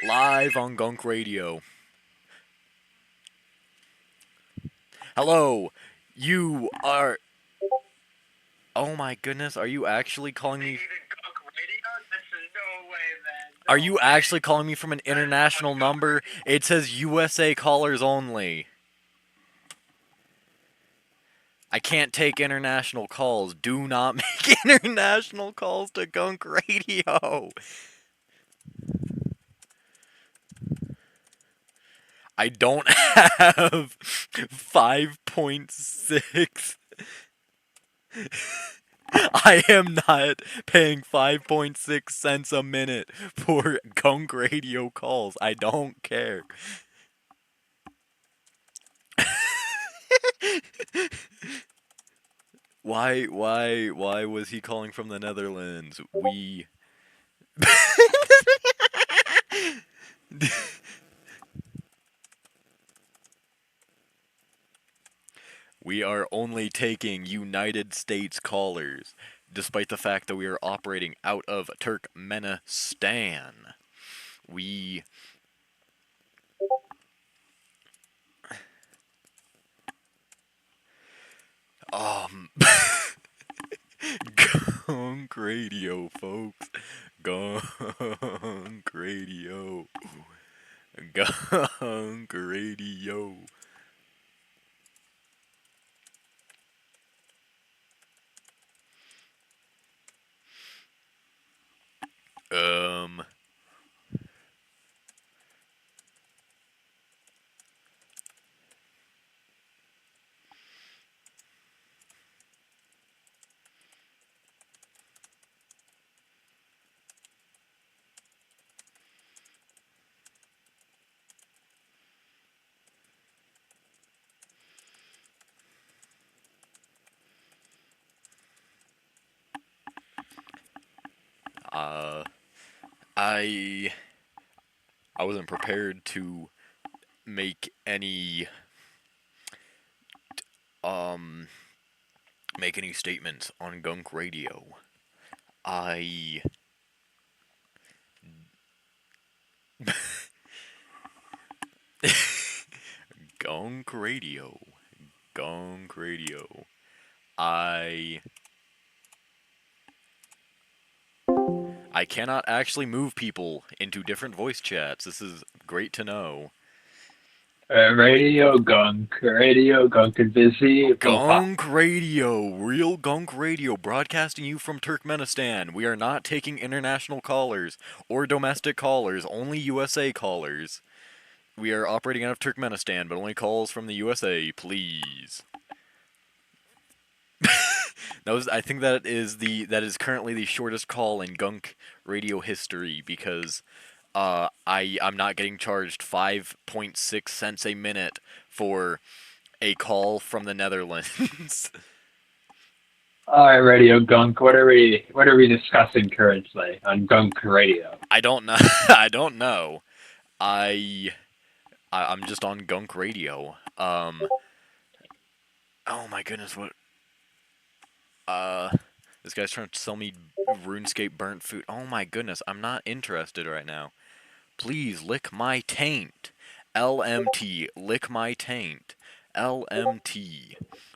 live on Gunk Radio. Hello, you are. Oh my goodness, are you actually calling me? Are you actually calling me from an international number? It says USA callers only. I can't take international calls. Do not make international calls to Gunk Radio. I don't have 5.6. I am not paying 5.6 cents a minute for Gunk Radio calls. I don't care. Why was he calling from the Netherlands? We are only taking United States callers, despite the fact that we are operating out of Turkmenistan. We um Gunk Radio, folks. Gunk Radio. Gunk Radio. Um uh I I wasn't prepared to make any um make any statements on Gunk Radio. I Gunk Radio. Gunk Radio. I I cannot actually move people into different voice chats. This is great to know. Radio Gunk and busy. Gunk Radio, real Gunk Radio, broadcasting you from Turkmenistan. We are not taking international callers or domestic callers, only USA callers. We are operating out of Turkmenistan, but only calls from the USA, please. I think that is currently the shortest call in Gunk Radio history because I'm not getting charged 5.6 cents a minute for a call from the Netherlands. All right, Radio Gunk. What are we discussing currently on Gunk Radio? I don't know. I don't know. I I'm just on Gunk Radio. Oh my goodness, what uh this guy's trying to sell me RuneScape burnt food. Oh my goodness, I'm not interested right now. Please lick my taint. LMT, lick my taint. LMT.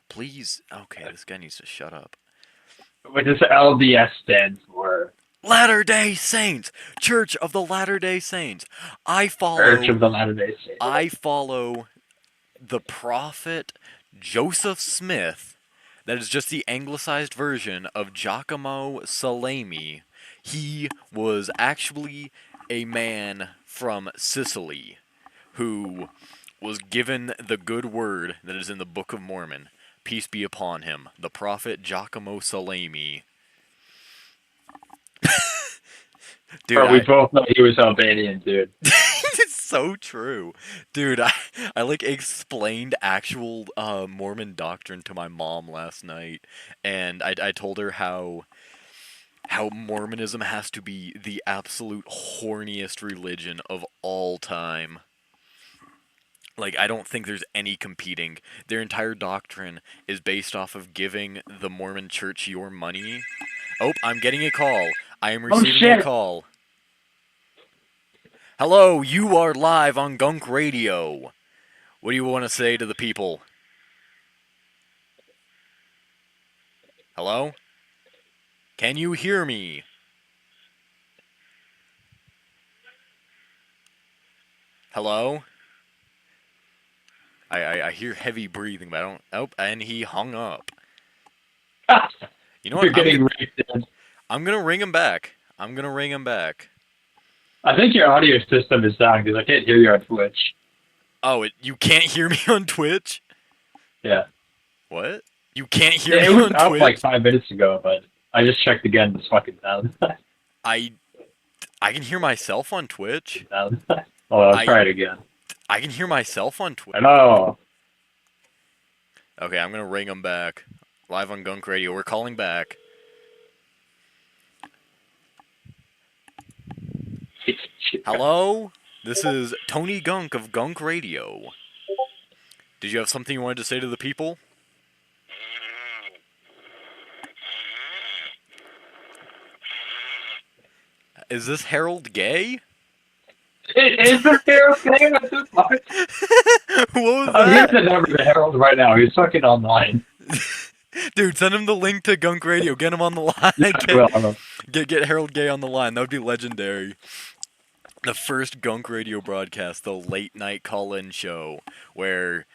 Please. Okay, this guy needs to shut up. What does LDS stand for? Latter Day Saints, Church of the Latter Day Saints. I Church follow of the Latter-day Saints. I follow the prophet Joseph Smith. That is just the anglicized version of Giacomo Salemi. He was actually a man from Sicily who was given the good word that is in the Book of Mormon. Peace be upon him, the prophet Giacomo Salemi. Dude, But we both know he was Albanian, dude. it's so true. Dude, I like explained actual Mormon doctrine to my mom last night, and I told her how Mormonism has to be the absolute horniest religion of all time. Like, I don't think there's any competing. Their entire doctrine is based off of giving the Mormon church your money. Oh, I'm getting a call. I am Oh receiving a shit! call. Hello, you are live on Gunk Radio. What do you want to say to the people? Hello? Can you hear me? Hello? I hear heavy breathing, but I don't... Oh, and he hung up. You know what? You're getting raped. I'm gonna ring him back. I think your audio system is down because I can't hear you on Twitch. Oh, you can't hear me on Twitch? Yeah. What? You can't hear It me was on up Twitch? like 5 minutes ago, but I just checked again. It's fucking down. I can hear myself on Twitch. Oh, I'll try it again. I can hear myself on Twitch. Hello. Okay, I'm gonna ring him back. Live on Gunk Radio. We're calling back. Hello? This is Tony Gunk of Gunk Radio. Did you have something you wanted to say to the people? Is this Harold Gay? Is this Harold Gay? What the fuck? What was I'm that? the number to Harold right now. He's fucking online. Dude, send him the link to Gunk Radio. Get him on the line. Get Harold Gay on the line. That would be legendary. The first Gunk Radio broadcast, the late night call-in show, where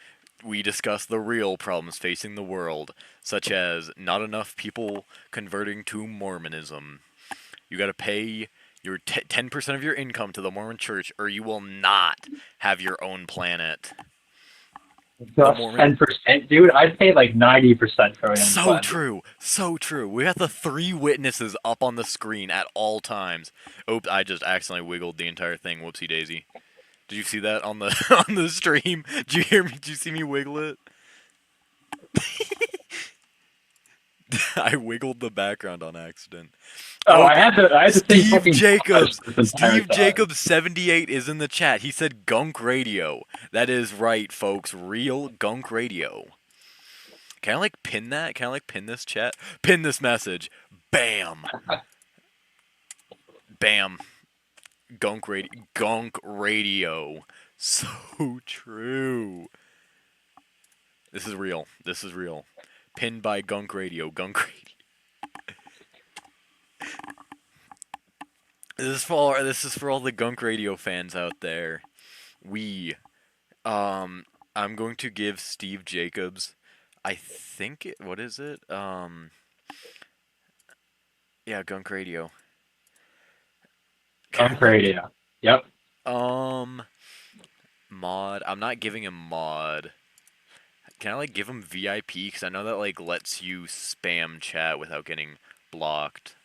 we discuss the real problems facing the world, such as not enough people converting to Mormonism. You gotta pay your 10% of your income to the Mormon Church, or you will not have your own planet. Just 10%, dude. I'd pay like 90% for it. So true, so true. We got the 3 witnesses up on the screen at all times. Oops, I just accidentally wiggled the entire thing. Whoopsie daisy. Did you see that on the on the stream? Did you hear me? Did you see me wiggle it? I wiggled the background on accident. Oh, I had to Steve fucking Jacobs. Steve Jacobs 78 is in the chat. He said Gunk Radio. That is right, folks. Real Gunk Radio. Can I like pin that? Can I like pin this chat? Pin this message. Bam. Bam. Gunk Radio. Gunk Radio. So true. This is real. This is real. Pinned by Gunk Radio. Gunk Radio. This is for all the Gunk Radio fans out there. I'm going to give Steve Jacobs, what is it? Yeah, Gunk Radio. Gunk Radio. Yep. Mod. I'm not giving him mod. Can I like give him VIP? Because I know that like lets you spam chat without getting blocked.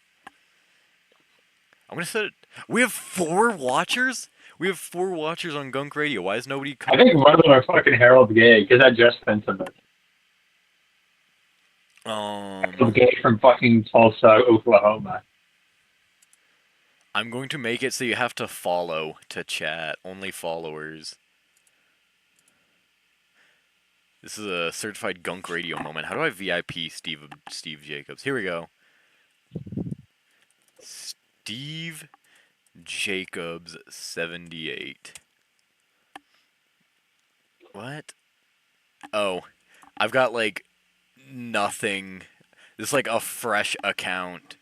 I'm gonna set it. We have 4 watchers. We have 4 watchers on Gunk Radio. Why is nobody coming? I think one of them are fucking Harold Gay because I just sent him it. Harold Gay from fucking Tulsa, Oklahoma. I'm going to make it so you have to follow to chat. Only followers. This is a certified Gunk Radio moment. How do I VIP Steve Jacobs? Here we go. Steve Jacobs 78. What? Oh, I've got like nothing. This is like a fresh account.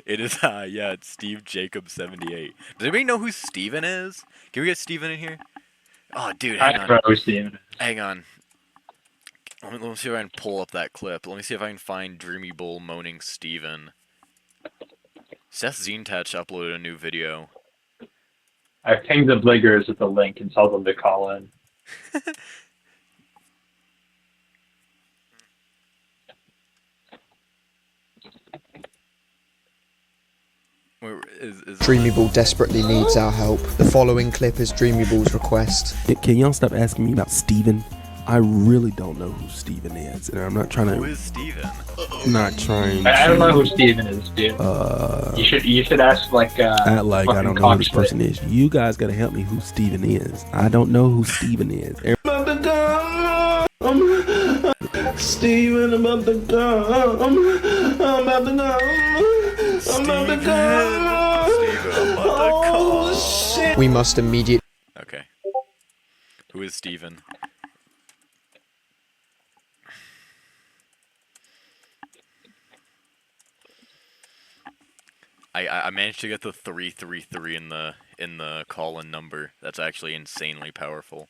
It is, yeah, it's Steve Jacobs 78. Does anybody know who Steven is? Can we get Steven in here? Oh, dude, hang on. I don't know who Steven is. Hang on. Let me see if I can pull up that clip. Let me see if I can find Dreamy Bull moaning Steven. Seth Zentach uploaded a new video. I pinged the Bliggers with the link and told them to call in. Dreamy Ball desperately needs our help. The following clip is Dreamy Ball's request. Can y'all stop asking me about Steven? I really don't know who Steven is, and I'm not trying to. Who is Steven? Not trying. I don't know who Steven is, dude. You should ask like. I don't know who this person is. You guys gotta help me who Steven is. I don't know who Steven is. Steven, I'm about to come. I'm about to come. I'm about to come. We must immediately... Okay. Who is Steven? I managed to get the 333 in the call-in number. That's actually insanely powerful.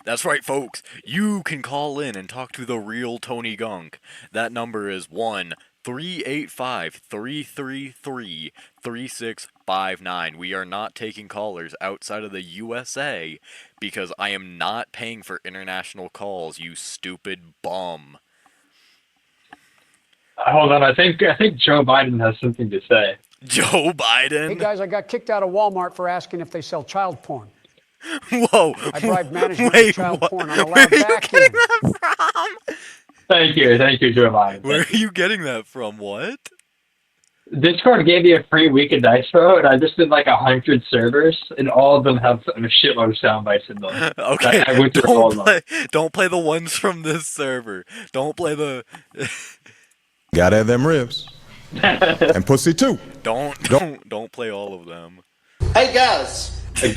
That's right, folks. You can call in and talk to the real Tony Gunk. That number is 1-385-333-3659. We are not taking callers outside of the USA because I am not paying for international calls, you stupid bum. Hold on, I think Joe Biden has something to say. Joe Biden? Hey guys, I got kicked out of Walmart for asking if they sell child porn. Whoa. I bribed management Wait, with child what? porn. I'm Where allowed are you back getting in. that from? Thank you, Joe Biden. Where are you getting that from? What? Discord gave me a free week of Dice Pro, and I just did like 100 servers, and all of them have a shitload of sound bites in them. Okay, I went through all of them. don't play the ones from this server. Don't play the... Gotta have them ribs. And pussy too. Don't play all of them. Hey guys, I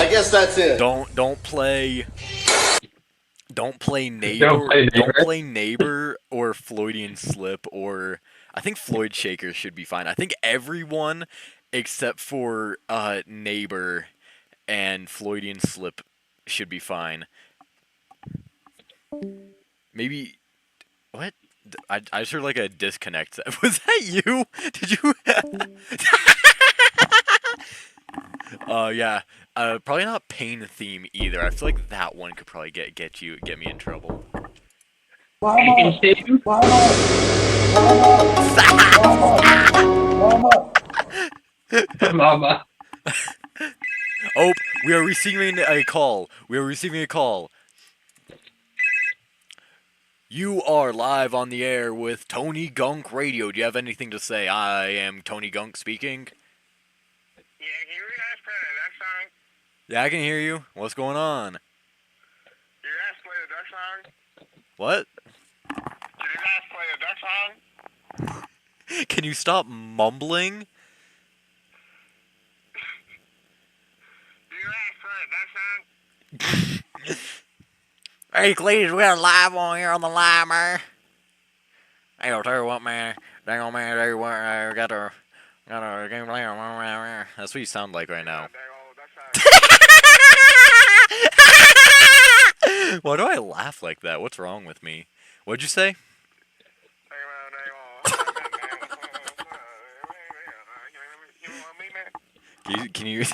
guess that's it. Don't play Neighbor. Don't play Neighbor or Floydian Slip, or I think Floyd Shaker should be fine. I think everyone except for Neighbor and Floydian Slip should be fine. Maybe what? I just heard like a disconnect. Was that you? Did you? Yeah. Probably not Pain Theme either. I feel like that one could probably get me in trouble. Mama. Oh, we are receiving a call. You are live on the air with Tony Gunk Radio. Do you have anything to say? I am Tony Gunk speaking. Yeah, can you guys play that song? Yeah, I can hear you. What's going on? You guys play the duck song? What? Did you guys play the duck song? Can you stop mumbling? Did you guys play the duck song? Hey, ladies, we are live on here on the line, man. Hey, I'll tell you what, man. Dang on, man. Tell you what, I got a game plan. That's what you sound like right now. Why do I laugh like that? What's wrong with me? What'd you say? Can you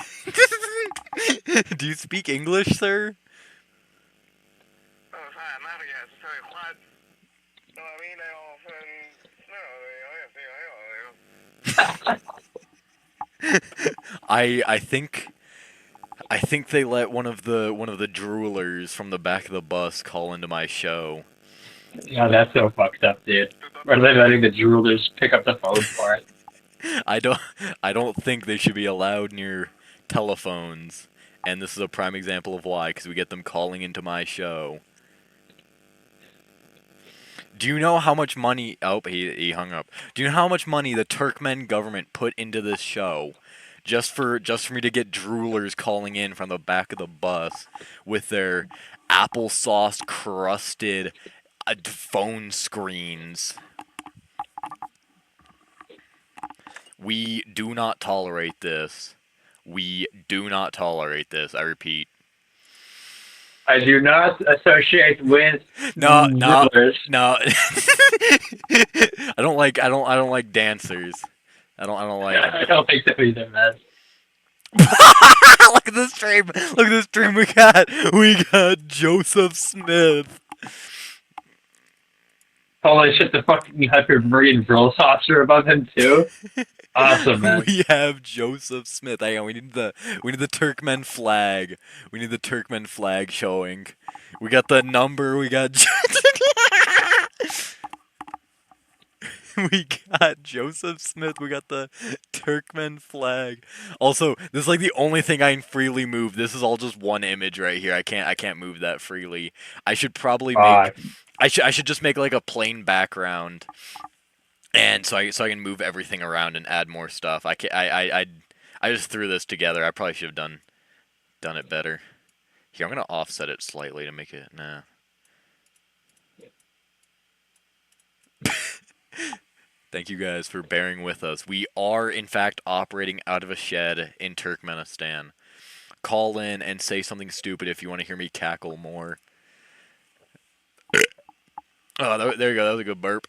do you speak English, sir? I think they let one of the droolers from the back of the bus call into my show. Yeah, that's so fucked up, dude. Are they letting the droolers pick up the phone for it? I don't think they should be allowed near telephones, and this is a prime example of why, because we get them calling into my show. Do you know how much money... Oh, he hung up. Do you know how much money the Turkmen government put into this show? Just for me to get droolers calling in from the back of the bus with their applesauce crusted phone screens. We do not tolerate this. We do not tolerate this. I repeat. I do not associate with No. I I don't like dancers. I don't like. I don't think so either, man. Look at this stream. Look at this stream we got. We got Joseph Smith. Holy shit, the fucking Hyperborean Brill saucer above him too. Awesome, man. We have Joseph Smith. Hang on, we need the Turkmen flag. We need the Turkmen flag showing. We got the number. We got. We got Joseph Smith. We got the Turkmen flag. Also, this is like the only thing I can freely move. This is all just one image right here. I can't move that freely. I should probably make. I should just make like a plain background, and so I can move everything around and add more stuff. I I just threw this together. I probably should have done it better. Here, I'm gonna offset it slightly to make it. Nah. Thank you guys for bearing with us. We are, in fact, operating out of a shed in Turkmenistan. Call in and say something stupid if you want to hear me cackle more. Oh, there you go. That was a good burp.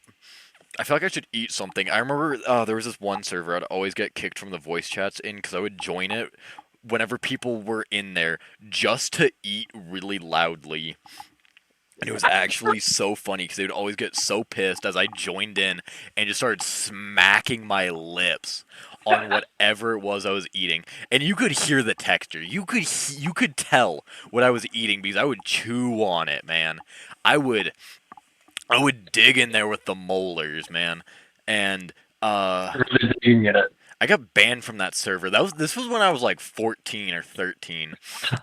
I feel like I should eat something. I remember there was this one server I'd always get kicked from the voice chats in because I would join it whenever people were in there just to eat really loudly. And it was actually so funny because they would always get so pissed as I joined in and just started smacking my lips on whatever it was I was eating. And you could hear the texture. You could tell what I was eating because I would chew on it, man. I would dig in there with the molars, man. And You get it. I got banned from that server. This was when I was like 14 or 13.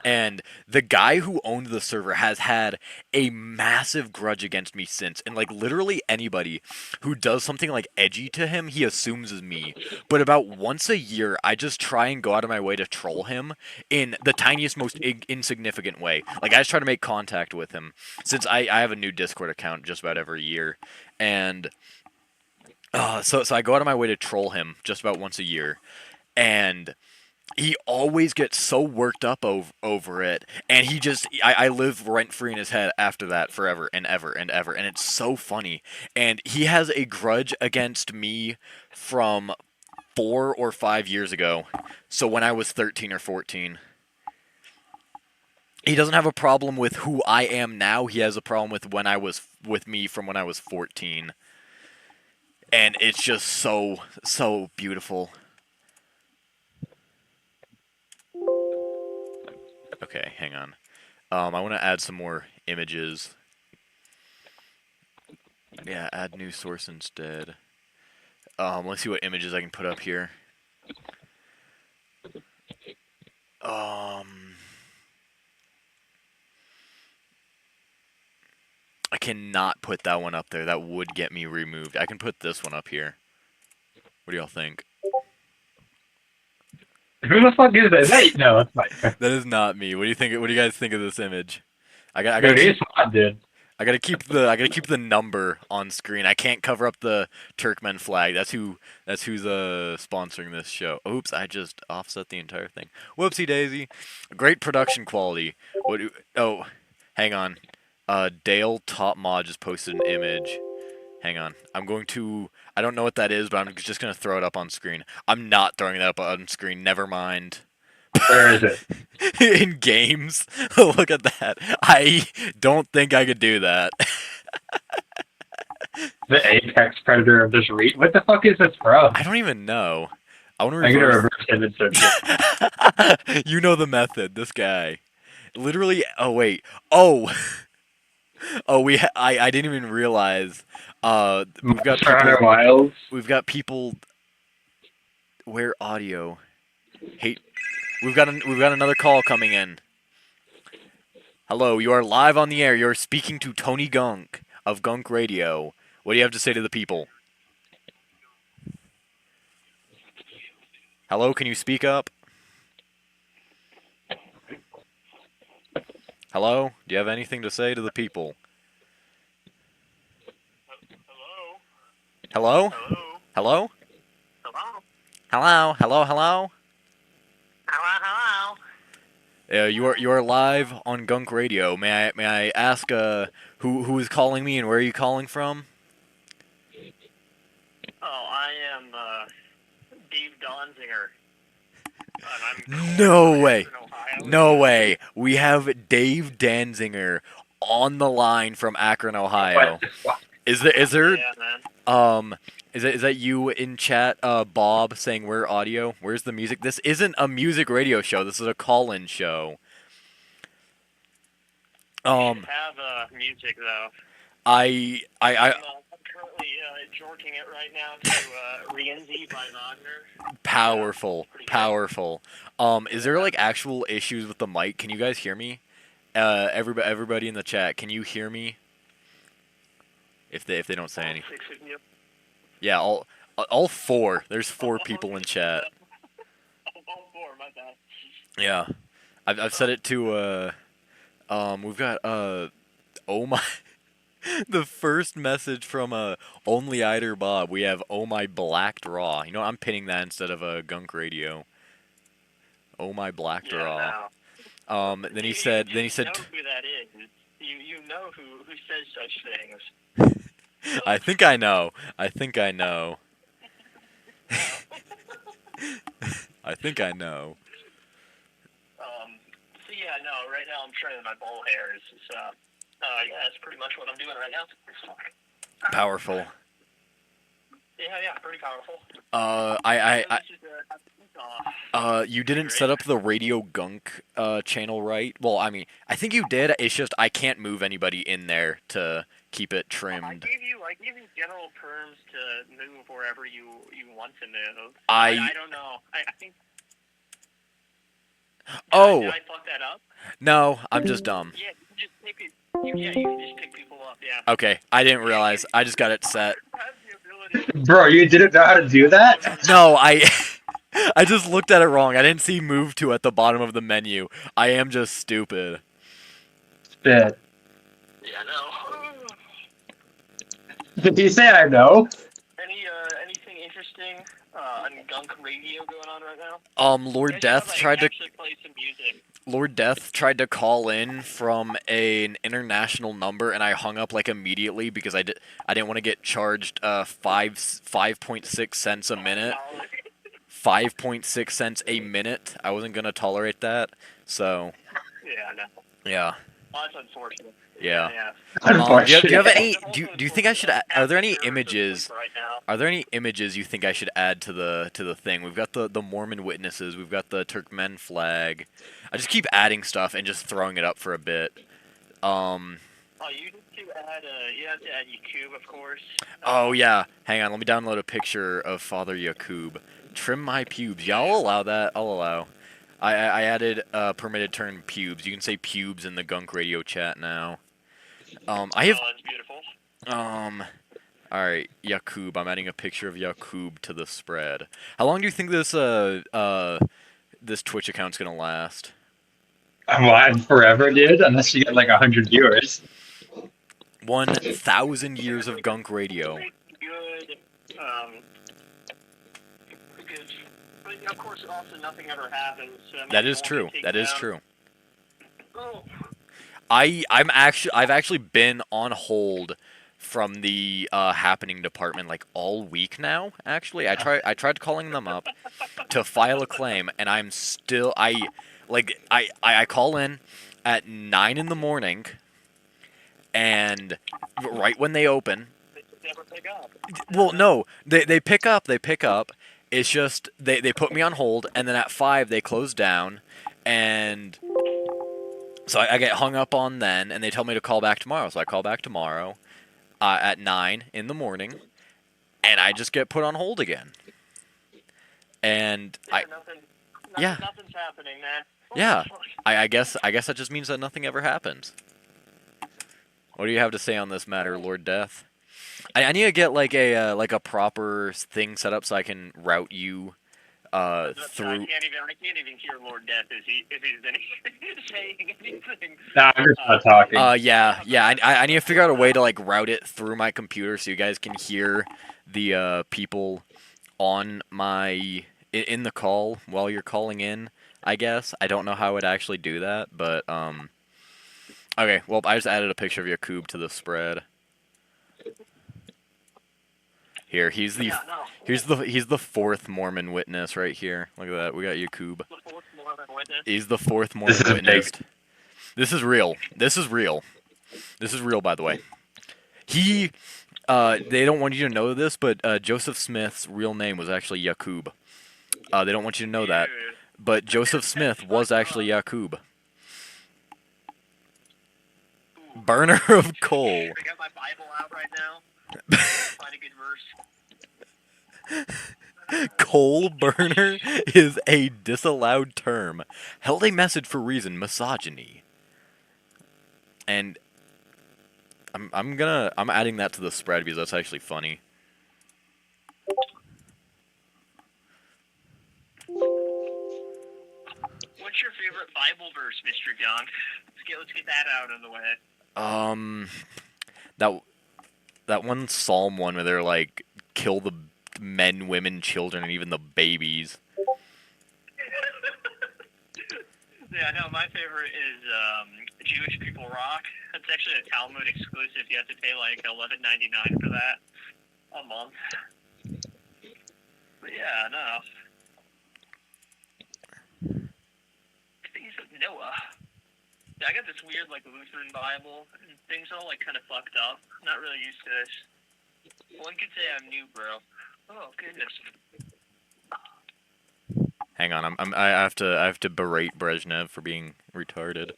And the guy who owned the server has had a massive grudge against me since. And like literally anybody who does something like edgy to him, he assumes is me. But about once a year, I just try and go out of my way to troll him in the tiniest, most insignificant way. Like I just try to make contact with him since I have a new Discord account just about every year. And so I go out of my way to troll him just about once a year, and he always gets so worked up over it, and I live rent-free in his head after that forever and ever and ever, and it's so funny. And he has a grudge against me from 4 or 5 years ago, so when I was 13 or 14. He doesn't have a problem with who I am now, he has a problem with me from when I was 14. And it's just so beautiful. Okay, hang on. I want to add some more images. Yeah, add new source instead. Let's see what images I can put up here. I cannot put that one up there. That would get me removed. I can put this one up here. What do y'all think? Who the fuck is that? Hey, no, that's fine. That is not me. What do you think? What do you guys think of this image? Dude, he's hot, dude. I gotta keep the number on screen. I can't cover up the Turkmen flag. That's who's sponsoring this show. Oops, I just offset the entire thing. Whoopsie daisy. Great production quality. Hang on. Dale Top Mod just posted an image. Hang on. I don't know what that is, but I'm just going to throw it up on screen. I'm not throwing that up on screen. Never mind. Where is it? In games. Look at that. I don't think I could do that. The apex predator of this REIT? What the fuck is this from? I don't even know. I want to I'm going to reverse. reverse image search it. You know the method. This guy. Literally. Oh, wait. Oh. Oh, I didn't even realize. We've got people. We've got people. Where audio? Hey, we've got another call coming in. Hello, you are live on the air. You're speaking to Tony Gunk of Gunk Radio. What do you have to say to the people? Hello, can you speak up? Hello? Do you have anything to say to the people? Hello? Hello? Hello? Hello? Hello? You are live on Gunk Radio. May I ask who is calling me and where are you calling from? Oh, I am Dave Danzinger. No way. No way. We have Dave Danzinger on the line from Akron, Ohio. Is there Yeah, man. is that you in chat, Bob, saying where audio? Where's the music? This isn't a music radio show. This is a call-in show. We have music though. I'm currently jorking it right now to Rienzi by Wagner. Powerful. Is there like actual issues with the mic? Can you guys hear me? Everybody in the chat, can you hear me? If they don't say anything. 6 of you. Yeah, all four. There's 4 people in chat. All about that. Yeah, I've set it to we've got oh my. The first message from Only Eider Bob, we have "Oh my black draw." You know, I'm pinning that instead of Gunk Radio. "Oh my black draw." No. Then he You said, know who that is. You know who says such things. I think I know. I think I know. I think I know. So yeah, no. Right now I'm trimming my bowl hairs. So yeah, that's pretty much what I'm doing right now. Powerful. Yeah, pretty powerful. You didn't set up the Radio Gunk channel right. Well, I mean, I think you did. It's just I can't move anybody in there to keep it trimmed. I gave you general terms to move wherever you want to move. I don't know. I think. Oh. Did I fuck that up? No, I'm just dumb. Yeah, you can just pick it. Yeah, you can just pick people up. Yeah. Okay, I didn't realize. I just got it set. Bro, you didn't know how to do that? No, I just looked at it wrong. I didn't see move to at the bottom of the menu. I am just stupid. Spit. Yeah, no. Did he say I know? Anything interesting on Gunk Radio going on right now? Lord Death tried to play some music. Lord Death tried to call in from an international number, and I hung up like immediately because I didn't want to get charged 5.6 cents a minute. 5.6 cents a minute. I wasn't gonna tolerate that. So. Yeah, no. Yeah. Well, that's unfortunate. Yeah. Unfortunate. Do you have any? Do you think I should? Are there any images? Are there any images you think I should add to the thing? We've got the Mormon witnesses. We've got the Turkmen flag. I just keep adding stuff and just throwing it up for a bit. Oh, you have to add Yakub, of course. Oh yeah. Hang on. Let me download a picture of Father Yakub. Trim my pubes. Yeah, I'll allow that. I'll allow. I added permitted term pubes. You can say pubes in the Gunk Radio chat now. I have. Oh, that's beautiful. All right, Yakub. I'm adding a picture of Yakub to the spread. How long do you think this Twitch account's gonna last? Well, forever, dude. Unless you get like 100 viewers. 1,000 years of Gunk Radio. Good. But of course, also nothing ever happens. That is true. That is true. Oh. I've actually been on hold from the happening department like all week now. Actually, I tried calling them up to file a claim, and I'm still I call in at 9 in the morning, and right when they open. They never pick up. Well, no, they pick up. It's just they put me on hold, and then at 5 they close down, and. So I get hung up on then, and they tell me to call back tomorrow. So I call back tomorrow at 9 in the morning, and I just get put on hold again. And Nothing's happening, man. Yeah, I guess that just means that nothing ever happens. What do you have to say on this matter, Lord Death? I need to get like a proper thing set up so I can route you. Through. I can't even hear Lord Death if he's saying anything. Nah, I'm just not talking. Yeah. I need to figure out a way to like route it through my computer so you guys can hear the people on my in the call while you're calling in. I guess I don't know how I would actually do that, but okay. Well, I just added a picture of Yakub to the spread. Here, he's the fourth Mormon witness right here. Look at that. We got Yakub. The fourth Mormon witness. He's the fourth Mormon witness. This is real. This is real, by the way. They don't want you to know this, but Joseph Smith's real name was actually Yakub. They don't want you to know that, but Joseph Smith was actually Yakub. Burner of coal. I got my Bible out right now. Find a good verse. Coal burner is a disallowed term. Held a message for reason, misogyny. And I'm adding that to the spread because that's actually funny. What's your favorite Bible verse, Mr. Gunk? Let's get that out of the way. That one Psalm one where they're like, kill the men, women, children, and even the babies. Yeah, no, my favorite is Jewish People Rock. That's actually a Talmud exclusive. You have to pay like $11.99 for that a month. But yeah, no. Things of Noah. Yeah, I got this weird like Lutheran Bible, and things all like kind of fucked up. I'm not really used to this. One could say I'm new, bro. Oh goodness. Hang on, I have to berate Brezhnev for being retarded.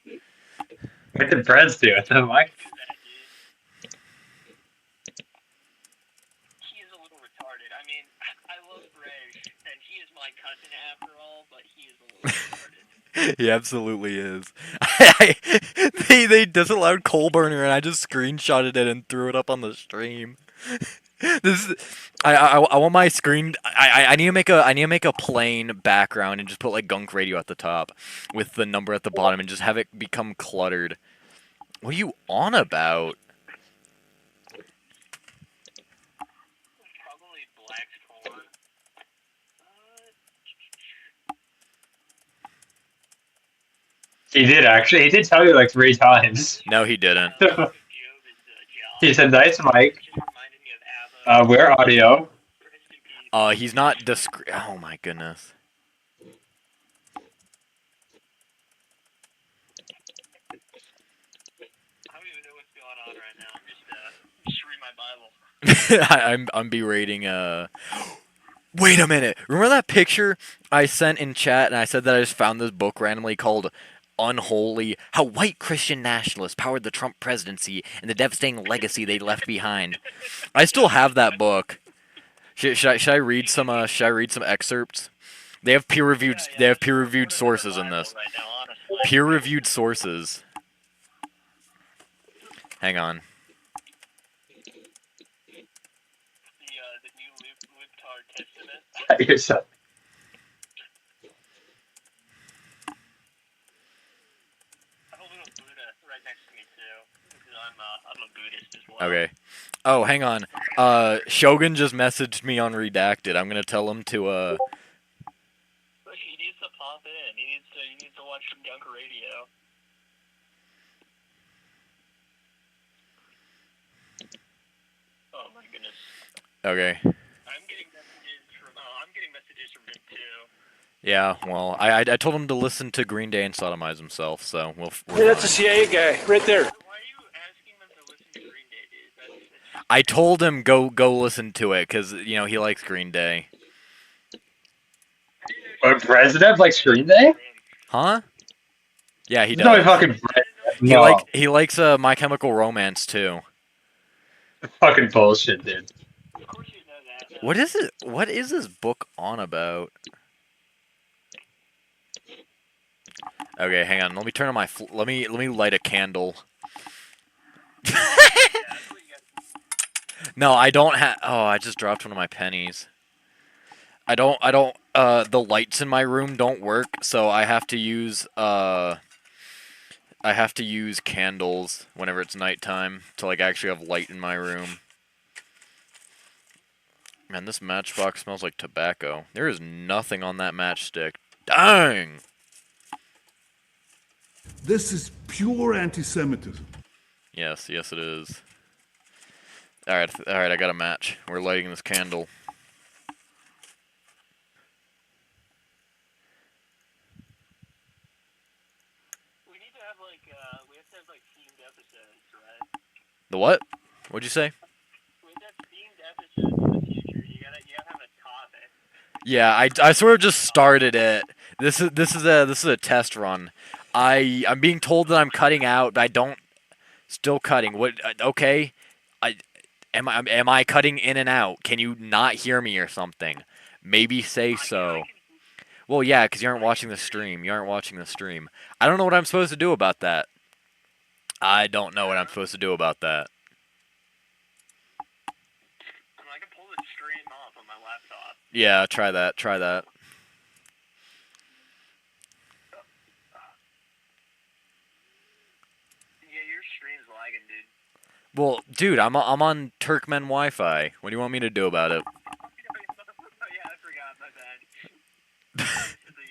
What did Brez do? Mike? He is a little retarded. I mean, I love Brej, and he is my cousin after all, but he is a little retarded. He absolutely is. They disallowed Coal Burner, and I just screenshotted it and threw it up on the stream. This is, I want my screen. I need to make a plain background and just put like Gunk Radio at the top with the number at the bottom and just have it become cluttered. What are you on about? Probably black porn. He did actually. He did tell you like 3 times. No, he didn't. He said, "Nice, Mike. We're audio." He's not discreet. Oh my goodness. I don't even know what's going on right now. I'm just reading my Bible. I'm berating. Wait a minute. Remember that picture I sent in chat, and I said that I just found this book randomly called Unholy: How White Christian Nationalists Powered the Trump Presidency and the Devastating Legacy They Left Behind. I still have that book. Should I read some excerpts? They have peer-reviewed sources in this. Peer-reviewed sources. Hang on. The new libtard testament. Yourself. I have a little Buddha right next to me too, because I'm a Buddhist as well. Okay. Oh, hang on. Shogun just messaged me on Redacted. I'm gonna tell him to Look, he needs to pop in. He needs to watch some Gunk Radio. Oh my goodness. Okay. I'm getting messages from him too. Yeah, well, I told him to listen to Green Day and sodomize himself, so we're Hey, that's a fine. CIA guy right there. Why are you asking them to listen to Green Day, dude? That's I told him go listen to it because he likes Green Day. But Brezhnev likes Green Day? Huh? Yeah, he No, does. fucking Brezhnev. He likes My Chemical Romance too. Fucking bullshit, dude. of course you know that. What is it? What is this book on about? Okay, hang on. Let me turn on my. Let me light a candle. No, I don't have. Oh, I just dropped one of my pennies. I don't. The lights in my room don't work, so I have to use. I have to use candles whenever it's nighttime to like actually have light in my room. Man, this matchbox smells like tobacco. There is nothing on that matchstick. Dang! This is pure anti-Semitism. Yes, it is. Alright, I got a match. We're lighting this candle. We need to have like themed episodes, right? The what? What'd you say? We have to have themed episodes in the future. You gotta have a topic. Yeah, I sort of just started it. This is a test run. I'm being told that I'm cutting out, but I don't. Still cutting. What? Okay. Am I cutting in and out? Can you not hear me or something? Maybe say so. Well, yeah, because you aren't watching the stream. I don't know what I'm supposed to do about that. I can pull the stream off on my laptop. Yeah, try that. stream's lagging, dude. Well, dude, I'm on Turkmen Wi-Fi. What do you want me to do about it? Oh, yeah, I forgot. My bad. To the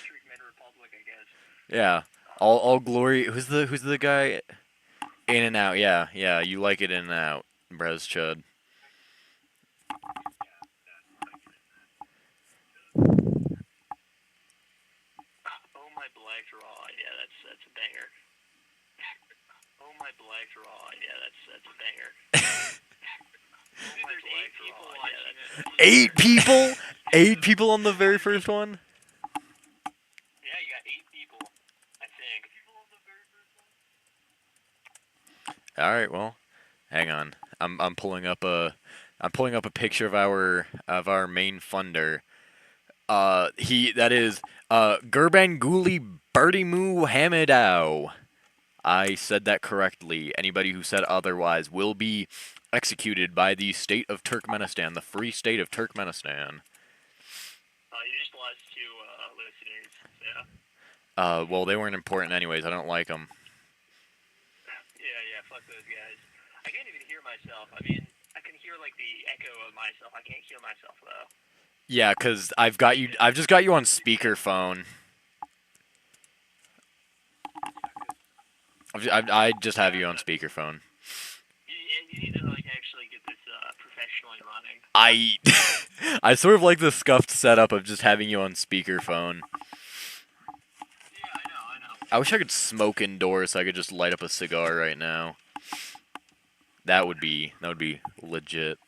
Turkmen Republic, I guess. Yeah. All glory. Who's the guy? In and out. Yeah, yeah. You like it in and out, Brez Chud. Oh my black raw. Yeah, that's a banger. Oh my black raw. Yeah, that's a banger. Oh my black raw. Yeah, that's 8 people. 8 people on the very first one. yeah. You got 8 people, I think. All right. Well, hang on. I'm pulling up a picture of our main funder. That is Gurbanguli Berdimu Hamidow. I said that correctly. Anybody who said otherwise will be executed by the state of Turkmenistan, the free state of Turkmenistan. You just lost 2 listeners. Yeah. Well, they weren't important anyways. I don't like them. Yeah. Fuck those guys. I can't even hear myself. I mean, I can hear like the echo of myself. I can't hear myself though. Yeah, 'cause I've just got you on speakerphone. I just have you on speakerphone. You need to like actually get this professionally running. I sort of like the scuffed setup of just having you on speakerphone. Yeah, I know. I wish I could smoke indoors so I could just light up a cigar right now. That would be legit.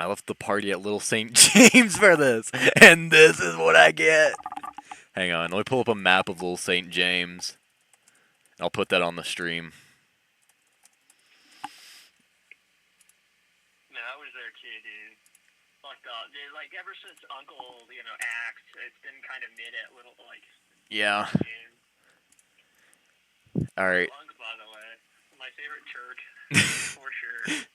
I left the party at Little St. James for this, and this is what I get. Hang on, let me pull up a map of Little St. James. I'll put that on the stream. No, I was there too, dude. Fucked up. Dude, like ever since Uncle, axed, it's been kind of mid at little like. Yeah. Game. All right. Lunk, by the way, my favorite Turk, for sure.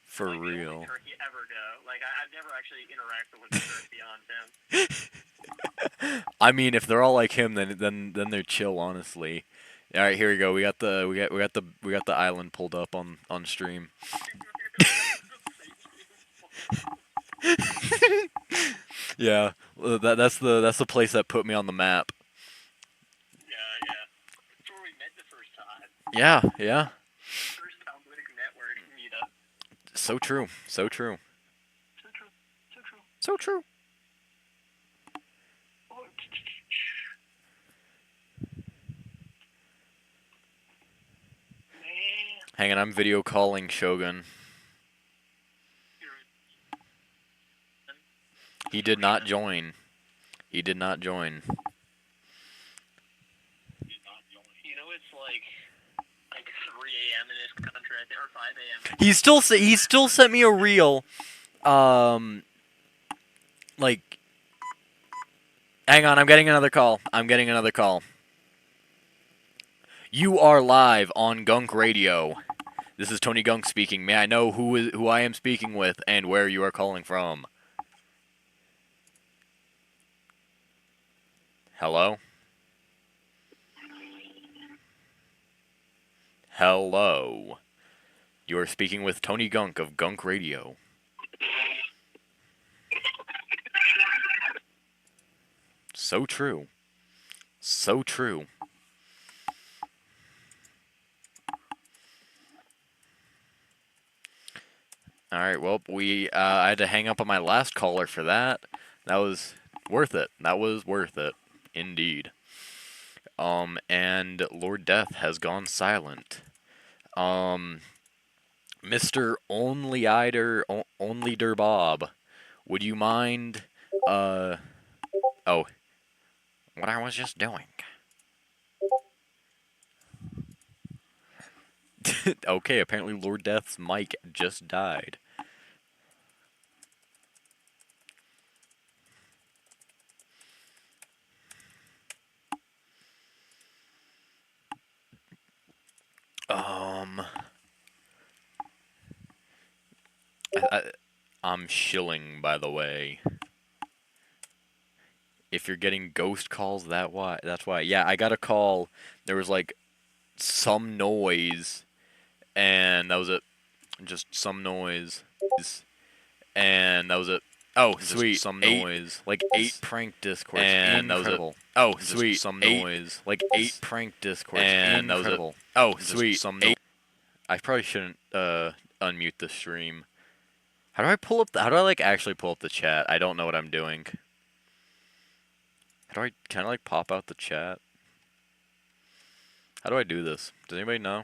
For like, real. The only Turk you ever go. Like I've never actually interacted with a Turk beyond him. I mean, if they're all like him, then they're chill, honestly. All right, here we go. We got the island pulled up on stream. Yeah, that's the place that put me on the map. Yeah. That's where we met the first time. Yeah. First Talmudic network meetup. So true. So true. Hang on, I'm video calling Shogun. He did not join. You know, it's like 3 a.m. in this country, I think, or 5 a.m. He still sent me a reel. Like, hang on, I'm getting another call. You are live on Gunk Radio. This is Tony Gunk speaking. May I know who I am speaking with and where you are calling from? Hello? Hello. You are speaking with Tony Gunk of Gunk Radio. So true. All right, well, I had to hang up on my last caller for that. That was worth it. Indeed. And Lord Death has gone silent. Mr. Only Bob, would you mind, what I was just doing. Okay, apparently Lord Death's mic just died. I'm shilling, by the way. If you're getting ghost calls, that's why. Yeah, I got a call. There was like some noise, and that was it. Just some noise, and that was it. Oh, sweet. Some noise, like 8 prank discourse, and that was it. Oh, sweet. Some noise, like 8 prank discourse, and that was it. Oh, sweet. Some noise. I probably shouldn't unmute the stream. How do I pull up? How do I like actually pull up the chat? I don't know what I'm doing. How do I? Can I like pop out the chat? How do I do this? Does anybody know?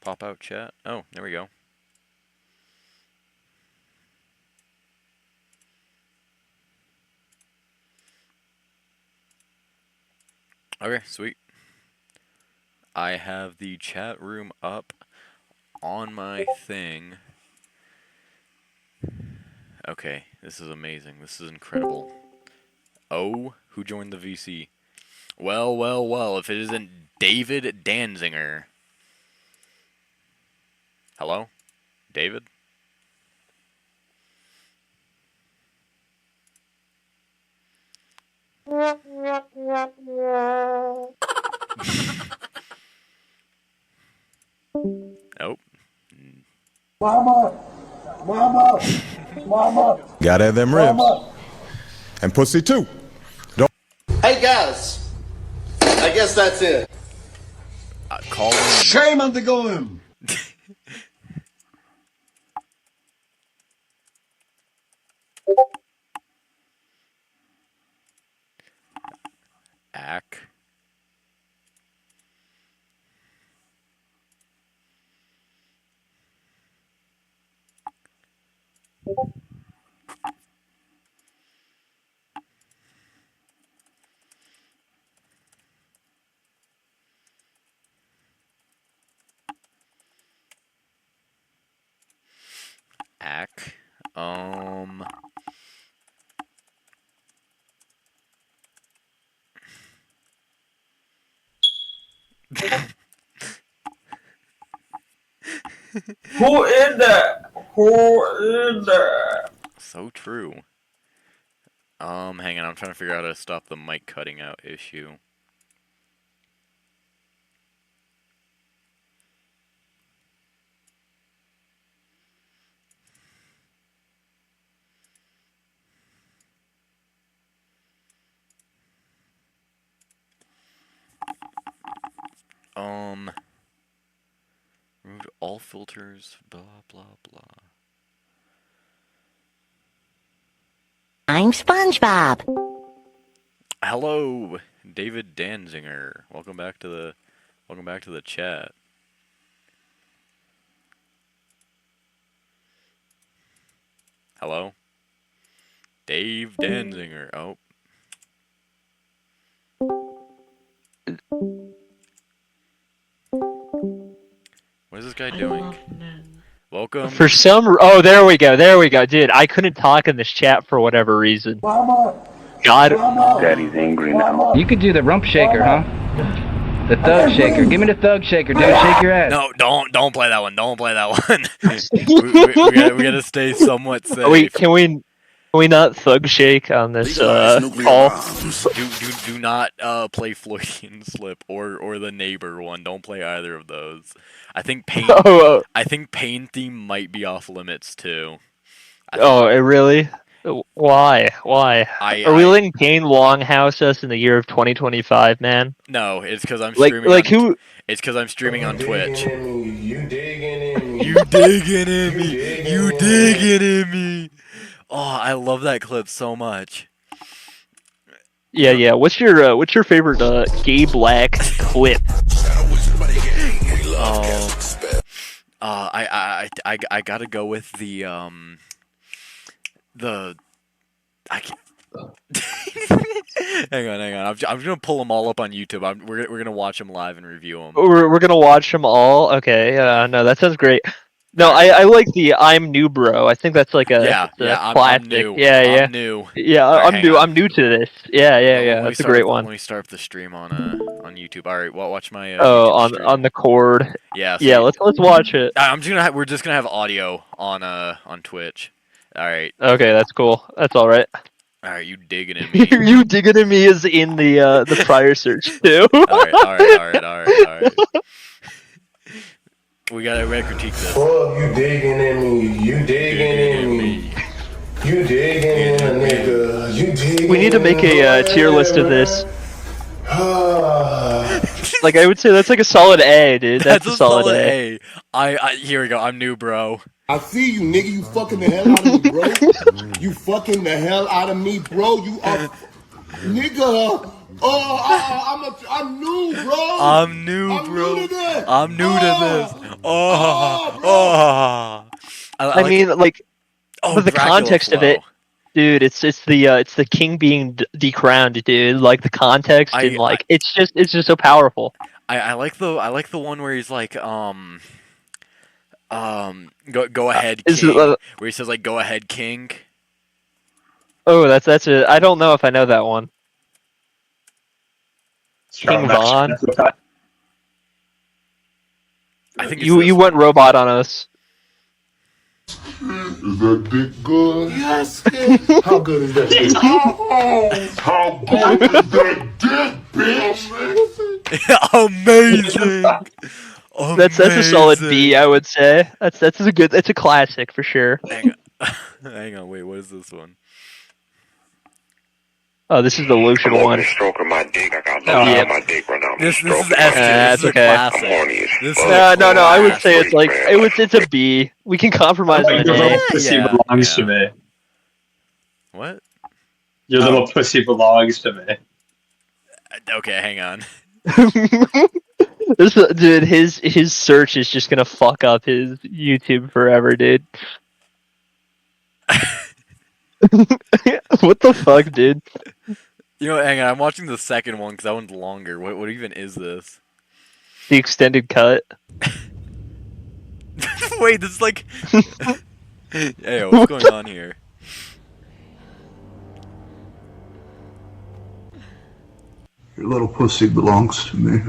Pop out chat. Oh, there we go. Okay, sweet. I have the chat room up on my thing. Okay, this is amazing. This is incredible. Oh, who joined the VC? Well, well, well, if it isn't David Danzinger. Hello? David? Nope. Mama! Gotta have them ribs. And pussy too. Hey guys, I guess that's it. Call in. Shame on the golem. Ack. Ack. Who is that? Who is that? So true. Hang on, I'm trying to figure out how to stop the mic cutting out issue. Remove all filters, blah, blah, blah. I'm SpongeBob. Hello, David Danzinger. Welcome back to the chat. Hello? Dave Danzinger. Oh. What is this guy doing? Welcome. For oh, there we go, dude. I couldn't talk in this chat for whatever reason. God. Daddy's angry now. You could do the rump shaker, huh? The thug shaker. Give me the thug shaker, dude. Shake your ass. No, don't play that one. Don't play that one. we gotta stay somewhat safe. Wait, can we not thug shake on this call? Do not play Freudian Slip or the neighbor one. Don't play either of those. I think Pain Theme might be off limits too. It really? Why? Are we letting Pain Longhouse us in the year of 2025, man? No, it's because I'm streaming. It's because I'm streaming on Twitch. You digging in me. Oh, I love that clip so much. Yeah. What's your favorite gay black clip? I gotta go with the I can't. hang on. I'm gonna pull them all up on YouTube. We're gonna watch them live and review them. We're gonna watch them all. Okay. No, that sounds great. No, I like the I'm new, bro. I think that's like a classic. I'm new. Yeah. I'm new. Yeah, Right, I'm new. on. I'm new to this. Yeah. That's a great one. Let me start up the stream on YouTube. All right, well, watch my on YouTube stream. on the cord. Yeah. So yeah. Let's watch it. We're just gonna have audio on Twitch. All right. Okay, that's cool. That's all right. All right, you digging at me? You digging at me is in the prior search too. all right. We gotta critique this. Fuck, you digging at me. You digging at me. You digging in a nigga. You digging. We need to make a tier list of this. Like I would say that's like a solid A, dude. That's a solid A. Here we go. I'm new, bro. I see you, nigga. You fucking the hell out of me, bro. You fucking the hell out of me, bro. You are, nigga. I'm new, bro. I'm new, bro. New to this. I'm new to this. I mean, like, but the context of it, dude. It's the king being decrowned, dude. Like the context and like it's just so powerful. I like the one where he's like go ahead, king. Where he says like go ahead, king. Oh, that's a. I don't know if I know that one. King Vaughn. I think you went robot on us. Is that dick good? Yes. How good is that dick? How good is that dick, bitch? Amazing. That's a solid B, I would say. That's a good. It's a classic for sure. Hang on, wait. What is this one? Oh, this is the lotion one. Stroking my dick. I got my dick right now. This is S tier. This is a classic. No. I would say it's like it's a B. We can compromise on an A. Pussy belongs to me. What? Your little pussy belongs to me. Okay, hang on. Dude, his search is just gonna fuck up his YouTube forever, dude. What the fuck, dude? You know, hang on. I'm watching the second one because that one's longer. What even is this? The extended cut. Wait, this is like. Hey, what's going on here? Your little pussy belongs to me.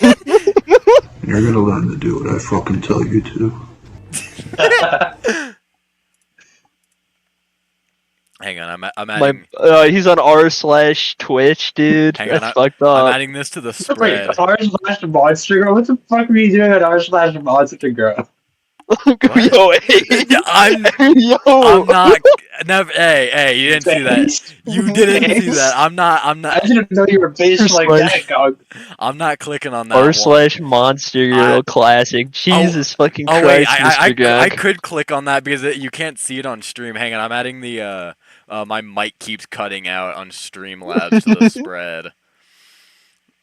And you're gonna learn to do what I fucking tell you to. Hang on, I'm adding. He's on r/Twitch, dude. Hang That's on, fucked up. I'm adding this to the spread. Wait, r/monster girl? What the fuck are you doing at r/monster girl? I'm not. Never. Hey, you didn't see that. You didn't see that. I'm not. I didn't know you were based like that, dog. I'm not clicking on that. r/monster girl classic. Jesus fucking Christ, wait, Mr. Gunk. I could click on that because you can't see it on stream. Hang on, I'm adding the my mic keeps cutting out on Streamlabs to the spread.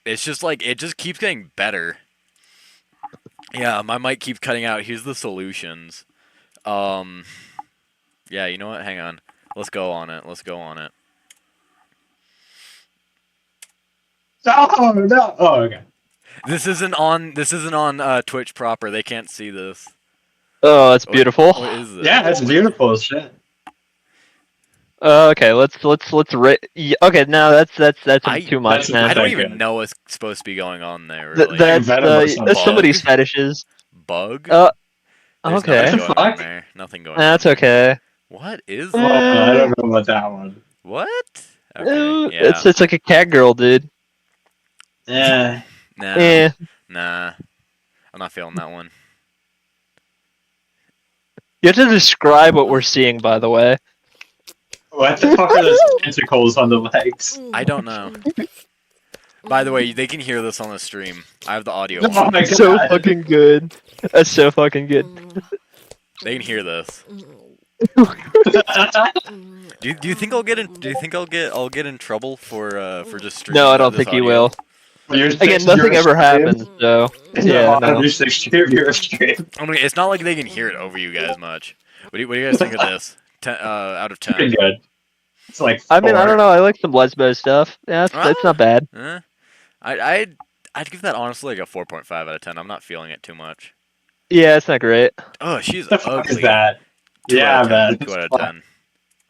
It's just like it just keeps getting better. Yeah, my mic keeps cutting out. Here's the solutions. Yeah, you know what? Hang on. Let's go on it. Oh no! Oh, okay. This isn't on Twitch proper. They can't see this. Oh, it's beautiful. What is this? Yeah, it's beautiful as shit. Okay, let's okay, no, that's too much, man. I don't even know what's supposed to be going on there. Really. That's somebody's fetishes. Bug? Okay. Nothing going on there. Nothing going on. That's okay. What is I that? don't know about that one. What? Okay, yeah. It's like a cat girl, dude. Yeah. Nah. I'm not feeling that one. You have to describe what we're seeing, by the way. What the fuck are those tentacles on the legs? I don't know. By the way, they can hear this on the stream. I have the audio. Oh my God. So fucking good. That's so fucking good. They can hear this. Do you think I'll get in? Do you think I'll get in trouble for just streaming? No, I don't think you will. Again, nothing ever happens, so yeah. No. It's not like they can hear it over you guys much. What do you guys think of this? 10 out of 10. Pretty good. It's like 4. I mean, I don't know. I like some lesbo stuff. Yeah, it's not bad. I'd give that honestly like a 4.5 out of 10. I'm not feeling it too much. Yeah, it's not great. Oh, she's The fuck ugly. is that? 2 Yeah, out of 10. man. 2 out of 10.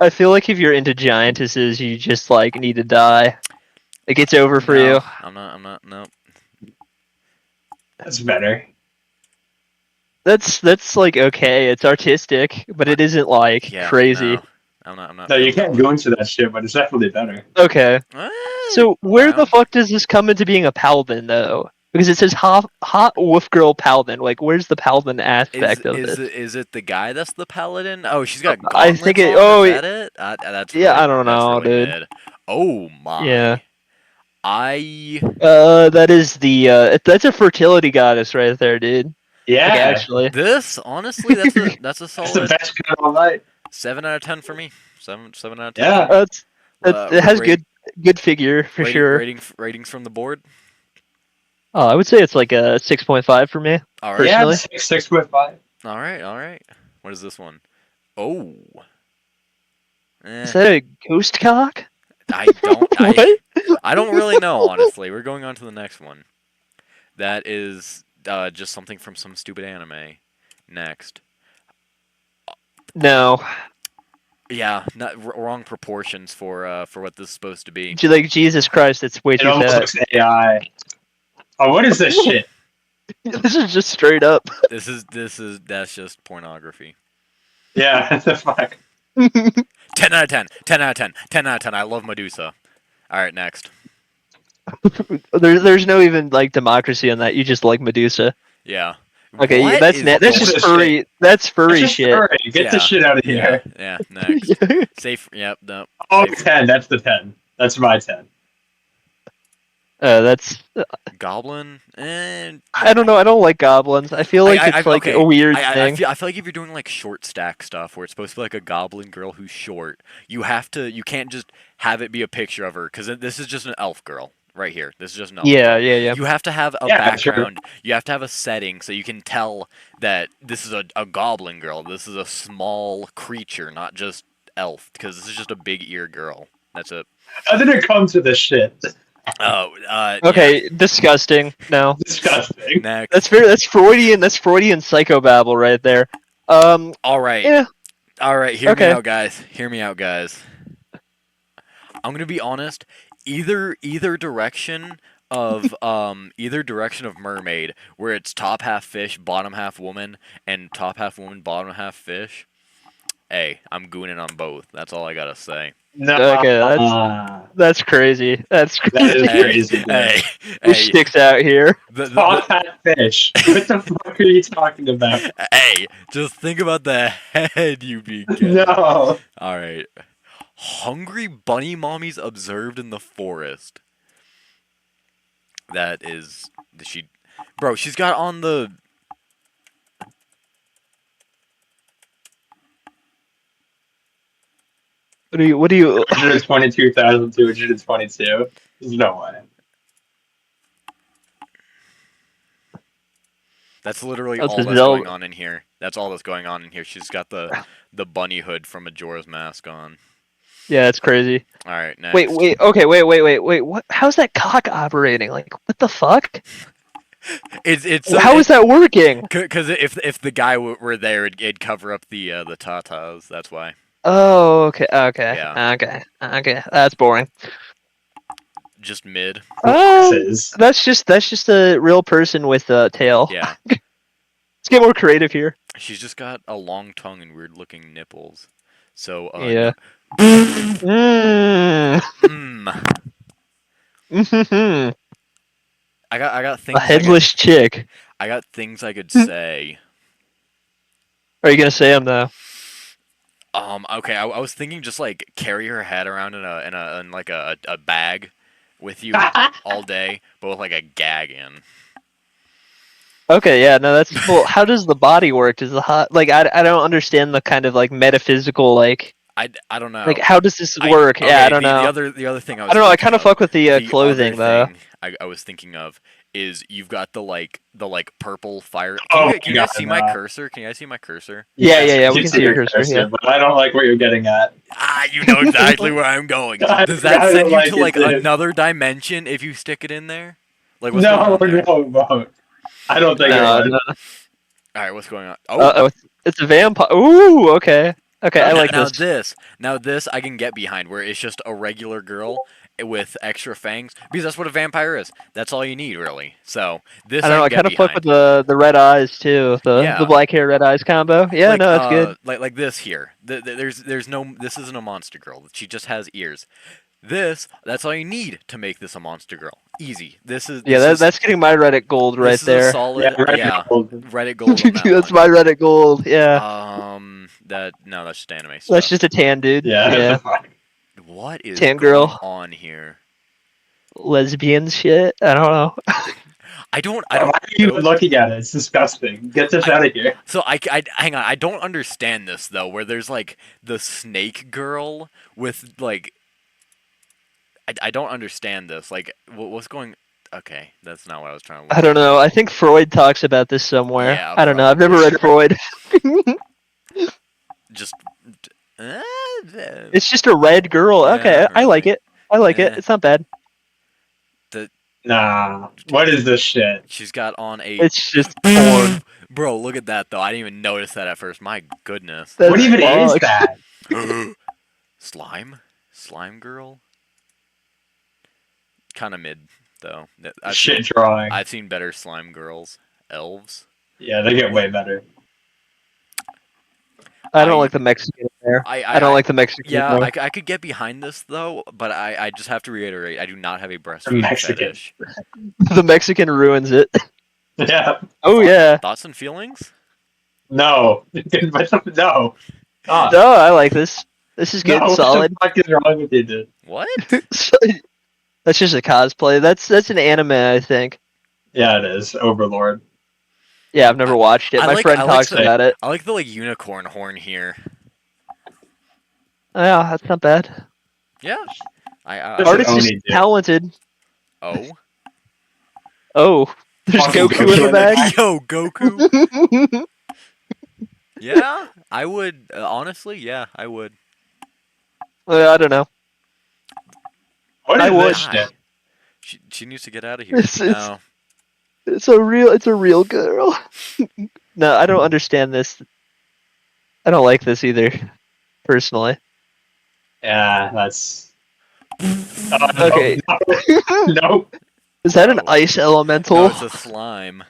I feel like if you're into giantesses, you just like need to die. It gets over for you. I'm not. No. That's better. That's like okay. It's artistic, but it isn't like Yeah, crazy. No, I'm not. No, you can't go into that shit, but it's definitely better. Okay. So where the around. fuck does this come into being a paladin though? Because it says hot wolf girl paladin. Like, where's the paladin aspect of it? Is it the guy that's the paladin? Oh, she's got I gauntlets think it. on? Oh, Is that it? That's yeah. really, I don't know, that's really dude. mid. Oh my. Yeah. I. That is the. That's a fertility goddess right there, dude. Yeah. Like, actually. This honestly, that's a That's the solid best kind of night. 7 out of 10 for me. 7 out of 10. Yeah. It has good figure for sure. Ratings from the board. Oh, I would say it's like a 6.5 for me. All right. Yeah, Personally. 6.5. All right. What is this one? Oh. Is that a ghost cock? I don't. What? I don't really know, honestly. We're going on to the next one. That is just something from some stupid anime. Next. No. Yeah, wrong proportions for what this is supposed to be. Like Jesus Christ, it's way It too almost fat. looks AI. Oh, what is this shit? This is just straight up. That's just pornography. Yeah, the fuck. 10 out of 10. 10 out of 10. 10 out of 10. I love Medusa. All right, next. There's no even like democracy on that. You just like Medusa. Yeah. Okay, What that's is that's going- just furry. That's furry Just shit. furry. Get the shit out of here. Yeah, next. Safe. Yep, no. Oh, Safe. 10. That's the 10. That's my 10. That's. Goblin and I don't know. I don't like goblins. I feel like it's like okay. a weird I thing. feel like if you're doing like short stack stuff where it's supposed to be like a goblin girl who's short, you can't just have it be a picture of her because this is just an elf girl right here. This is just an elf. Yeah. You have to have a background. You have to have a setting so you can tell that this is a goblin girl. This is a small creature, not just elf, because this is just a big ear girl. That's it. How did it come to this shit? Okay, disgusting. No. Disgusting. Next. That's Freudian. That's Freudian psychobabble right there. All right. Yeah. All right. Hear Okay. me out, guys. Hear me out, guys. I'm gonna be honest. Either direction of mermaid, where it's top half fish, bottom half woman, and top half woman, bottom half fish. Hey, I'm gooning on both. That's all I gotta say. No. Okay, that's crazy. That's crazy. That is crazy. Dude. Hey, Who sticks out here? Top hat fish. What the fuck are you talking about? Hey, just think about the head you be getting. No. All right. Hungry bunny mommies observed in the forest. That is bro, she's got on the What do you 122,222. There's no way. That's literally That's all a that's Zelda. going on in here. That's all that's going on in here. She's got the bunny hood from Majora's Mask on. Yeah, it's crazy. All right, next. Wait. Okay, wait. What? How's that cock operating? Like, what the fuck? How is that working? Because if the guy were there, it'd cover up the tatas. That's why. Oh, okay. Yeah. Okay. That's boring. Just mid. That's just a real person with a tail. Yeah. Let's get more creative here. She's just got a long tongue and weird looking nipples. So Yeah. I got things. A headless chick. I got things I could say. Are you gonna say them though? Okay. I was thinking just like carry her head around in like a bag with you all day, but with like a gag in. Okay, yeah, no, that's well. How does the body work? Does the hot like I don't understand the kind of like metaphysical like. I don't know. Like, how does this work? Yeah, I don't know. The other thing I don't know. I kind of fuck with the clothing though. I was thinking of is you've got the purple fire. Oh, Can you guys see my cursor? Can you guys see my cursor? Yeah. We can see your cursor. Yeah. But I don't like what you're getting at. You know exactly where I'm going. Does that send you to like another dimension if you stick it in there? Like what's going on there? No. I don't think it would. All right, what's going on? Oh, it's a vampire. Ooh, okay. Okay, I like this. Now this I can get behind, where it's just a regular girl with extra fangs, because that's what a vampire is. That's all you need, really. So this I don't know. I can kind get of fuck behind. with the red eyes too. The black hair, red eyes combo. Yeah, like, no, that's good. Like this here. There's no. This isn't a monster girl. She just has ears. That's all you need to make this a monster girl. Easy. That's getting my Reddit gold right this there. Is a solid, Reddit gold. On that That's one. my Reddit gold. Yeah. That's just anime stuff. That's just a tan dude. Yeah. What is tan going girl on here? Lesbian shit. I don't know. I don't. Why are you even looking at it? It's disgusting. Get this out of here. So I hang on. I don't understand this though. Where there's like the snake girl with like. I don't understand this. Like, what's going? Okay, that's not what I was trying to look I don't know. I think Freud talks about this somewhere. Yeah, I don't know. I've never read Freud. Just. It's just a red girl. Okay, I like it. I like it. It's not bad. Nah. What is this shit? She's got on a. It's just porn. Bro, look at that though. I didn't even notice that at first. My goodness. What even is that? Slime girl. Kind of mid though. Drawing. I've seen better slime girls. Elves. Yeah, they get way better. I don't like the Mexican there. I don't like the Mexican. Yeah, I could get behind this though, but I just have to reiterate, I do not have a breastfeeding fetish. The Mexican ruins it. Yeah. Oh yeah. Thoughts and feelings? No. No. Oh. No, I like this. This is good. Solid. What the fuck is wrong with you, dude? What? That's just a cosplay. That's an anime, I think. Yeah, it is. Overlord. Yeah, I've never watched it. My friend talks about it. I like the unicorn horn here. Oh, yeah, that's not bad. Yeah. The artist is talented. Oh. Oh. There's Goku in the bag. Yo, Goku. Yeah, I would. Honestly, yeah, I would. I don't know. I would. She needs to get out of here. It's a real girl. No, I don't understand this. I don't like this either, personally. Yeah, that's. Okay. No. Is that an ice elemental? No, it's a slime.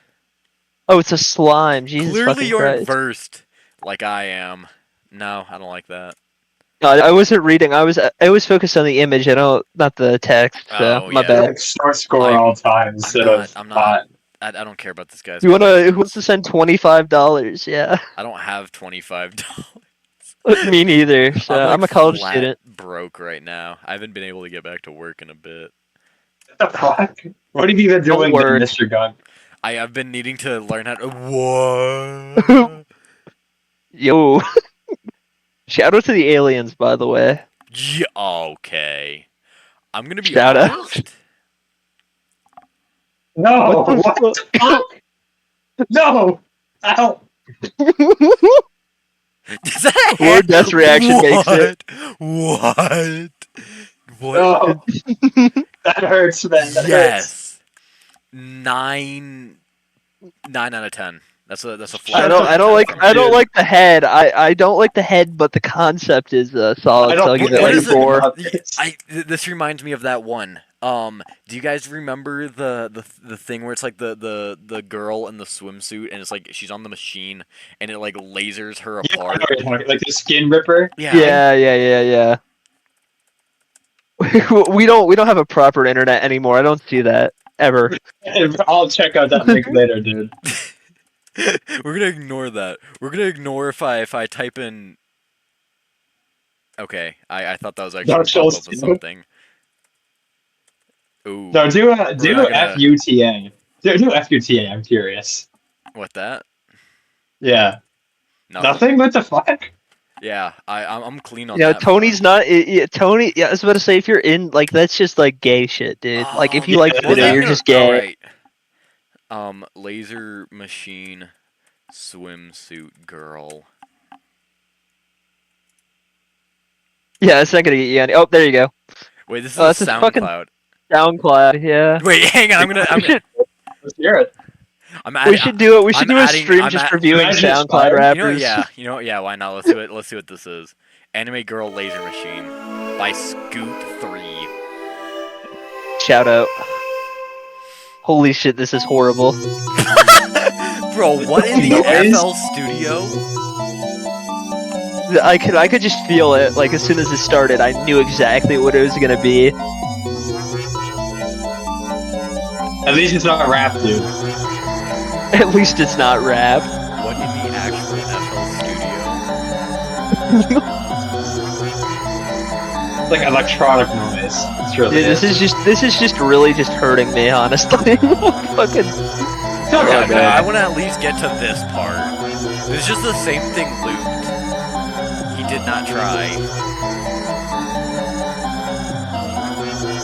Oh, it's a slime. Jesus Clearly, fucking you're Christ. versed, like I am. No, I don't like that. No, I wasn't reading. I was focused on the image. not the text. So my bad. Short score all time instead of bot. I don't care about this guy's. Who wants to send $25? Yeah. I don't have $25. Me neither. So I'm a college student. Broke right now. I haven't been able to get back to work in a bit. What the fuck? What have you been doing, Mr. Gunk? I've been needing to learn how to. What? Yo. Shout out to the aliens, by the way. Yeah, okay. I'm gonna be shout honest. out. No. What the fuck? No. Ow. Lord Death's reaction makes it. What? No. That hurts, man. That hurts. 9 out of 10. That's a flaw. I don't like the head. I don't like the head, but the concept is solid. So I'll give it like a 4. This reminds me of that one. Do you guys remember the thing where it's like the girl in the swimsuit and it's like she's on the machine and it like lasers her apart? Like the skin ripper? Yeah. We don't have a proper internet anymore. I don't see that ever. I'll check out that link later, dude. We're gonna ignore that. We're gonna ignore if I type in. Okay, I thought that was actually a pop-up of something. Ooh. No, do FUTA. Do FUTA. I'm curious. What that? Yeah. Nothing. What the fuck? Yeah, I'm clean on that. Yeah, Tony's not. Tony. Yeah, I was about to say if you're in like that's just like gay shit, dude. Like if you like video, you're just gay. Right. Laser machine swimsuit girl. Yeah, it's not gonna get you any. Oh, there you go. Wait, this is a SoundCloud. SoundCloud, yeah. Wait, hang on. I'm gonna. Let's hear it. We should do it. We should do a stream just reviewing SoundCloud rappers. You know what? Yeah, why not? Let's do it. Let's see what this is. Anime Girl Laser Machine by Scoot3. Shout out. Holy shit, this is horrible. Bro, what in the FL Studio? I could just feel it. Like, as soon as it started, I knew exactly what it was gonna be. At least it's not rap, dude. At least it's not rap. What in the actual FL Studio? It's like electronic noise. It's really Dude, this is just really just hurting me, honestly. Fucking. I want to at least get to this part. It's just the same thing looped. He did not try.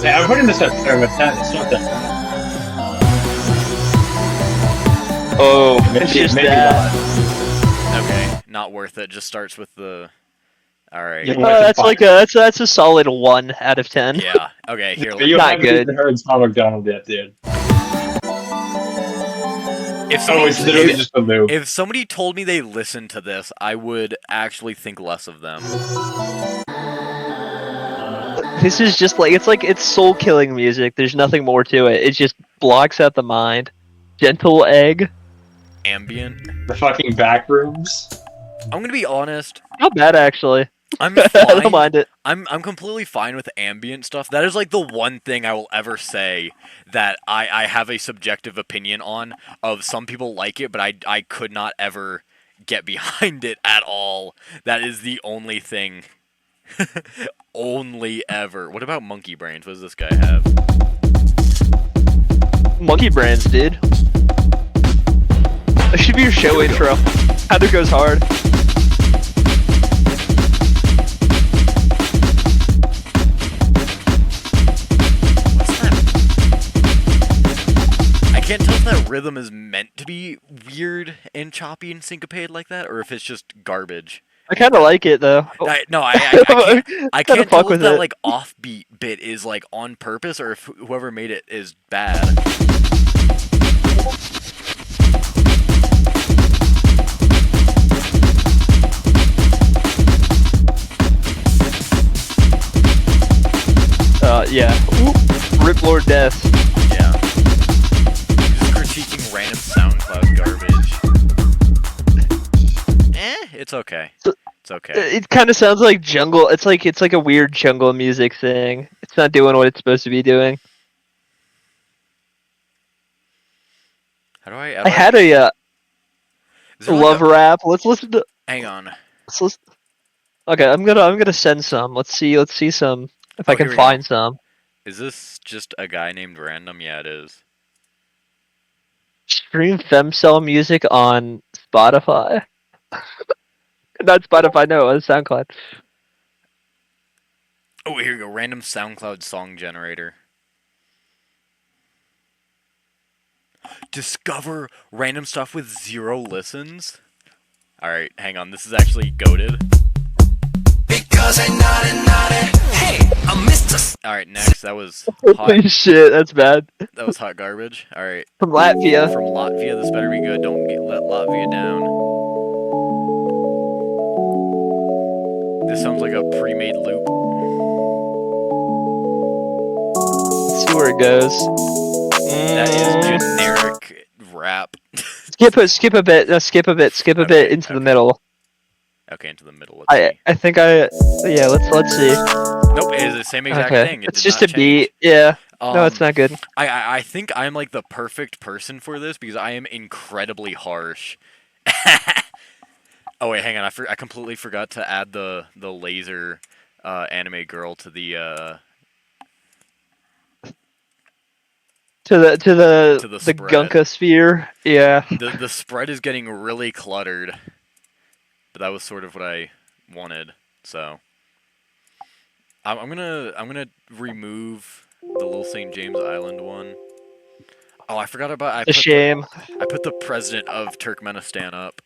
Yeah, I'm putting this at 10. It's not that bad. Oh, it's just that. Okay, not worth it. Just starts with the. All right. That's like that's a solid 1 out of 10. Yeah. Okay. Here. You not good. Heard Tom McDonald yet, dude? If somebody told me they listened to this, I would actually think less of them. This is just like it's soul killing music. There's nothing more to it. It just blocks out the mind. Gentle egg. Ambient. The fucking back rooms. I'm gonna be honest. Not bad actually. I'm fine. I don't mind it. I'm completely fine with ambient stuff. That is like the one thing I will ever say that I have a subjective opinion on. Of some people like it, but I could not ever get behind it at all. That is the only thing. Only ever. What about Monkey Brains? What does this guy have? Monkey Brains, dude. That should be your show intro. Heather goes hard. I can't tell if that rhythm is meant to be weird and choppy and syncopated like that, or if it's just garbage. I kind of like it though. I can't tell if that like offbeat bit is like on purpose, or if whoever made it is bad. Yeah. Ooh, Rip Lord Death. Yeah. Just critiquing random SoundCloud garbage. It's okay. It's okay. It kind of sounds like jungle. It's like a weird jungle music thing. It's not doing what it's supposed to be doing. How do I? I had a love like rap. Let's listen to. Hang on. Let's listen. Okay, I'm gonna send some. Let's see some if I can find some. Is this just a guy named Random? Yeah, it is. Stream femcell music on Spotify. Not Spotify, no, on SoundCloud. Oh, here you go. Random SoundCloud song generator. Discover random stuff with 0 listens. All right, hang on. This is actually goated. Because I naughty. Hey, I'm Mr. All right, next. That was hot. Holy shit, that's bad. That was hot garbage. All right. From Latvia. From Latvia. This better be good. Don't let Latvia down. This sounds like a pre-made loop. Let's see where it goes. That is generic rap. Skip a bit into the middle. Okay, into the middle. Let's see. I think yeah. Let's see. Nope, it is the same exact okay. thing. It's just a beat. Yeah. No, it's not good. I think I'm like the perfect person for this because I am incredibly harsh. Oh wait, hang on. I completely forgot to add the laser anime girl to the to the Gunka sphere. Yeah. The spread is getting really cluttered. But that was sort of what I wanted. So I'm gonna remove the Little St. James Island one. Oh, I forgot about a shame. I put the president of Turkmenistan up.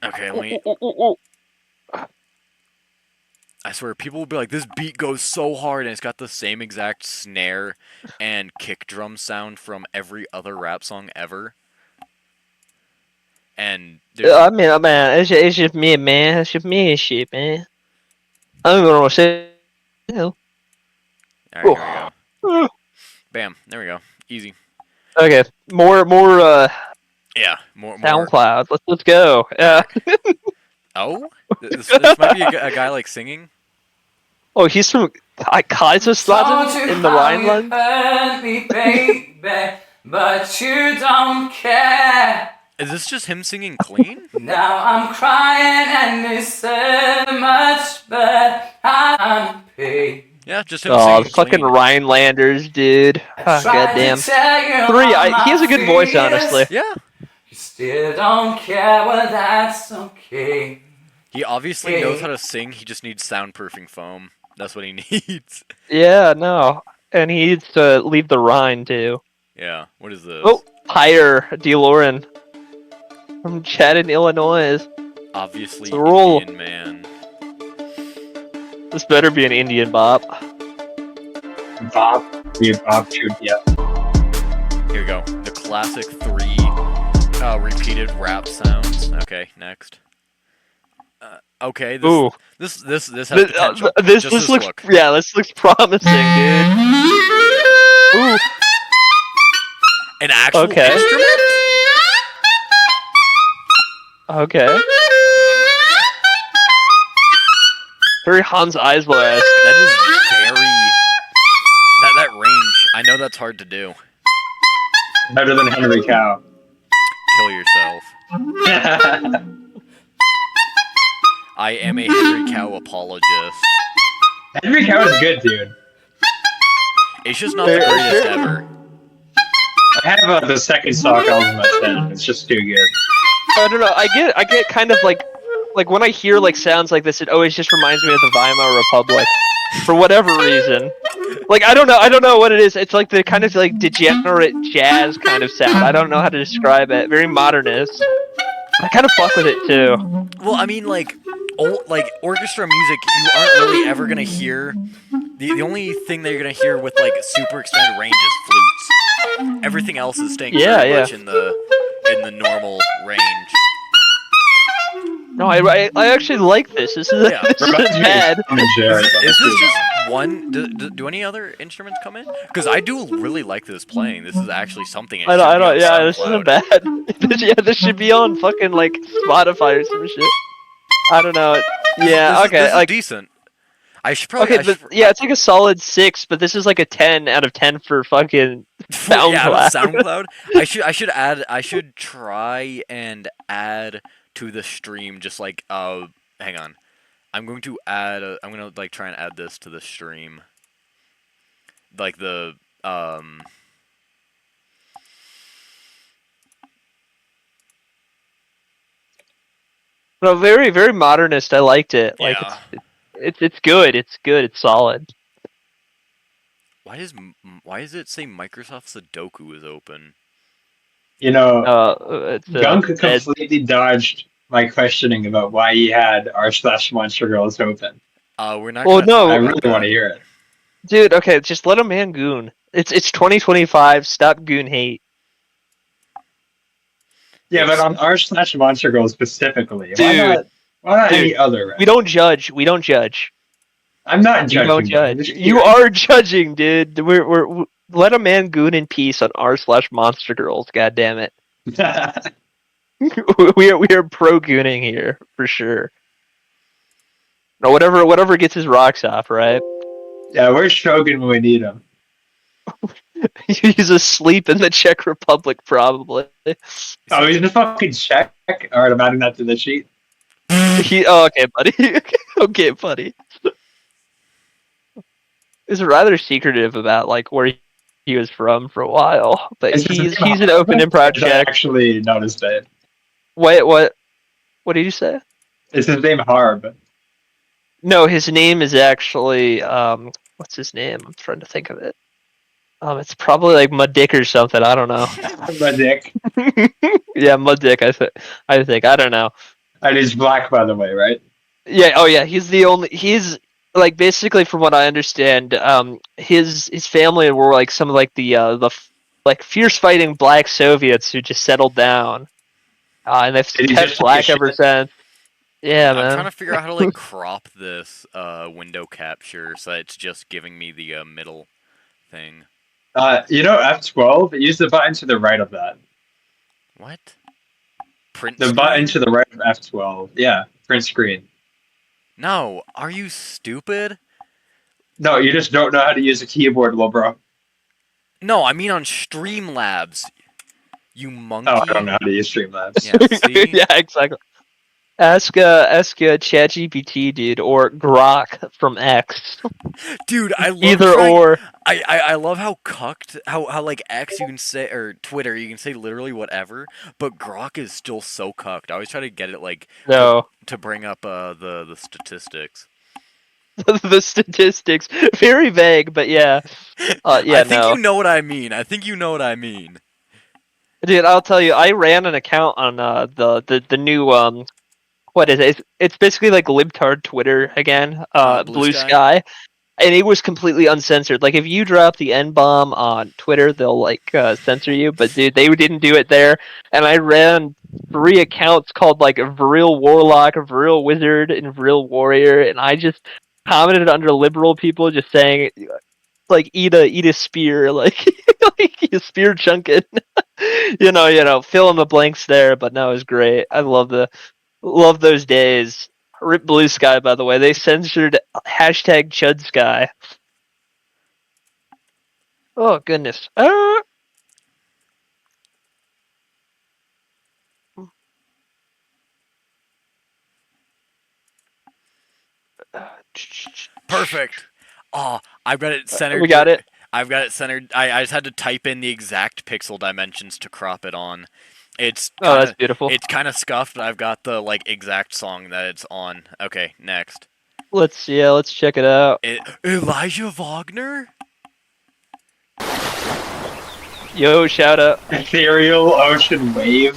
Okay, let me. I swear, people will be like, this beat goes so hard, and it's got the same exact snare and kick drum sound from every other rap song ever. And I mean, man, it's just me, man. It's just me and shit, man. I don't even know what to say. Alright, here we go. Bam, there we go. Easy. Okay, more. Yeah, more. SoundCloud. Let's go. Yeah. Oh, this might be a guy like singing. Oh, he's from Kaiserslautern in the Rhineland. Me, baby, but you don't care. Is this just him singing clean? Now I'm crying and it's so much, but I'm paid. Yeah, just him Oh, singing the fucking clean. Rhinelanders, dude. Oh, goddamn. 3, he has a good voice, honestly. Yeah. You still don't care, well that's okay. He obviously knows how to sing, he just needs soundproofing foam. That's what he needs. Yeah, no. And he needs to leave the Rhine, too. Yeah, what is this? Oh, Hire DeLorean. From Chadden, Illinois. Obviously, roll. Indian man. This better be an Indian bop. Bob. Bob shoot, yeah. Here we go. The classic 3 repeated rap sounds. Okay, next. Okay, this has potential. This Just looks look. yeah, this looks promising, dude. Ooh. An actual Okay. instrument? Okay. Very Hans Eisler-esque. That is very... That range, I know that's hard to do. Better than Henry Cow. Kill yourself. I am a Henry Cow apologist. Henry Cow is good, dude. It's just not the greatest ever. I have the second stock album at 10. It's just too good. I don't know. I get kind of like when I hear like sounds like this, it always just reminds me of the Weimar Republic, for whatever reason. Like I don't know what it is. It's like the kind of like degenerate jazz kind of sound. I don't know how to describe it. Very modernist. I kind of fuck with it too. Well, I mean, like orchestra music, you aren't really ever gonna hear. The only thing that you're gonna hear with like super extended range is flutes. Everything else is staying very much in the normal range. No, I actually like this. This is this is bad. Is this just one? Do any other instruments come in? Because I do really like this playing. This is actually something. I don't. Yeah, this isn't bad. Yeah, this should be on fucking like Spotify or some shit. I don't know. Yeah, okay, this like is decent. I should probably. Okay, yeah, it's like a solid 6, but this is like a 10 out of 10 for fucking SoundCloud. Yeah, SoundCloud. I should try and add to the stream just like hang on. I'm going to like try and add this to the stream. Like the No, very very modernist. I liked it. Like it's good. It's good. It's solid. Why does it say Microsoft Sudoku is open? You know, it's, Gunk completely dodged my questioning about why he had r/Monster Girls open. We're not. Well, no, I really want to hear it, dude. Okay, just let a man goon. It's 2025. Stop goon hate. Yeah, but on r/Monster Girls specifically, dude, why not dude, any other? We don't judge. We don't judge. I'm not judging. You don't judge. You are judging, dude. We're let a man goon in peace on r/Monster Girls. God damn it. we are pro gooning here for sure. No, whatever gets his rocks off, right? Yeah, where's Shogun when we need him? He's asleep in the Czech Republic, probably. Oh, he's in the fucking Czech. All right, I'm adding that to the sheet. Okay, buddy. Okay, buddy. He's rather secretive about like where he was from for a while, but he's an open improv Czech. Actually, not his name. Wait, what? What did you say? Is his name Harb? No, his name is actually what's his name? I'm trying to think of it. It's probably like Muddick or something. I don't know. Muddick. Yeah, Muddick. I think. I don't know. And he's black, by the way, right? Yeah. Oh, yeah. He's the only. He's like basically from what I understand, his family were like some of like like fierce fighting black Soviets who just settled down, and they've Did he kept just take a black ever shit? since. Yeah, I'm trying man. to figure out how to like crop this window capture so that it's just giving me the middle thing. F12. Use the button to the right of that. What? Print The screen? button to the right of F12. Yeah, print screen. No, are you stupid? No, you just don't know how to use a keyboard, little bro. No, I mean on Streamlabs. You monkey. Oh, I don't know how to use Streamlabs. Yeah, see? Yeah, exactly. Ask ChatGPT, dude, or Grok from X. Dude, I love Either or. I love how cucked how like X you can say, or Twitter you can say literally whatever, but Grok is still so cucked. I always try to get it like No. to bring up the statistics. The statistics, very vague, but yeah. Yeah, I think no. you know what I mean. I think you know what I mean. Dude, I'll tell you, I ran an account on the new what is it? It's basically like libtard Twitter again, Blue Sky, and it was completely uncensored. Like if you drop the N-bomb on Twitter, they'll like censor you. But dude, they didn't do it there. And I ran 3 accounts called like Vril Warlock, Vril Wizard, and Vril Warrior, and I just commented under liberal people, just saying like eat a spear, like like a spear chunking. you know, fill in the blanks there. But no, it was great. I love those days. Rip Blue Sky, by the way. They censored hashtag Chud Sky. Oh, goodness. Perfect. Oh, I've got it centered. We got it. I've got it centered. I just had to type in the exact pixel dimensions to crop it on. It's kinda, that's beautiful. It's kind of scuffed, but I've got the like exact song that it's on. Okay, next. Let's check it out. Elijah Wagner? Yo, shout out. Ethereal Ocean Wave.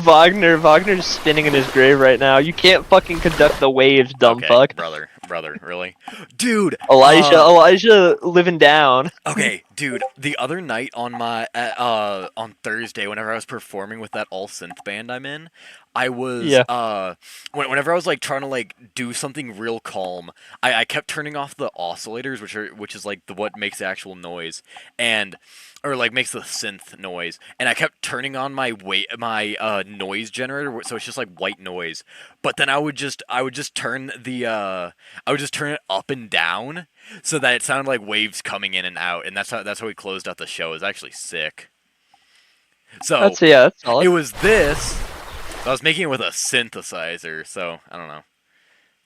Wagner's spinning in his grave right now. You can't fucking conduct the waves, dumb fuck. Brother, really? Dude! Elijah living down. Okay, dude, the other night on my on Thursday, whenever I was performing with that all synth band I'm in, I was whenever I was like trying to like do something real calm, I kept turning off the oscillators, which is like what makes the actual noise, or like makes the synth noise, and I kept turning on my noise generator, so it's just like white noise. But then I would just turn it up and down so that it sounded like waves coming in and out, and that's how we closed out the show. It was actually sick. So that's solid. It was this. I was making it with a synthesizer, so I don't know.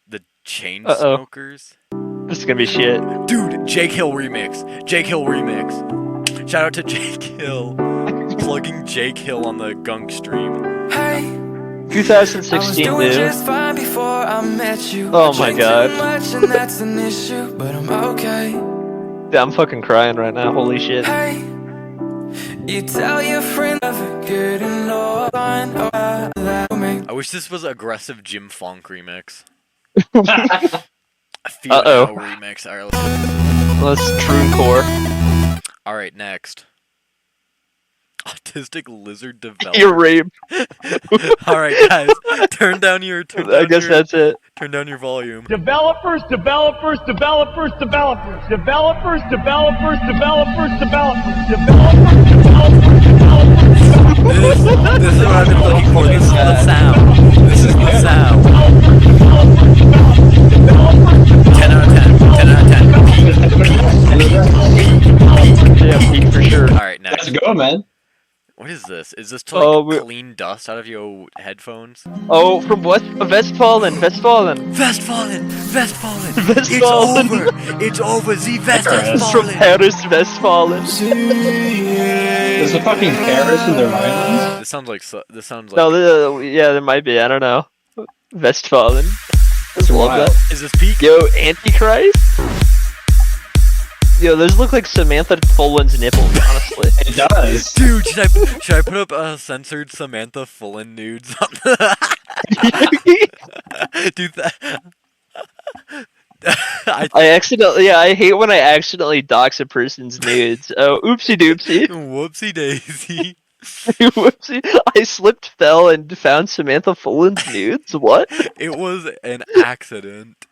The Chainsmokers. This is gonna be shit. Dude, Jake Hill remix. Shout out to Jake Hill. Plugging Jake Hill on the Gunk stream. Hey, 2016, dude. just fine before I met you. Oh my god. Much and that's an issue, but I'm okay. Yeah, I'm fucking crying right now. Holy shit. Hey, you tell your friend never good enough. I wish this was aggressive Jim Funk remix. Feel Uh-oh. No remix. Alright, Let's true core. Alright, next. Autistic lizard developer. You're raped. Alright, guys. Turn down your that's it. Turn down your volume. Developers. This is what I've been looking for. This is the sound. 10 out of 10. 10 out of 10. Peak. Yeah, peak for sure. Alright, next. Let's go, man. What is this? Is this to like clean dust out of your headphones? Oh, from what? Westfalen. It's over. It's over. The West has From fallen. Paris, Westfalen. There's a fucking Paris in their islands. This sounds like. No, yeah, there might be. I don't know. Westfalen. Just love wild. that. Is this peak? Yo, Antichrist? Yo, those look like Samantha Fullen's nipples, honestly. It does. Dude, should I put up censored Samantha Fullen nudes on the... Dude, I hate when I accidentally dox a person's nudes. Oh, oopsie doopsie. Whoopsie daisy. Whoopsie. I slipped, fell, and found Samantha Fullen's nudes? What? It was an accident.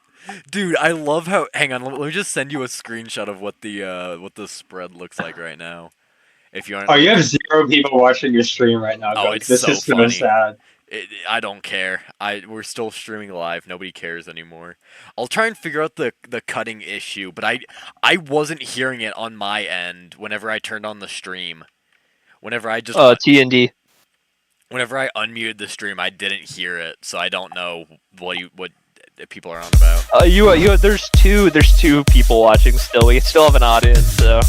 Dude, I love how... Hang on, let me just send you a screenshot of what the spread looks like right now. If you want. Oh, you have 0 people watching your stream right now. Oh, Gunk. it's This so is so funny. sad. I don't care. We're still streaming live. Nobody cares anymore. I'll try and figure out the cutting issue, but I wasn't hearing it on my end whenever I turned on the stream. Whenever I just T&D. Whenever I unmuted the stream, I didn't hear it, so I don't know what people are on about. There's two people watching still. We still have an audience, so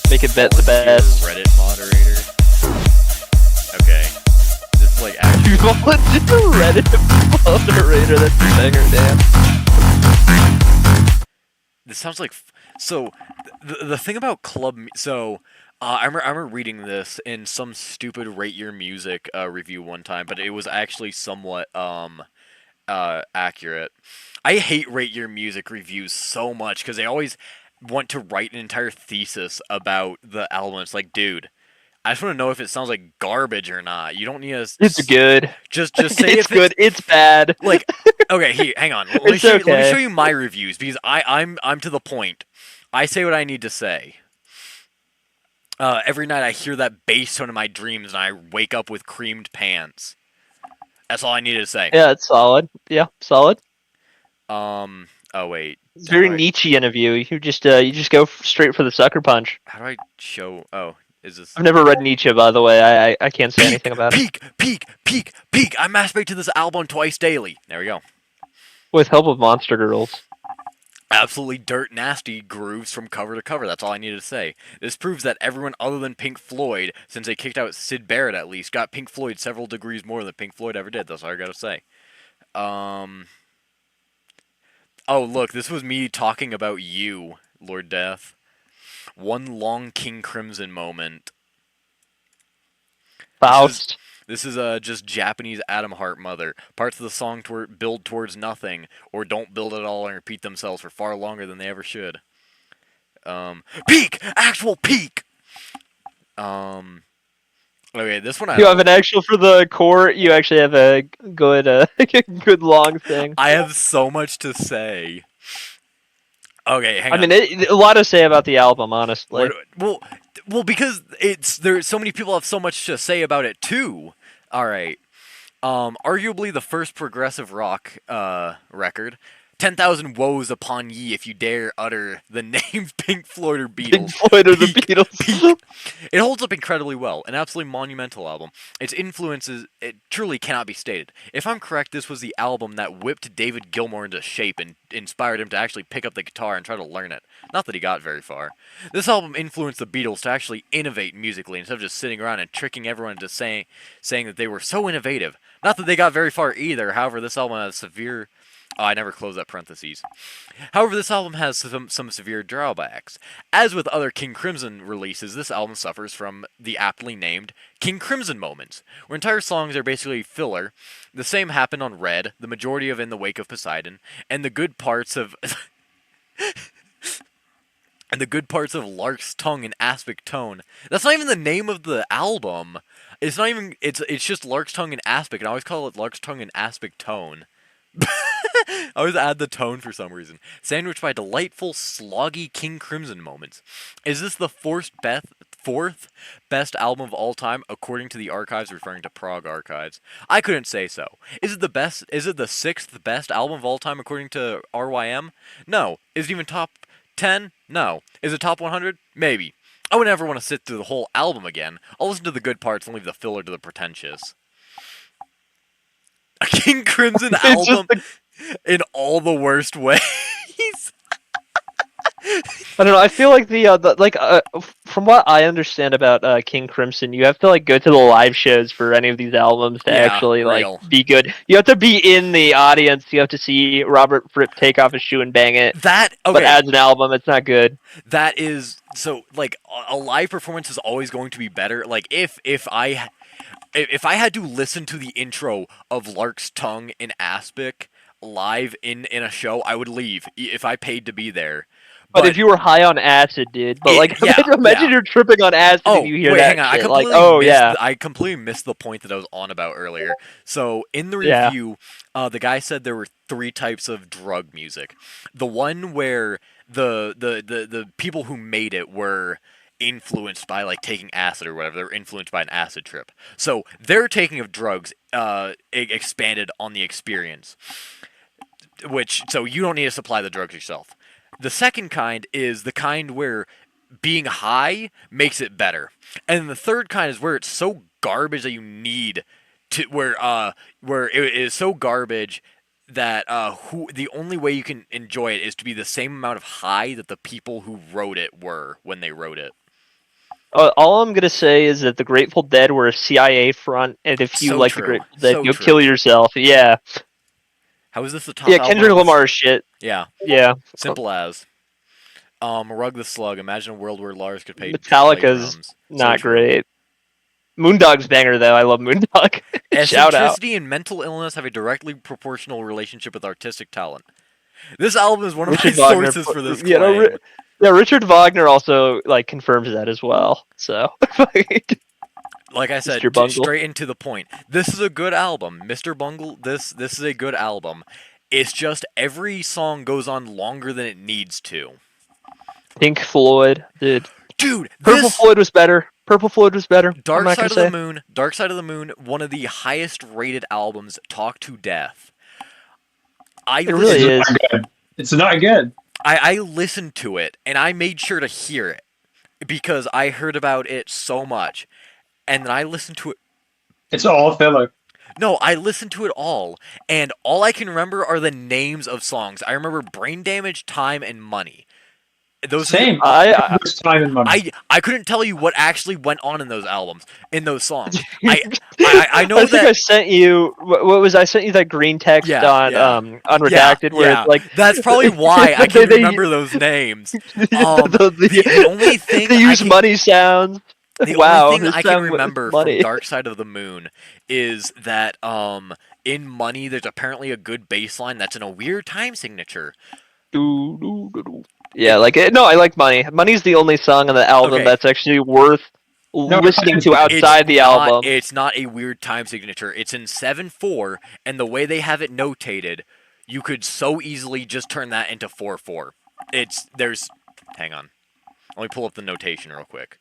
make it bet the best. Reddit moderator. Okay. This is like actually Reddit moderator. That's the banger, damn. This sounds like so. The thing about I remember reading this in some stupid Rate Your Music review one time, but it was actually somewhat accurate. I hate Rate Your Music reviews so much because they always want to write an entire thesis about the album. It's like, dude, I just want to know if it sounds like garbage or not. You don't need to. It's good. Just say it's good. It's bad. Like, okay, hang on. Let me show you my reviews because I'm to the point. I say what I need to say. Every night I hear that bass tone in my dreams and I wake up with creamed pants. That's all I needed to say. Yeah, it's solid. Yeah, solid. Oh wait. It's very Nietzschean of you. You just go straight for the sucker punch. How do I show? Oh, is this? I've never read Nietzsche, by the way. I can't say anything about it. Peak. I masturbate to this album twice daily. There we go. With help of Monster Girls. Absolutely dirt nasty grooves from cover to cover. That's all I needed to say. This proves that everyone other than Pink Floyd, since they kicked out Syd Barrett at least, got Pink Floyd several degrees more than Pink Floyd ever did. That's all I gotta say. Oh, look, this was me talking about you, Lord Death. One long King Crimson moment. Faust. This is just Japanese Atom Heart Mother. Parts of the song build towards nothing, or don't build at all and repeat themselves for far longer than they ever should. Peak! Actual peak! Okay, this one You have an actual for the core. You actually have a good, good long thing. I have so much to say. Okay, hang on. I mean, a lot to say about the album, honestly. Well, because there's so many people have so much to say about it too. All right, arguably the first progressive rock record. 10,000 woes upon ye if you dare utter the names Pink Floyd or Beatles. Pink Floyd or the Beatles. It holds up incredibly well. An absolutely monumental album. Its influences, it truly cannot be stated. If I'm correct, this was the album that whipped David Gilmour into shape and inspired him to actually pick up the guitar and try to learn it. Not that he got very far. This album influenced the Beatles to actually innovate musically instead of just sitting around and tricking everyone into saying that they were so innovative. Not that they got very far either. However, this album has severe... Oh, I never closed that parentheses. However, this album has some severe drawbacks. As with other King Crimson releases, this album suffers from the aptly named King Crimson moments, where entire songs are basically filler. The same happened on Red, the majority of In the Wake of Poseidon, and the good parts of... and the good parts of Lark's Tongue and Aspic Tone. That's not even the name of the album. It's not even... It's just Lark's Tongue and Aspic, and I always call it Lark's Tongue and Aspic Tone. I always add the tone for some reason. Sandwiched by delightful, sloggy King Crimson moments. Is this the fourth best album of all time, according to the archives, referring to Prague archives? I couldn't say so. Is it the sixth best album of all time, according to RYM? No. Is it even top 10? No. Is it top 100? Maybe. I would never want to sit through the whole album again. I'll listen to the good parts and leave the filler to the pretentious. A King Crimson album in all the worst ways. I don't know. I feel like from what I understand about King Crimson, you have to go to the live shows for any of these albums to actually be good. You have to be in the audience. You have to see Robert Fripp take off his shoe and bang it. But as an album, it's not good. That is so a live performance is always going to be better. Like if I had to listen to the intro of Lark's Tongue in Aspic, live in a show, I would leave if I paid to be there. But if you were high on acid, dude. But like, yeah, imagine you're tripping on acid and you hear wait, that hang on. shit. I completely missed the point that I was on about earlier. So in the Yeah. review, the guy said there were 3 types of drug music. The one where the people who made it were influenced by like taking acid or whatever. They're influenced by an acid trip. So their taking of drugs expanded on the experience. So you don't need to supply the drugs yourself. The second kind is the kind where being high makes it better. And the third kind is where it's so garbage that you need to where it is so garbage that the only way you can enjoy it is to be the same amount of high that the people who wrote it were when they wrote it. All I'm gonna say is that the Grateful Dead were a CIA front, and if you like the Grateful Dead, you'll kill yourself. Yeah. How is this the top? Yeah, Kendrick Lamar shit. Yeah. Yeah. Simple as. Rug the Slug. Imagine a world where Lars could play Metallica's drums. not great. Moondog's banger though. I love Moondog. Shout out. Eccentricity and mental illness have a directly proportional relationship with artistic talent. This album is one of my sources for this claim. Yeah, Richard Wagner also like confirms that as well. So, like I said, straight into the point. This is a good album, Mr. Bungle. This is a good album. It's just every song goes on longer than it needs to. Pink Floyd, dude. Purple Floyd was better. Purple Floyd was better. Dark Side of the Moon, one of the highest rated albums, Talk to Death. It really is. It's not good. I listened to it, and I made sure to hear it, because I heard about it so much. And then I listened to it. It's all filler. No, I listened to it all, and all I can remember are the names of songs. I remember Brain Damage, Time, and Money. Those Same. Time and Money. I couldn't tell you what actually went on in those albums, in those songs. I know I think I sent you. What was I sent you that green text on Unredacted where it's like that's probably why I can remember those names. The only thing they use money sounds. The wow, only thing I can remember from Dark Side of the Moon is that in Money there's apparently a good bass line that's in a weird time signature. Yeah, like it. No, I like Money. Money's the only song on the album that's actually worth listening to outside the album. It's not a weird time signature. It's in 7/4, and the way they have it notated, you could so easily just turn that into 4/4. Hang on. Let me pull up the notation real quick.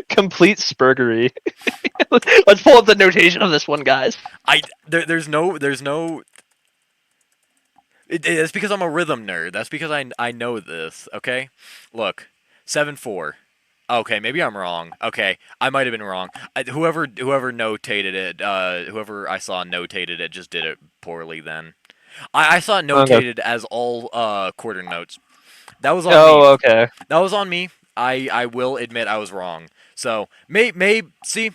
Complete spurgery. Let's pull up the notation of this one, guys. There's no. It's because I'm a rhythm nerd. That's because I know this. Okay, look, 7/4. Okay, maybe I'm wrong. Okay, I might have been wrong. Whoever notated it, whoever I saw notated it, just did it poorly. Then I saw it notated as all quarter notes. That was on me. Oh, okay. That was on me. I will admit I was wrong. So see.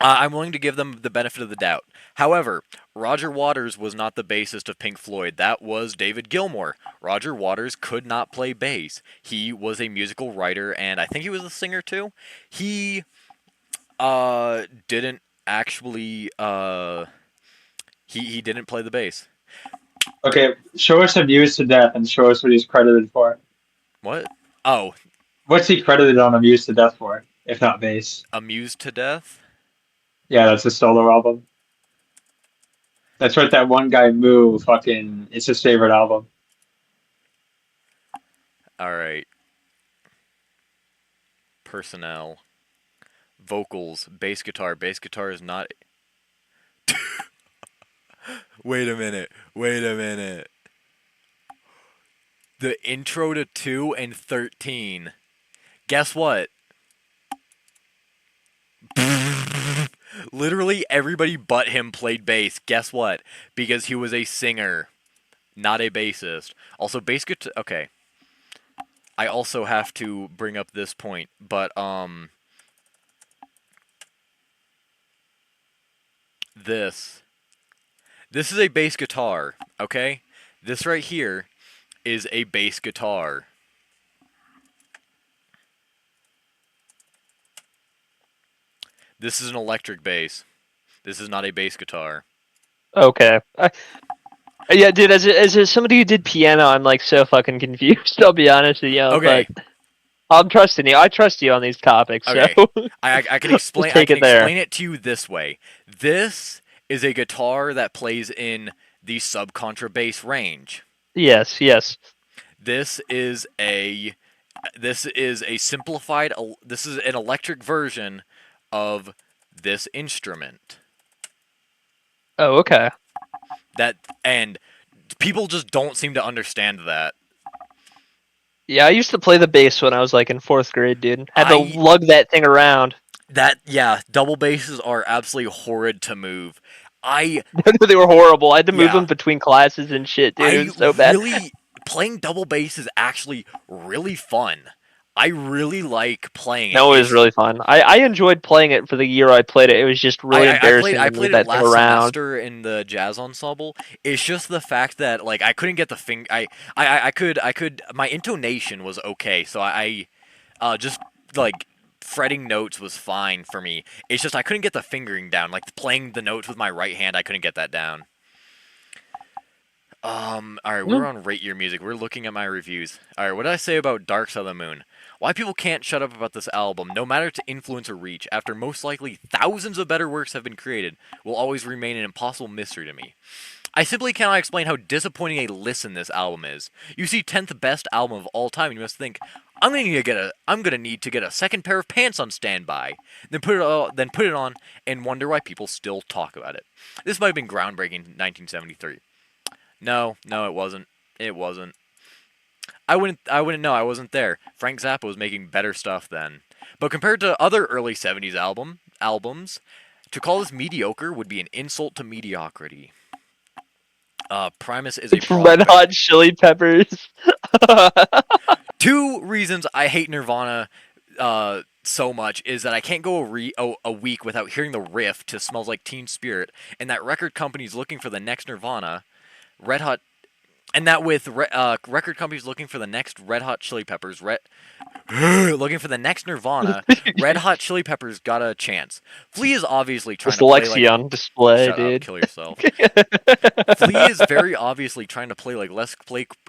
I'm willing to give them the benefit of the doubt. However, Roger Waters was not the bassist of Pink Floyd. That was David Gilmour. Roger Waters could not play bass. He was a musical writer, and I think he was a singer too. He didn't actually he didn't play the bass. Okay, show us Abused to Death and show us what he's credited for. What? Oh. What's he credited on Amused to Death for, if not bass? Amused to Death? Yeah, that's a solo album. That's right, that one guy, Moo, it's his favorite album. Alright. Personnel. Vocals. Bass guitar. Bass guitar is not... Wait a minute. The intro to 2 and 13. Guess what? Literally everybody but him played bass. Guess what? Because he was a singer, not a bassist. Also, bass guitar... Okay. I also have to bring up this point, but, This is a bass guitar, okay? This right here is a bass guitar. This is an electric bass. This is not a bass guitar. Okay. Yeah, dude. As somebody who did piano, I'm like so fucking confused. I'll be honest with you. Okay. But I'm trusting you. I trust you on these topics. Okay. So I can explain. Let's take I can it there. explain it to you this way. This is a guitar that plays in the subcontrabass range. Yes. Yes. This is a simplified. This is an electric version of this instrument. Oh, okay. And people just don't seem to understand that. Yeah, I used to play the bass when I was like in 4th grade, dude. Had to lug that thing around. Double basses are absolutely horrid to move. They were horrible. I had to move them between classes and shit, dude. It was so bad. Playing double bass is actually really fun. I really like playing it. No, it was really fun. I enjoyed playing it for the year I played it. It was just really embarrassing I to played move it that thing last around. semester in the jazz ensemble. It's just the fact that like I couldn't get the I could my intonation was okay, so I just like fretting notes was fine for me. It's just I couldn't get the fingering down. Like playing the notes with my right hand, I couldn't get that down. Alright, we're on Rate Your Music. We're looking at my reviews. Alright, what did I say about Dark Side of the Moon? Why people can't shut up about this album, no matter its influence or reach, after most likely thousands of better works have been created, will always remain an impossible mystery to me. I simply cannot explain how disappointing a listen this album is. You see 10th best album of all time and you must think, I'm gonna need to get a second pair of pants on standby. Then put it on and wonder why people still talk about it. This might have been groundbreaking in 1973. No, it wasn't. It wasn't. I wouldn't know. I wasn't there. Frank Zappa was making better stuff then. But compared to other early 70s albums, to call this mediocre would be an insult to mediocrity. Primus is a Red Hot Chili Peppers. 2 reasons I hate Nirvana so much is that I can't go a week without hearing the riff to Smells Like Teen Spirit, and that record companies looking for the next Nirvana, record companies looking for the next Red Hot Chili Peppers, looking for the next Nirvana, Red Hot Chili Peppers got a chance. Flea is obviously trying to play like... on display, Shut dude. up, kill yourself. Flea is very obviously trying to play like Les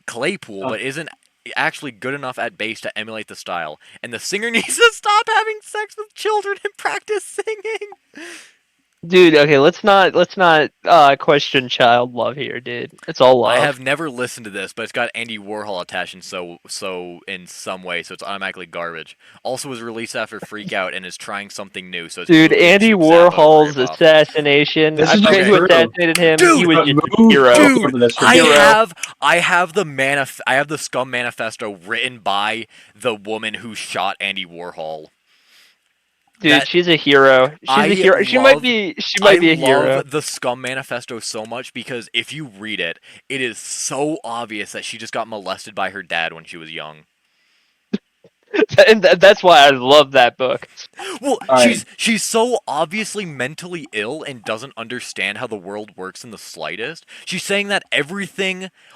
Claypool, but isn't actually good enough at bass to emulate the style. And the singer needs to stop having sex with children and practice singing. Dude, okay, let's not question child love here, dude. It's all love. I have never listened to this, but it's got Andy Warhol attached in so in some way, so it's automatically garbage. Also was released after Freak Out and is trying something new, so it's dude, Andy Warhol's assassination. I forget who assassinated him. Dude, he was just a hero. Dude, I have the Scum Manifesto written by the woman who shot Andy Warhol. Dude, she's a hero. She's a hero. She might be a hero. I love the Scum Manifesto so much because if you read it, it is so obvious that she just got molested by her dad when she was young. And that's why I love that book. Well, she's so obviously mentally ill and doesn't understand how the world works in the slightest. She's saying that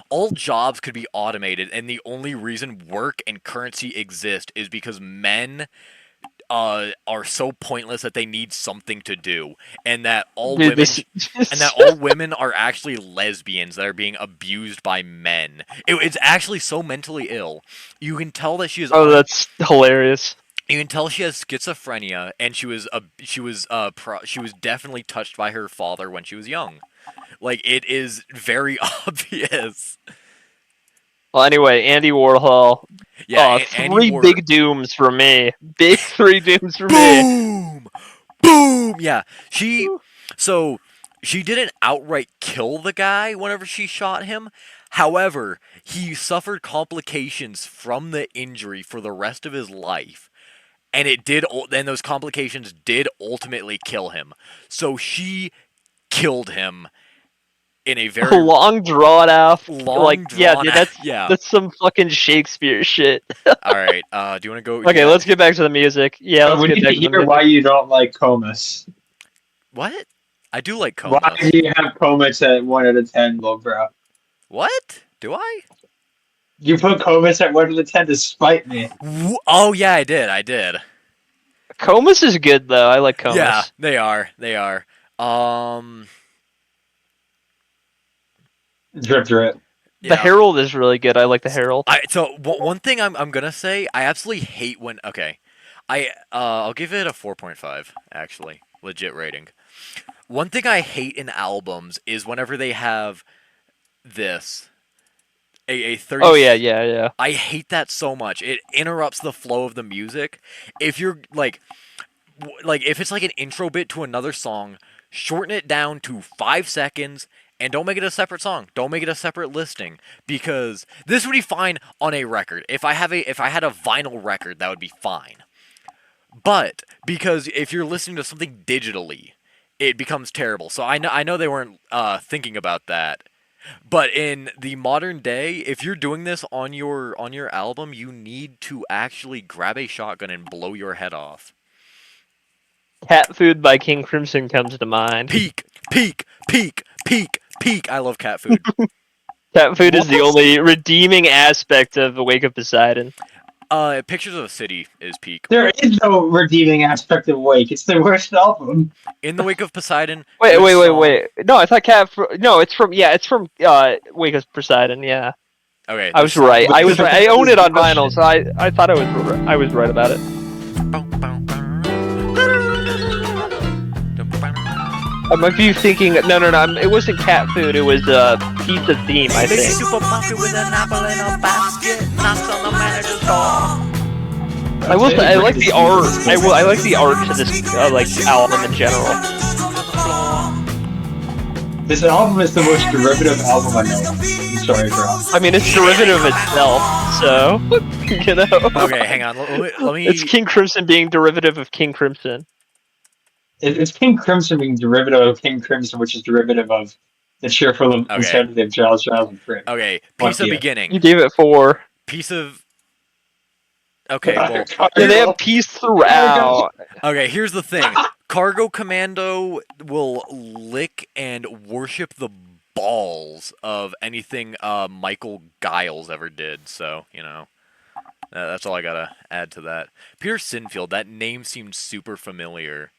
all jobs could be automated, and the only reason work and currency exist is because men are so pointless that they need something to do, and that all women are actually lesbians that are being abused by men. It's actually so mentally ill. You can tell that she is. Oh, that's hilarious. You can tell she has schizophrenia, and she was definitely touched by her father when she was young. Like, it is very obvious. Well, anyway, Andy Warhol. Yeah, big dooms for me. Big 3 dooms for me. Boom! Yeah, she didn't outright kill the guy whenever she shot him. However, he suffered complications from the injury for the rest of his life. And those complications did ultimately kill him. So she killed him in a very long drawn out. That's some fucking Shakespeare shit. All right, do you want to go? Okay, let's get back to the music. Yeah, let's we get need back to to the hear music. why you don't like Comus. What? I do like Comus. Why do you have Comus at 1 out of 10, little bro? What? Do I? You put Comus at 1 out of 10 to spite me. Oh yeah, I did. Comus is good though. I like Comus. Yeah, they are. Drip drip. The Herald is really good. I like the Herald. One thing I'm gonna say, I absolutely hate when I'll give it a 4.5 actually, legit rating. One thing I hate in albums is whenever they have this a 30. Oh yeah. I hate that so much. It interrupts the flow of the music. If you're like if it's like an intro bit to another song, shorten it down to 5 seconds and don't make it a separate song. Don't make it a separate listing because this would be fine on a record. If I had a vinyl record, that would be fine. But because if you're listening to something digitally, it becomes terrible. So I know they weren't thinking about that. But in the modern day, if you're doing this on your album, you need to actually grab a shotgun and blow your head off. Cat Food by King Crimson comes to mind. Peak. I love Cat Food. Cat Food is the only redeeming aspect of the Wake of Poseidon. Pictures of a City is peak. There is no redeeming aspect of Wake. It's the worst album. In the Wake of Poseidon. Wait. No, I thought No, it's from Wake of Poseidon. Yeah. Okay. I was right. I own it on vinyl, so I thought I was right about it. I might be thinking, no, it wasn't Cat Food, it was Pizza Theme, I think. Supermarket with an apple in a basket, knocks on the manager's door. I like the art. I like the art to this album in general. This album is the most derivative album I know. I'm sorry, bro. I mean, it's derivative of itself, so you know. Okay, hang on. Let me. It's King Crimson being derivative of King Crimson. It's King Crimson being derivative of King Crimson, which is derivative of the cheerful and sensitive Giles and Frick. Okay, piece of beginning. You gave it 4. Piece of. Okay, well. Yeah, they have peace throughout. Okay, here's the thing. Cargo Commando will lick and worship the balls of anything Michael Giles ever did. So, you know, that's all I gotta add to that. Peter Sinfield, that name seemed super familiar.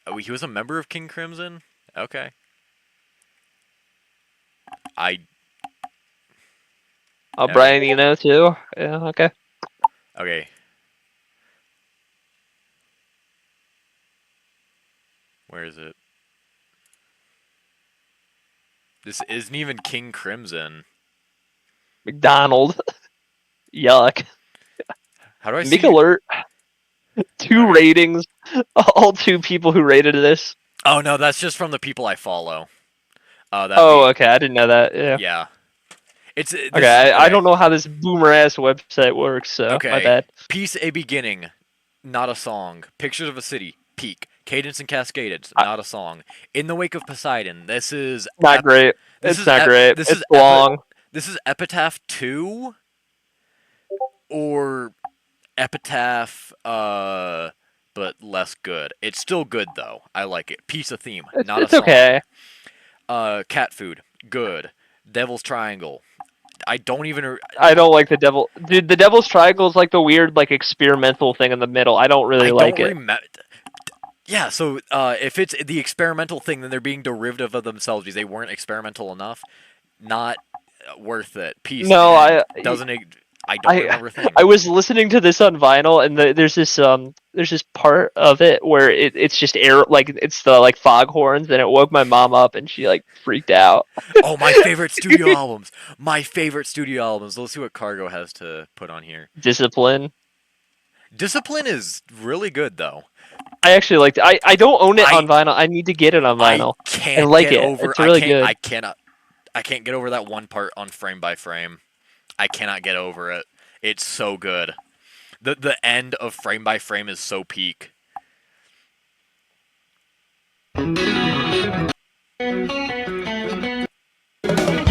Oh, he was a member of King Crimson? Okay. Brian, you know, too? Yeah, okay. Okay. Where is it? This isn't even King Crimson. McDonald. Yuck. How do I Make alert. 2 ratings. All 2 people who rated this. Oh, no, that's just from the people I follow. Okay, I didn't know that. Yeah. Yeah. I don't know how this boomer-ass website works, so my bad. Piece a Beginning, not a song. Pictures of a City, peak. Cadence and Cascaded, not a song. In the Wake of Poseidon, this is... Not great. It's not great. It's long. This is Epitaph 2? Or Epitaph, but less good. It's still good, though. I like it. Piece of Theme, not a song. It's okay. Cat Food, good. Devil's Triangle. I don't like the Devil. Dude, the Devil's Triangle is like the weird, like, experimental thing in the middle. I don't really like it. Yeah, so if it's the experimental thing, then they're being derivative of themselves because they weren't experimental enough. Not worth it. Peace. No, I don't remember things. I was listening to this on vinyl, and there's this part of it where it's just it's the foghorns, and it woke my mom up, and she freaked out. Oh, my favorite studio albums. My favorite studio albums. Let's see what Cargo has to put on here. Discipline. Discipline is really good, though. I actually liked it. I don't own it on vinyl. I need to get it on vinyl. I like it. It's really good. I can't get over that one part on Frame by Frame. I cannot get over it. It's so good. The end of Frame by Frame is so peak.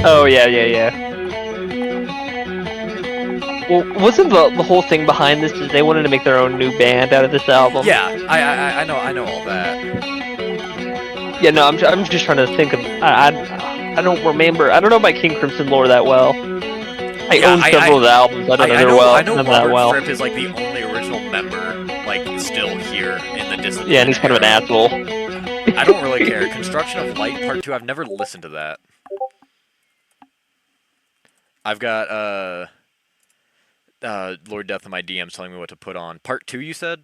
Oh yeah. Well, wasn't the whole thing behind this is they wanted to make their own new band out of this album? Yeah, I know all that. Yeah, no, I'm just trying to think of. I don't remember. I don't know my King Crimson lore that well. I own several of the albums. I don't know them well. I know Robert Fripp is the only original member, still here in the Discipline. Yeah, and he's kind of an asshole. I don't really care. Construction of Light Part 2. I've never listened to that. I've got Lord Death in my DMs telling me what to put on. Part 2, you said?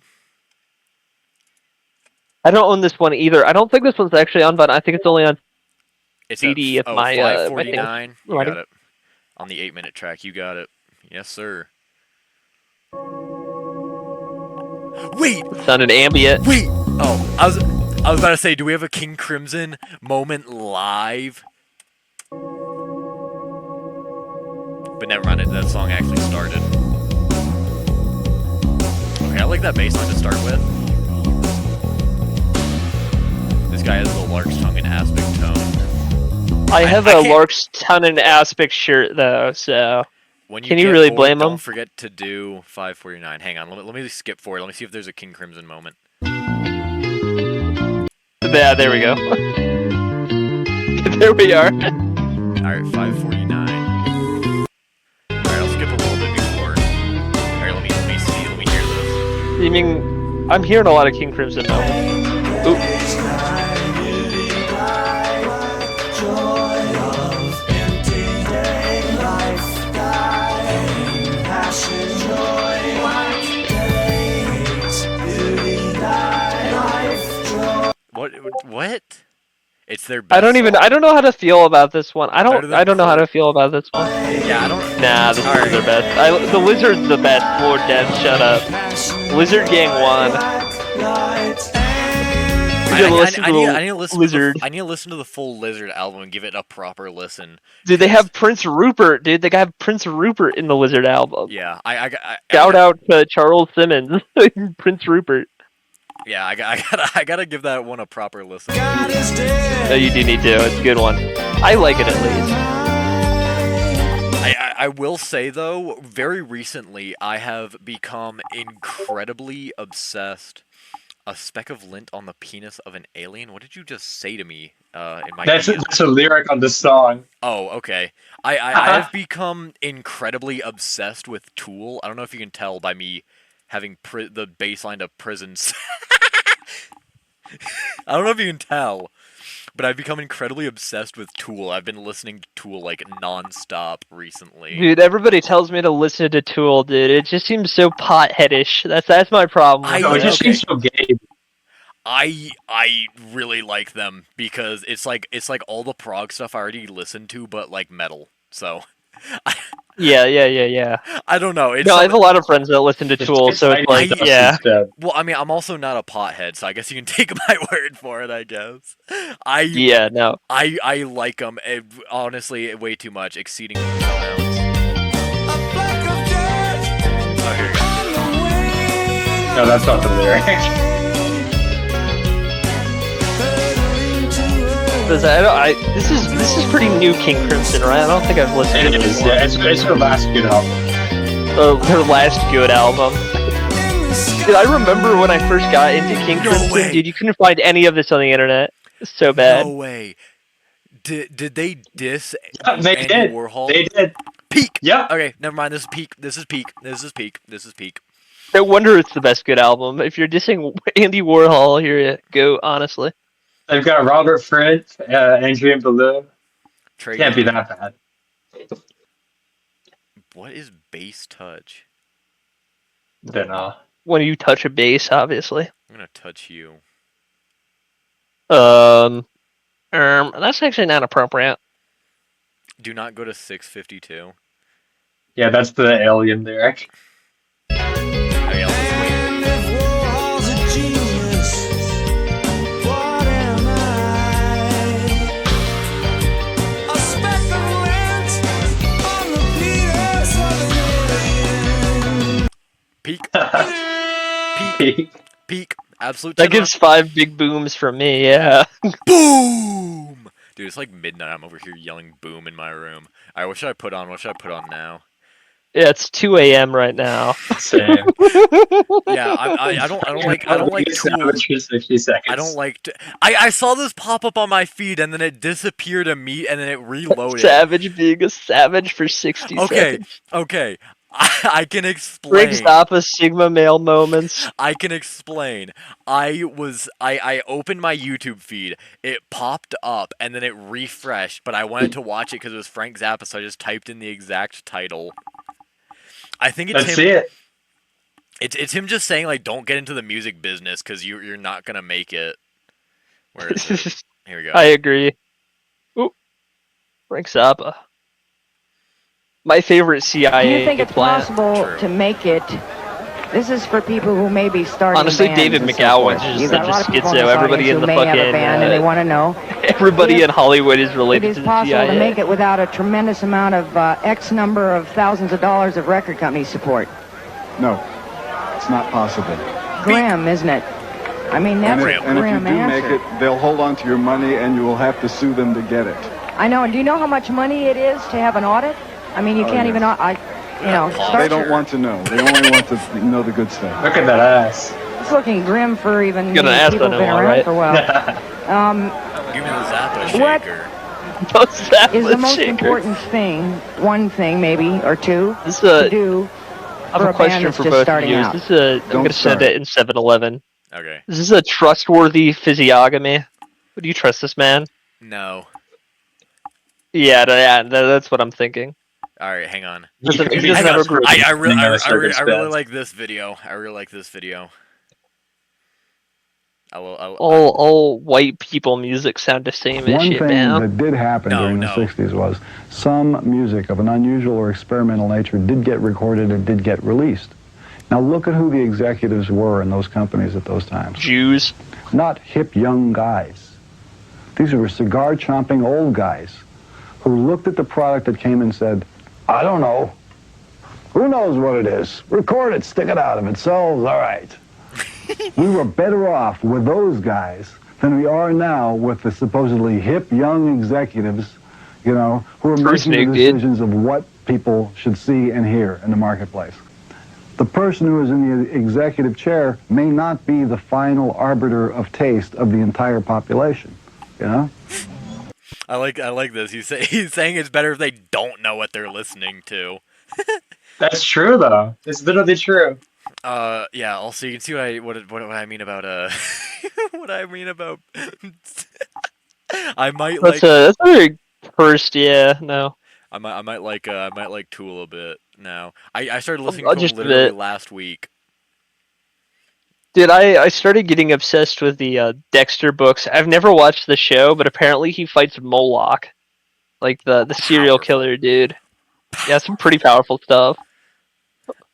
I don't own this one either. I don't think this one's actually on, but I think it's only on It's CD if my 549. You my got it. On the 8-minute track, you got it. Yes, sir. Wait! It sounded ambient. Wait! Oh, I was about to say, do we have a King Crimson moment live? But never mind, that song actually started. Okay, I like that bass line to start with. This guy has the lark's tongue and aspect tone. I have a lark's tongue and aspect shirt though, so When can you get really bored, blame him? Don't forget to do 549. Hang on, let me skip forward. Let me see if there's a King Crimson moment. Yeah, there we go. There we are. Alright, 549. Alright, I'll skip a little bit before. Alright, let me hear this. You mean I'm hearing a lot of King Crimson moments. Oop. What? It's their best I don't know how to feel about this one. I don't know how to feel about this one. Yeah, I don't. Nah, this is their best. The Lizard's the best. Lord Death, shut up. Lizard Gang won. I need to listen to the full Lizard album and give it a proper listen. Dude, they have Prince Rupert. Dude, they have Prince Rupert in the Lizard album. Yeah, Shout out to Charles Simmons, Prince Rupert. Yeah, I gotta give that one a proper listen. No, you do need to. It's a good one. I like it at least. I will say though, very recently I have become incredibly obsessed. A speck of lint on the penis of an alien. What did you just say to me? In my that's a lyric on the song. Oh, okay. I have become incredibly obsessed with Tool. I don't know if you can tell by me having the bass line of Prisons. I don't know if you can tell, but I've become incredibly obsessed with Tool. I've been listening to Tool like non-stop recently. Dude, everybody tells me to listen to Tool, dude. It just seems so potheadish. That's my problem. It just seems so gay. I really like them because it's like all the prog stuff I already listened to, but like metal. So. Yeah. I don't know. I have a lot of friends that listen to Tool, so it's like, yeah. Well, I mean, I'm also not a pothead, so I guess you can take my word for it, I guess. I like them, honestly, way too much, exceeding the amounts. Oh, here you go. No, that's not the lyric. This is pretty new King Crimson, right? I don't think I've listened to it before. Yeah, it's their last good album. Their last good album. Dude, I remember when I first got into King Crimson, dude, you couldn't find any of this on the internet. It's so bad. No way. Did they diss they Andy did. Warhol? They did. Peak! Yeah. Okay, never mind. This is peak. No wonder it's the best good album. If you're dissing Andy Warhol, here you go, honestly. They've got Robert Fripp, Adrian Belew. Can't be that bad. What is bass touch? Don't know. When you touch a bass, obviously. I'm gonna touch you. That's actually not appropriate. Do not go to 652. Yeah, that's the alien lyric. Okay, Peak. Absolute. That gives 5 big booms from me, yeah. Boom! Dude, it's like midnight. I'm over here yelling boom in my room. Alright, what should I put on? What should I put on now? Yeah, it's 2 a.m. right now. Same. Yeah, I don't like Tool. 60 seconds. I don't like. I saw this pop up on my feed and then it disappeared and then it reloaded. Savage being a savage for 60 seconds. Okay. I can explain. Frank Zappa Sigma male moments. I can explain. I opened my YouTube feed. It popped up and then it refreshed, but I wanted to watch it because it was Frank Zappa, so I just typed in the exact title. I think it's Let's him. see it. It's him just saying like, don't get into the music business because you're not gonna make it. Where is it? Here we go. I agree. Ooh, Frank Zappa. My favorite CIA. Do you think it's plant. possible to make it? This is for people who may be starting. Honestly, bands David and so McGowan's forth. just You've got a lot of such a people in schizo. this Everybody audience in the who may have a fucking band and they want to know. Everybody in Hollywood is related It to is the possible CIA. to make it without a tremendous amount of X number of thousands of dollars of record company support. No, it's not possible. Grim, isn't it? I mean, that's a And if you grim do make answer. it, they'll hold on to your money and you will have to sue them to get it. I know. And do you know how much money it is to have an audit? I mean, you can't even. They don't want to know. They only want to know the good stuff. Look at that ass. It's looking grim for even Got an ass people on who've him, been all around right. for a while. Give me the Zappa What shaker. is the most important thing, one thing maybe, or two, This is to do I have for a a band question that's for just both of starting you. out? Is this I'm going to send start. it in 7-Eleven. Okay. Is this a trustworthy physiognomy? Would you trust this man? No. Yeah, that's what I'm thinking. All right, hang on. He doesn't Hang have on. a group. I really like this video. I really like this video. All white people music sound the same as One shit, thing man. that did happen during the 60s was some music of an unusual or experimental nature did get recorded and did get released. Now look at who the executives were in those companies at those times. Jews. Not hip young guys. These were cigar-chomping old guys who looked at the product that came and said, I don't know. Who knows what it is? Record it, stick it out. If it sells, all right. We were better off with those guys than we are now with the supposedly hip young executives, who are making the decisions of what people should see and hear in the marketplace. The person who is in the executive chair may not be the final arbiter of taste of the entire population, I like this. He's saying it's better if they don't know what they're listening to. That's true, though. It's literally true. Yeah. Also, you can see what I mean about what I mean about. I might like. That's very cursed. Yeah, no. I might like Tool a bit now. I started listening to just him literally a bit. last week. Dude, I started getting obsessed with the Dexter books. I've never watched the show, but apparently he fights Moloch, like the serial killer dude. Yeah, some pretty powerful stuff.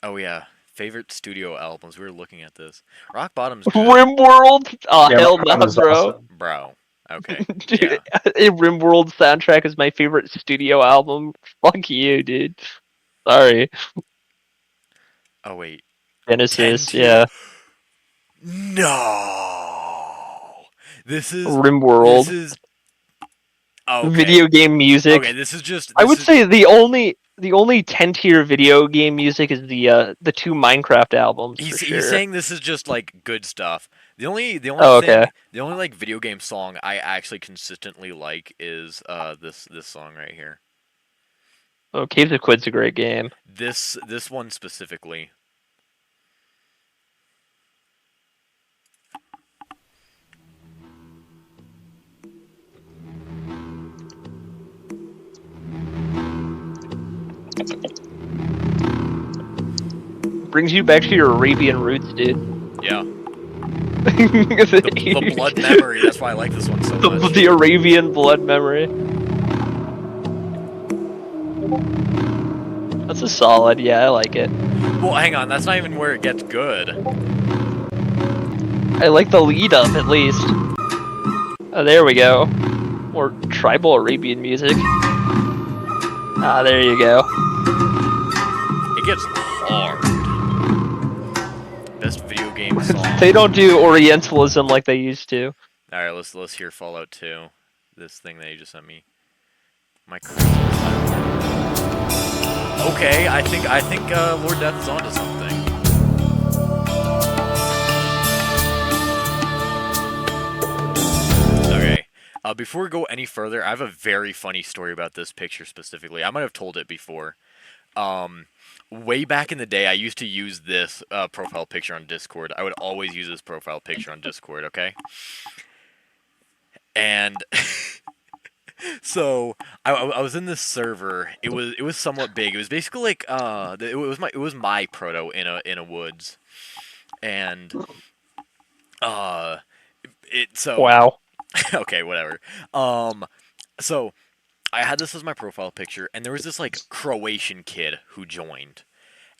Oh yeah, favorite studio albums. We were looking at this. Rock Bottom's good. RimWorld? Oh, Yeah, hell Rock no, Bottom's Oh, bro. awesome. Bro. Okay. Dude, Yeah. RimWorld soundtrack is my favorite studio album. Fuck you, dude. Sorry. Oh wait. Genesis, 10 yeah. No. This is RimWorld. This is okay. Video game music. Okay, this is just. I would say the only 10-tier video game music is the two Minecraft albums. He's for sure. saying this is just like good stuff. The only Oh, thing, okay. the only like video game song I actually consistently like is this song right here. Oh, Caves of Quid's a great game. This one specifically. Brings you back to your Arabian roots, dude. Yeah. the blood memory. That's why I like this one so much. The Arabian blood memory. That's a solid. Yeah, I like it. Well, hang on. That's not even where it gets good. I like the lead up at least. Oh, there we go. More tribal Arabian music. Ah, there you go. It gets hard. Best video game song. They don't do Orientalism like they used to. All right, let's hear Fallout 2. This thing that you just sent me. My. Okay, I think Lord Death is onto something. Okay. Before we go any further, I have a very funny story about this picture specifically. I might have told it before. way back in the day, I used to use this profile picture on Discord. I would always use this profile picture on Discord, okay? And so I was in this server. It was somewhat big. It was basically like it was my proto in a woods, and Wow. Okay, whatever. So I had this as my profile picture, and there was this like Croatian kid who joined,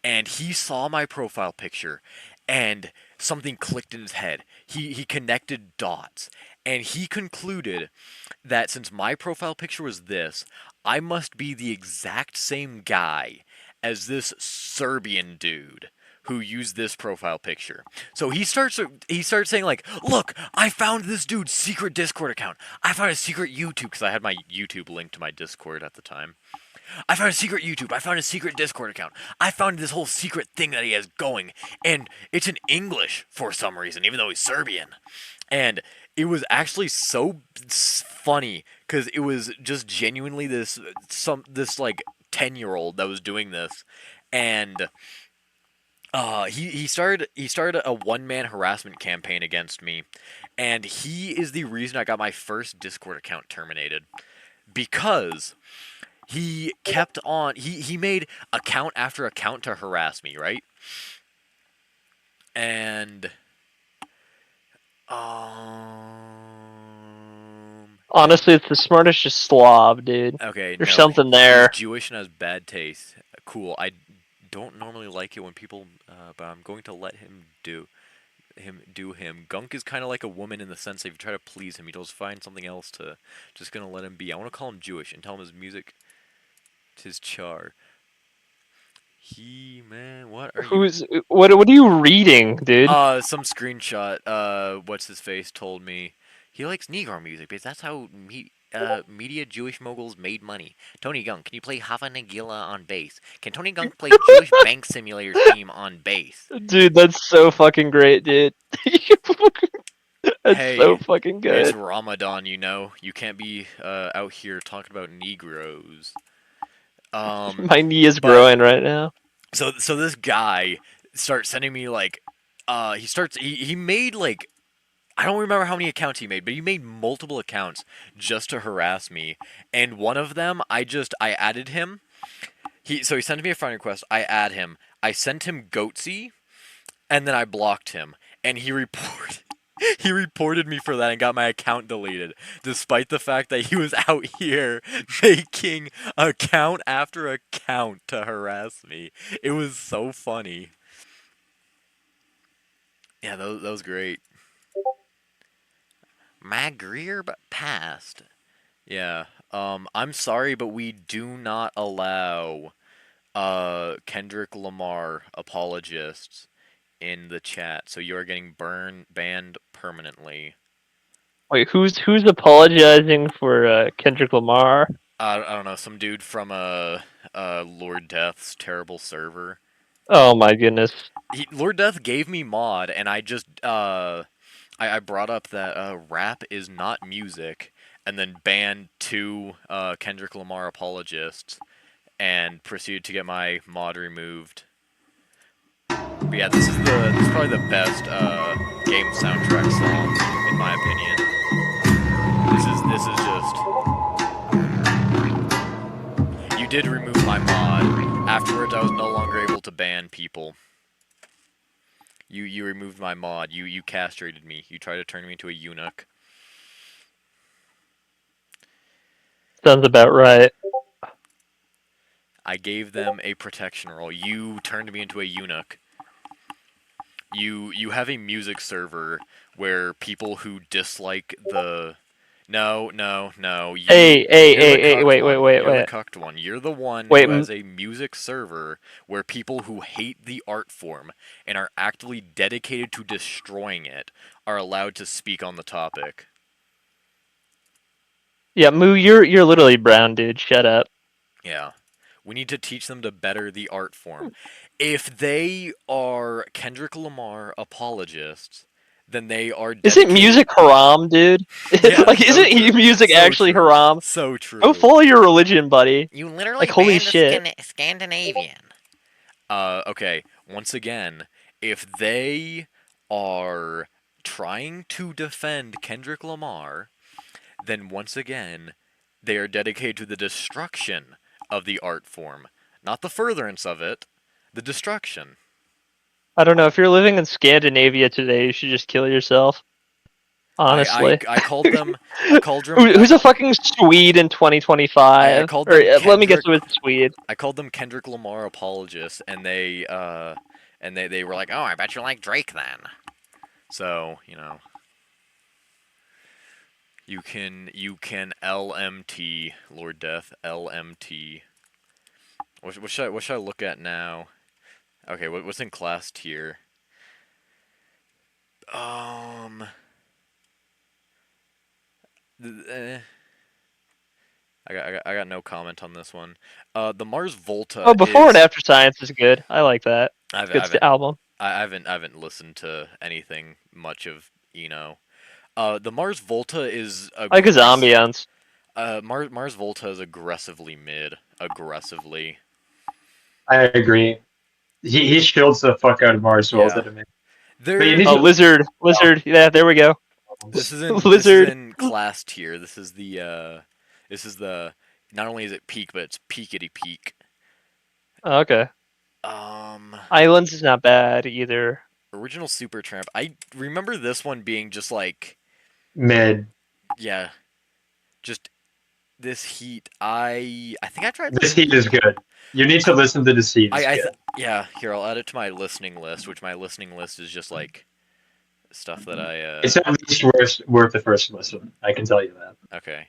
and he saw my profile picture, and something clicked in his head. He connected dots, and he concluded that since my profile picture was this, I must be the exact same guy as this Serbian dude who used this profile picture. So he starts saying like, "Look, I found this dude's secret Discord account. I found a secret YouTube," because I had my YouTube linked to my Discord at the time. "I found a secret YouTube. I found a secret Discord account. I found this whole secret thing that he has going, and it's in English for some reason, even though he's Serbian." And it was actually so funny because it was just genuinely this like 10-year-old that was doing this, and he started a one-man harassment campaign against me, and he is the reason I got my first Discord account terminated, because he kept on he made account after account to harass me, right? And honestly, it's the smartest just Slav, dude. Okay, there's something there. He's Jewish and has bad taste. Cool. I don't normally like it when people, but I'm going to let him do him. Gunk is kind of like a woman in the sense that if you try to please him, he does find something else to. Just gonna let him be. I want to call him Jewish and tell him his music, his char. What are you? What are you reading, dude? Some screenshot. What's his face told me he likes Negro music because that's how media Jewish moguls made money. Tony Gunk, can you play Hava Nagila on bass? Can Tony Gunk play Jewish Bank Simulator theme on bass? Dude, that's so fucking great, dude. That's so fucking good. It's Ramadan, you know. You can't be out here talking about Negroes. My knee is growing right now. So this guy starts sending me like, he made like, I don't remember how many accounts he made, but he made multiple accounts just to harass me. And one of them, I added him. He sent me a friend request. I add him. I sent him Goatsy, and then I blocked him. And he reported me for that and got my account deleted, despite the fact that he was out here making account after account to harass me. It was so funny. Yeah, that was great. My Greer but passed. Yeah. I'm sorry, but we do not allow Kendrick Lamar apologists in the chat, so you are getting banned permanently. Wait, who's apologizing for Kendrick Lamar? I don't know, some dude from Lord Death's terrible server. Oh my goodness. Lord Death gave me mod, and I just I brought up that rap is not music, and then banned 2 Kendrick Lamar apologists, and proceeded to get my mod removed. But yeah, this is probably the best game soundtrack song, in my opinion. This is just. You did remove my mod. Afterwards, I was no longer able to ban people. You removed my mod. You castrated me. You tried to turn me into a eunuch. Sounds about right. I gave them a protection role. You turned me into a eunuch. You have a music server where people who dislike the... No. Hey, wait. You're the cucked one. You're the one who has a music server where people who hate the art form and are actively dedicated to destroying it are allowed to speak on the topic. Yeah, Moo, you're literally brown, dude. Shut up. Yeah. We need to teach them to better the art form. If they are Kendrick Lamar apologists, then they are dedicated. Isn't music haram, dude? Yeah, isn't music actually haram? So true. Go follow your religion, buddy. You literally like holy banned shit. Scandinavian. Okay, once again, if they are trying to defend Kendrick Lamar, then once again, they are dedicated to the destruction of the art form. Not the furtherance of it, the destruction. I don't know. If you're living in Scandinavia today, you should just kill yourself. Honestly. I called them. I called them. Who's a fucking Swede in 2025? I called Or them let me guess, Kendrick. who is Swede? I called them Kendrick Lamar apologists, and they were like, "Oh, I bet you like Drake then." So you can LMT Lord Death LMT. What should I look at now? Okay, what's in class tier? I got no comment on this one. The Mars Volta. Oh, Before and After Science is good. I like that. Good album. I haven't listened to anything much of Eno. The Mars Volta is like his ambience. Mars Volta is aggressively mid. Aggressively. I agree. He shields the fuck out of Mars Volta to me. Lizard. Yeah, there we go. This is in Lizard. This is in class tier. This is the not only is it peak, but it's peakity peak. Oh, okay. Islands is not bad either. Original Supertramp. I remember this one being just like mid. Yeah. Just this heat. I think I tried. This heat is good. You need to listen to this heat. Yeah. Here, I'll add it to my listening list, which my listening list is just like stuff that I. It's at least worth the first listen. I can tell you that. Okay.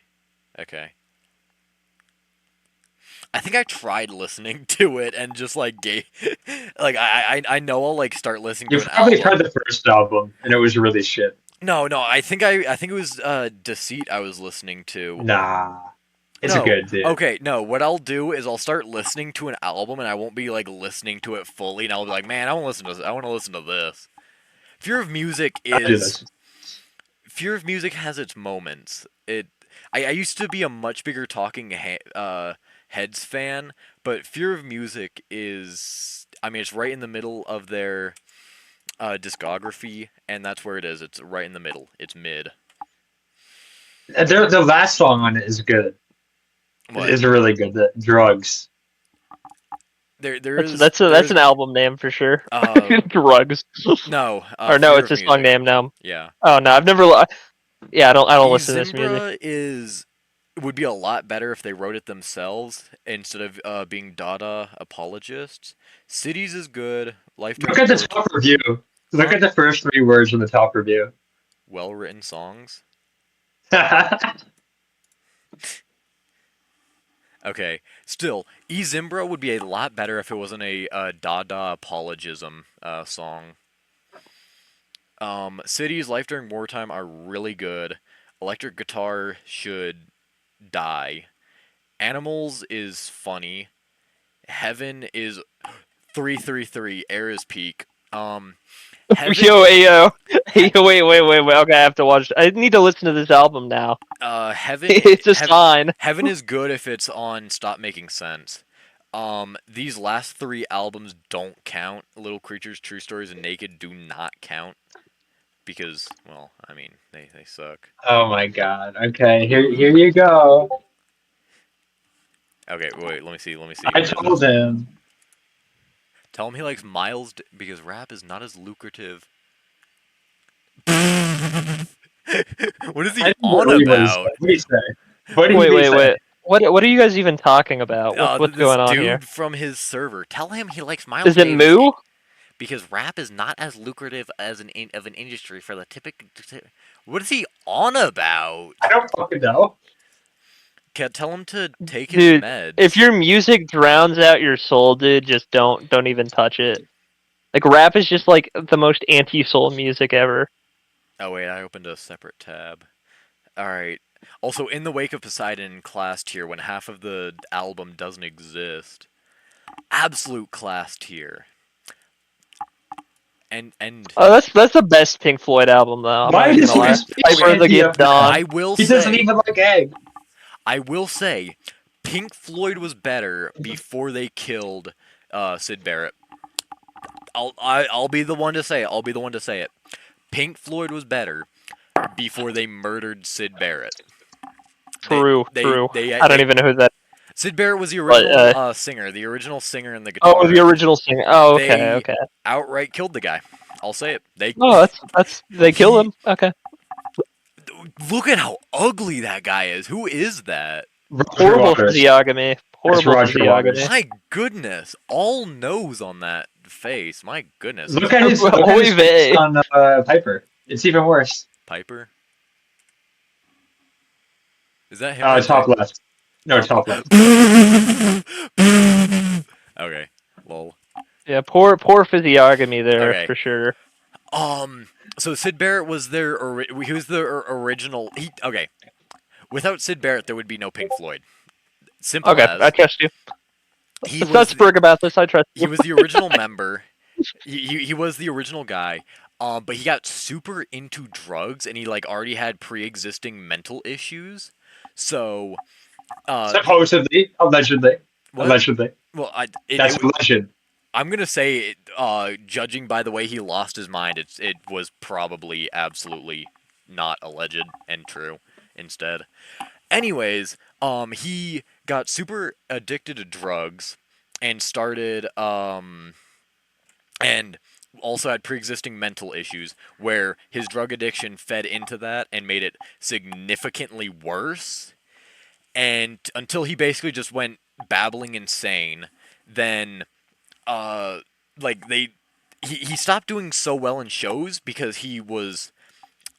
I think I tried listening to it and just like I know I'll like start listening to You've an probably album. heard the first album and it was really shit. No, I think it was Deceit I was listening to. Nah. It's a good dude. Okay, no, what I'll do is I'll start listening to an album and I won't be like listening to it fully and I'll be like, man, I want to listen to this. Fear of Music has its moments. I used to be a much bigger Talking Heads fan, but Fear of Music is, it's right in the middle of their discography, and that's where it is. It's right in the middle. It's mid. The last song on it is good. What? It's really good. The Drugs. That's an album name for sure. Drugs. No. Or no, it's a song name now. Yeah. Oh no, I've never. Yeah, I don't listen to this music. Would be a lot better if they wrote it themselves instead of being Dada apologists. Cities is good. Look at the top review. Look at the first 3 words in the top review. Well written songs. Okay. Still, Zimbra would be a lot better if it wasn't a Dada apologism song. Cities, Life During Wartime are really good. Electric Guitar should die. Animals is funny. Heaven is 333. Air is peak. Heaven... Yo, wait. Okay, I have to watch. I need to listen to this album now. Heaven. It's a sign. Heaven is good if it's on Stop Making Sense. These last 3 albums don't count. Little Creatures, True Stories, and Naked do not count. Because, well, they suck. Oh my god. Okay, here you go. Okay, wait, let me see. I told him. Tell him he likes Miles because rap is not as lucrative. What is he on about? What did he say? Wait. What are you guys even talking about? What's going on here? Dude from his server. Tell him he likes Miles. Is it Moo? Because rap is not as lucrative as an industry for the typical. What is he on about? I don't fucking know. Tell him to take his meds. If your music drowns out your soul, dude, just don't even touch it. Like rap is just like the most anti-soul music ever. Oh wait, I opened a separate tab. All right. Also, In the Wake of Poseidon class tier when half of the album doesn't exist. Absolute class tier. And oh, that's the best Pink Floyd album though. Why is this I will say he doesn't even like egg. I will say, Pink Floyd was better before they killed Sid Barrett. I'll be the one to say it. I'll be the one to say it. Pink Floyd was better before they murdered Sid Barrett. True. They I don't even know who that. Sid Barrett was the But, original singer, the original singer and the guitar. Oh, the original singer. Oh, okay, They okay. outright killed the guy. I'll say it. They killed him. Okay. Look at how ugly that guy is. Who is that? Horrible physiognomy. Horrible physiognomy. My goodness, all nose on that face. My goodness. Look at his face on Piper. It's even worse. Piper? Is that him? Top left. No, top left. Okay. Lol. Yeah, poor physiognomy there for sure. So Sid Barrett was he was the original. Okay. Without Sid Barrett, there would be no Pink Floyd. Simple Okay, as. I trust you. Let's not spurg about this. I trust you. He was the original member. He was the original guy. But he got super into drugs, and he already had pre-existing mental issues. So. Supposedly, allegedly. What? Allegedly. Well, that's a legend. I'm gonna say, judging by the way he lost his mind, it was probably absolutely not alleged and true. Instead, anyways, he got super addicted to drugs and started and also had pre-existing mental issues where his drug addiction fed into that and made it significantly worse. And until he basically just went babbling insane, then he stopped doing so well in shows because he was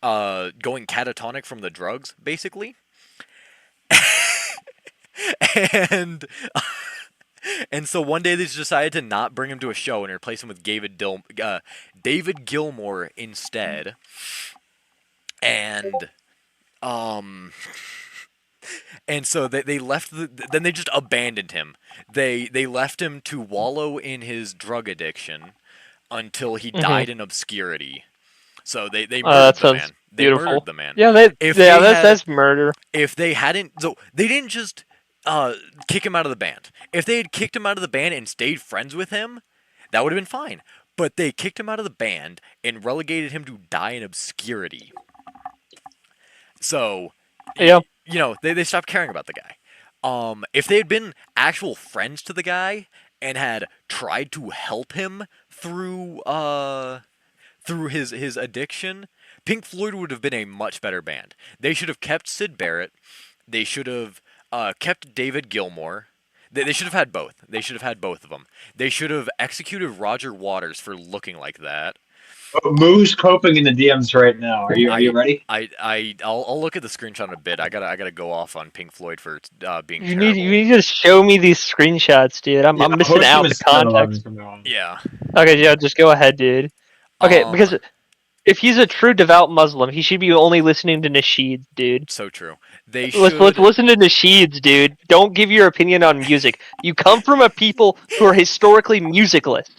going catatonic from the drugs, basically. and so one day they just decided to not bring him to a show and replace him with David Gilmour instead. And so they left then they just abandoned him. They left him to wallow in his drug addiction until he died in obscurity. So they murdered the man. They murdered the man. Yeah, that's murder. If they hadn't, so they didn't just kick him out of the band. If they had kicked him out of the band and stayed friends with him, that would have been fine. But they kicked him out of the band and relegated him to die in obscurity. So, yeah, they stopped caring about the guy. If they had been actual friends to the guy and had tried to help him through his addiction, Pink Floyd would have been a much better band. They should have kept Sid Barrett. They should have kept David Gilmour. They should have had both. They should have had both of them. They should have executed Roger Waters for looking like that. Moo's coping in the DMs right now. Are you ready? I'll look at the screenshot in a bit. I gotta go off on Pink Floyd for being You terrible. need to show me these screenshots, dude. I'm missing out the context. Yeah. Okay, yeah, just go ahead, dude. Okay, because if he's a true devout Muslim, he should be only listening to nasheeds, dude. So true. Let's listen to nasheeds, dude. Don't give your opinion on music. You come from a people who are historically musicless.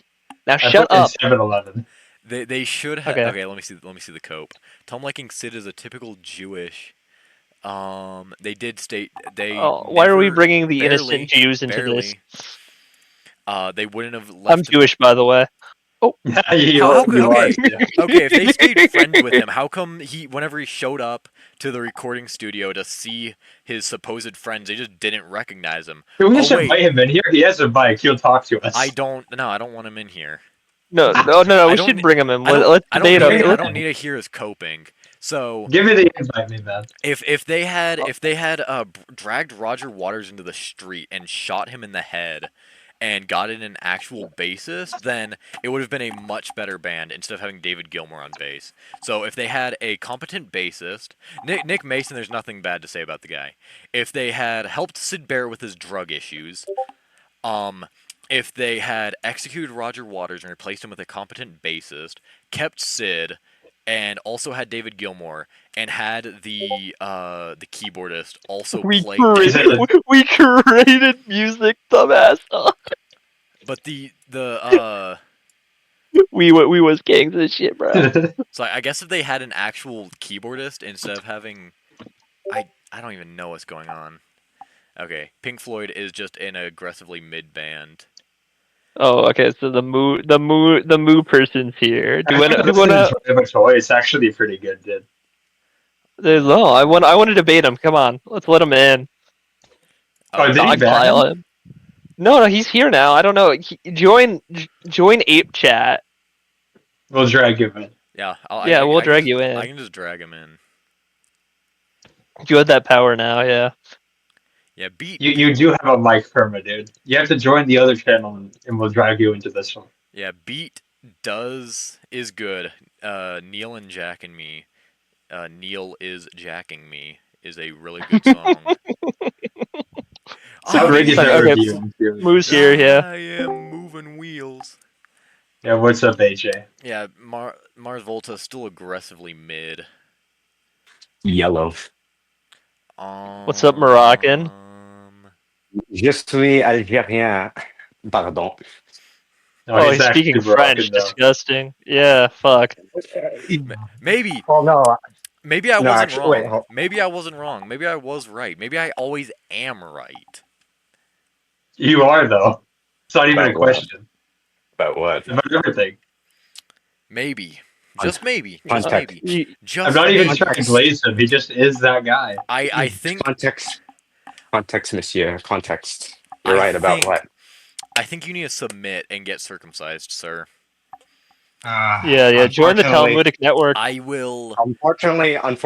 Now shut up. 7-Eleven. They should have. Okay, let me see the cope. Tom liking Sid is a typical Jewish. They did state they. Why are we bringing the innocent Jews into this? They wouldn't have left. I'm Jewish, by the way. Oh, okay. If they stayed friends with him, how come whenever he showed up to the recording studio to see his supposed friends, they just didn't recognize him? Can we just invite him in here? He has a bike. He'll talk to us. I don't want him in here. No. We should bring him in. I don't need to hear his coping. So give me the invite, me, man. If they had dragged Roger Waters into the street and shot him in the head and got in an actual bassist, then it would have been a much better band instead of having David Gilmour on bass. So if they had a competent bassist, Nick Mason, there's nothing bad to say about the guy. If they had helped Sid Barrett with his drug issues, if they had executed Roger Waters and replaced him with a competent bassist, kept Sid, and also had David Gilmour, and had the keyboardist also play. We created music, dumbass. But the we was gangs of shit, bro. So I guess if they had an actual keyboardist instead of having, I don't even know what's going on. Okay, Pink Floyd is just an aggressively mid band. Oh, okay. So the moo person's here. Do you wanna? Drive a toy. It's actually pretty good, dude. No, I want to debate him. Come on, let's let him in. Oh, did he ban Dogpile him? him. No, he's here now. I don't know. Join ape chat. We'll drag him in. Yeah, we'll drag you in. I can just drag him in. You have that power now, yeah. Yeah, beat. You do have a mic perma, dude. You have to join the other channel, and we'll drag you into this one. Yeah, beat is good. Neil and Jack and me. Neil is jacking me is a really good song. Moo's here, yeah. I am moving wheels. Yeah, what's up, AJ? Yeah, Mars Volta still aggressively mid. Yellow. What's up, Moroccan? Je suis algérien. Pardon. Oh, he's speaking French. Disgusting. Yeah, fuck. Maybe. Oh no. Maybe I wasn't wrong. Wait, maybe I wasn't wrong. Maybe I was right. Maybe I always am right. You are, though. It's not even a question. About what? About everything. Maybe. Just maybe. Just maybe. I'm not even trying to glaze him. He just is that guy. I think... Context, monsieur. Context. You're right about what? I think you need to submit and get circumcised, sir. Yeah. Join the Talmudic network. I will. Unfortunately, I'm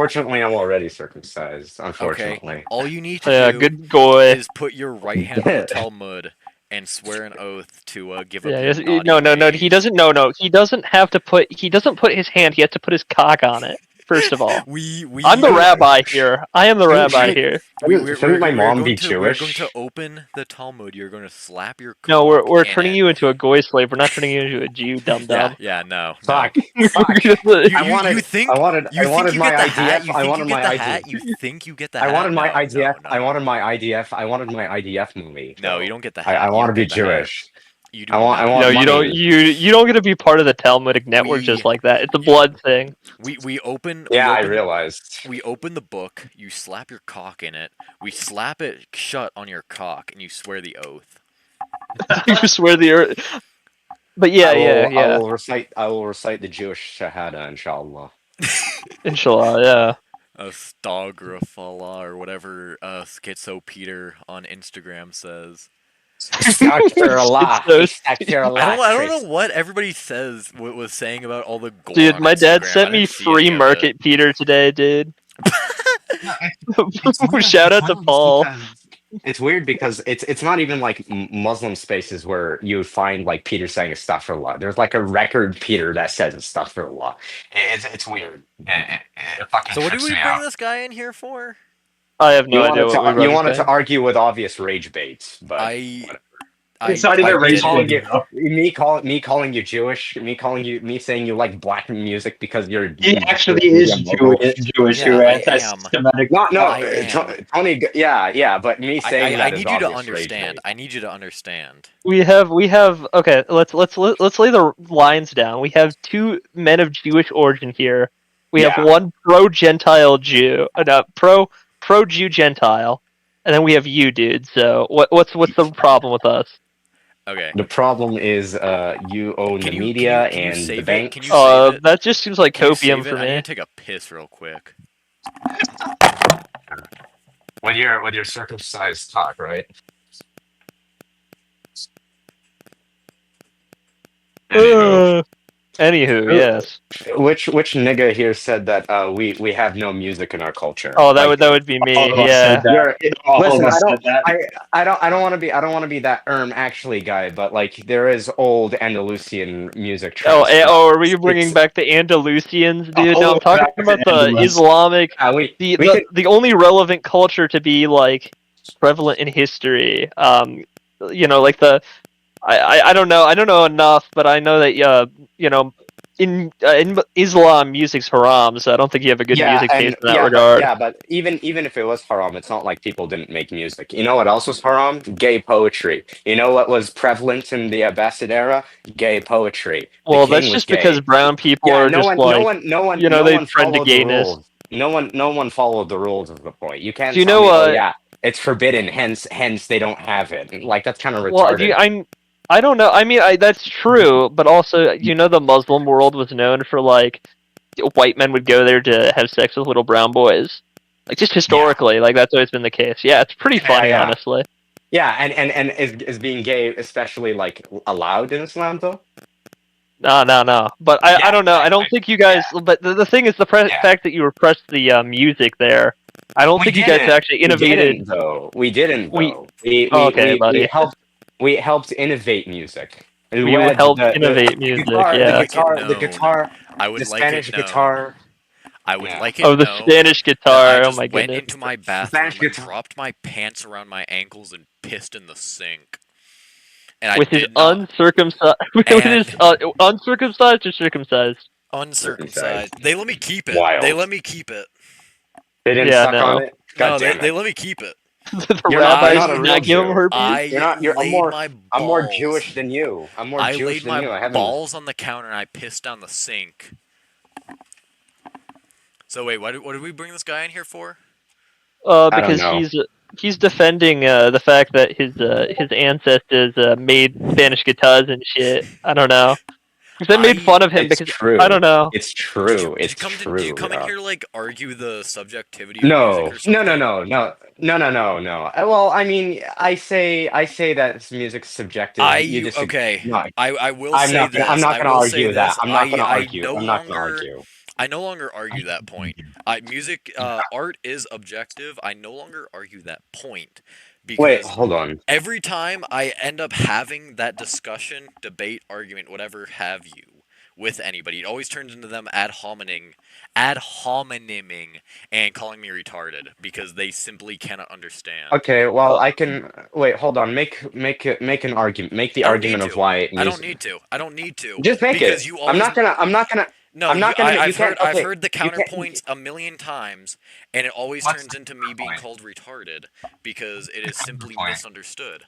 already circumcised. Unfortunately. Okay. All you need to do good boy. is put your right hand on the Talmud and swear an oath to give up. No. He doesn't. No. He doesn't have to put. He doesn't put his hand. He has to put his cock on it. First of all, I'm the rabbi here. I am the rabbi here. Shouldn't my mom be Jewish? We're going to open the Talmud. You're going to slap your cock. No, we're turning you into a goy slave. We're not turning you into a Jew, dum dum. Yeah, no. Fuck. You think I wanted my IDF. I wanted my IDF. You think you get the I hat? wanted my No, IDF. no. I wanted my IDF. I wanted my IDF movie. No, you don't get the hat. I want to be Jewish. You I want no, money. you don't. You don't get to be part of the Talmudic network just like that. It's a blood thing. We open. Yeah, I realized. We open the book. You slap your cock in it. We slap it shut on your cock, and you swear the oath. You swear the earth. But yeah. I will recite the Jewish Shahada, inshallah. Inshallah, yeah. Astaghfirullah or whatever Schizo Peter on Instagram says. Astaghfirullah. I don't know what everybody was saying about all the gore. Dude, my dad Instagram. sent me free Market Peter today, dude. Shout out to Paul. It's weird because it's not even like Muslim spaces where you would find like Peter saying astaghfirullah. There's like a record Peter that says astaghfirullah. It's weird. It fucking so what did we trips me bring out. this guy in here for? I have no idea what you wanted to argue with obvious rage baits, but it's not even rage bait. Me calling you Jewish, me saying you like black music because you're. He actually is Jewish. Yeah, You're anti-Semitic. Tony. Yeah, but me saying I that need is you to obvious understand. rage I need you to understand. We have okay. Let's lay the lines down. We have two men of Jewish origin here. We have one pro-Gentile Jew, pro-Jew Gentile, and then we have you, dude. So what's the problem with us? Okay. The problem is you own the media and the bank. Can you save it? That just seems like copium for I me. need to take a piss real quick. With your circumcised talk, right? Anywho, yes. Which nigga here said that we have no music in our culture? Oh, that would be me. Yeah. Listen, I don't want to be that actually guy, but like there is old Andalusian music. Are we bringing back the Andalusians, dude? No, I'm talking about the Islamic, the only relevant culture to be like prevalent in history. Like the. I don't know enough, but I know that in Islam music's haram, so I don't think you have a good music taste in that regard. But even if it was haram, it's not like people didn't make music. You know what else was haram? Gay poetry. You know what was prevalent in the Abbasid era? Gay poetry. Well, that's just because brown people are they friend to gayness. No one followed the rules of the point. You can't. Do you know? It's forbidden. Hence, they don't have it. Like that's kind of retarded. I don't know. I mean, that's true, but also, you know, the Muslim world was known for like white men would go there to have sex with little brown boys. Like just historically, like that's always been the case. Yeah, it's pretty Yeah, funny, yeah. honestly. Yeah, and is being gay especially like allowed in Islam though? No. But I don't know. I don't think you guys. But the thing is, the fact that you repressed the music there, I don't We think you guys didn't. actually We innovated. didn't though. We didn't We though. We oh, we okay, we, we buddy. helped we helped innovate music. And We we had helped innovate the music. guitar, would the Yeah. like it guitar, the known. guitar, I would the like it Spanish known. guitar. I would Yeah. like it Oh, the known Spanish that I guitar. Oh just my went goodness. into my Spanish bathroom, guitar. dropped my pants around my ankles, and pissed in the sink. And I With his did not. uncircumcised, with his And uncircumcised or circumcised. uncircumcised. They let me keep it. Wild. They let me keep it. They didn't Yeah, suck on no. it. God No, damn they it. let me keep it. The You're rabbis not a did real not give him Jew. herpes. You're I'm laid more my I'm more balls. Jewish than you. I'm more I Jewish laid than you. I my haven't. balls on the counter and I pissed down the sink. So wait, what did we bring this guy in here for? I don't Because know. he's defending the fact that his ancestors made Spanish guitars and shit. I don't know. Because they made fun of him It's because I true. don't know. It's true. It's Did you true. come in Yeah. here to like argue the subjectivity of music No, or something? no. Well, I mean, I say that this music's subjective. You disagree. Okay. No, I will I'm say not gonna. this. I'm not I gonna will say argue that. this. I'm not gonna I argue. no I'm not gonna longer argue. I no longer argue that point. Music art is objective. I no longer argue that point Wait, because hold on. every time I end up having that discussion, debate, argument, whatever have you with anybody, it always turns into them ad hominiming and calling me retarded because they simply cannot understand. Okay, well, I can wait. Hold on. Make an argument. Make the I don't need argument of to. why I don't music. need to. I don't need to. Just make Because it. you I'm always. not gonna. I'm not gonna. No, I'm not gonna. You can't. I've Okay. heard the You can't. counterpoints a million times, and it always What's turns into me being called retarded because it is simply counterpoint? misunderstood.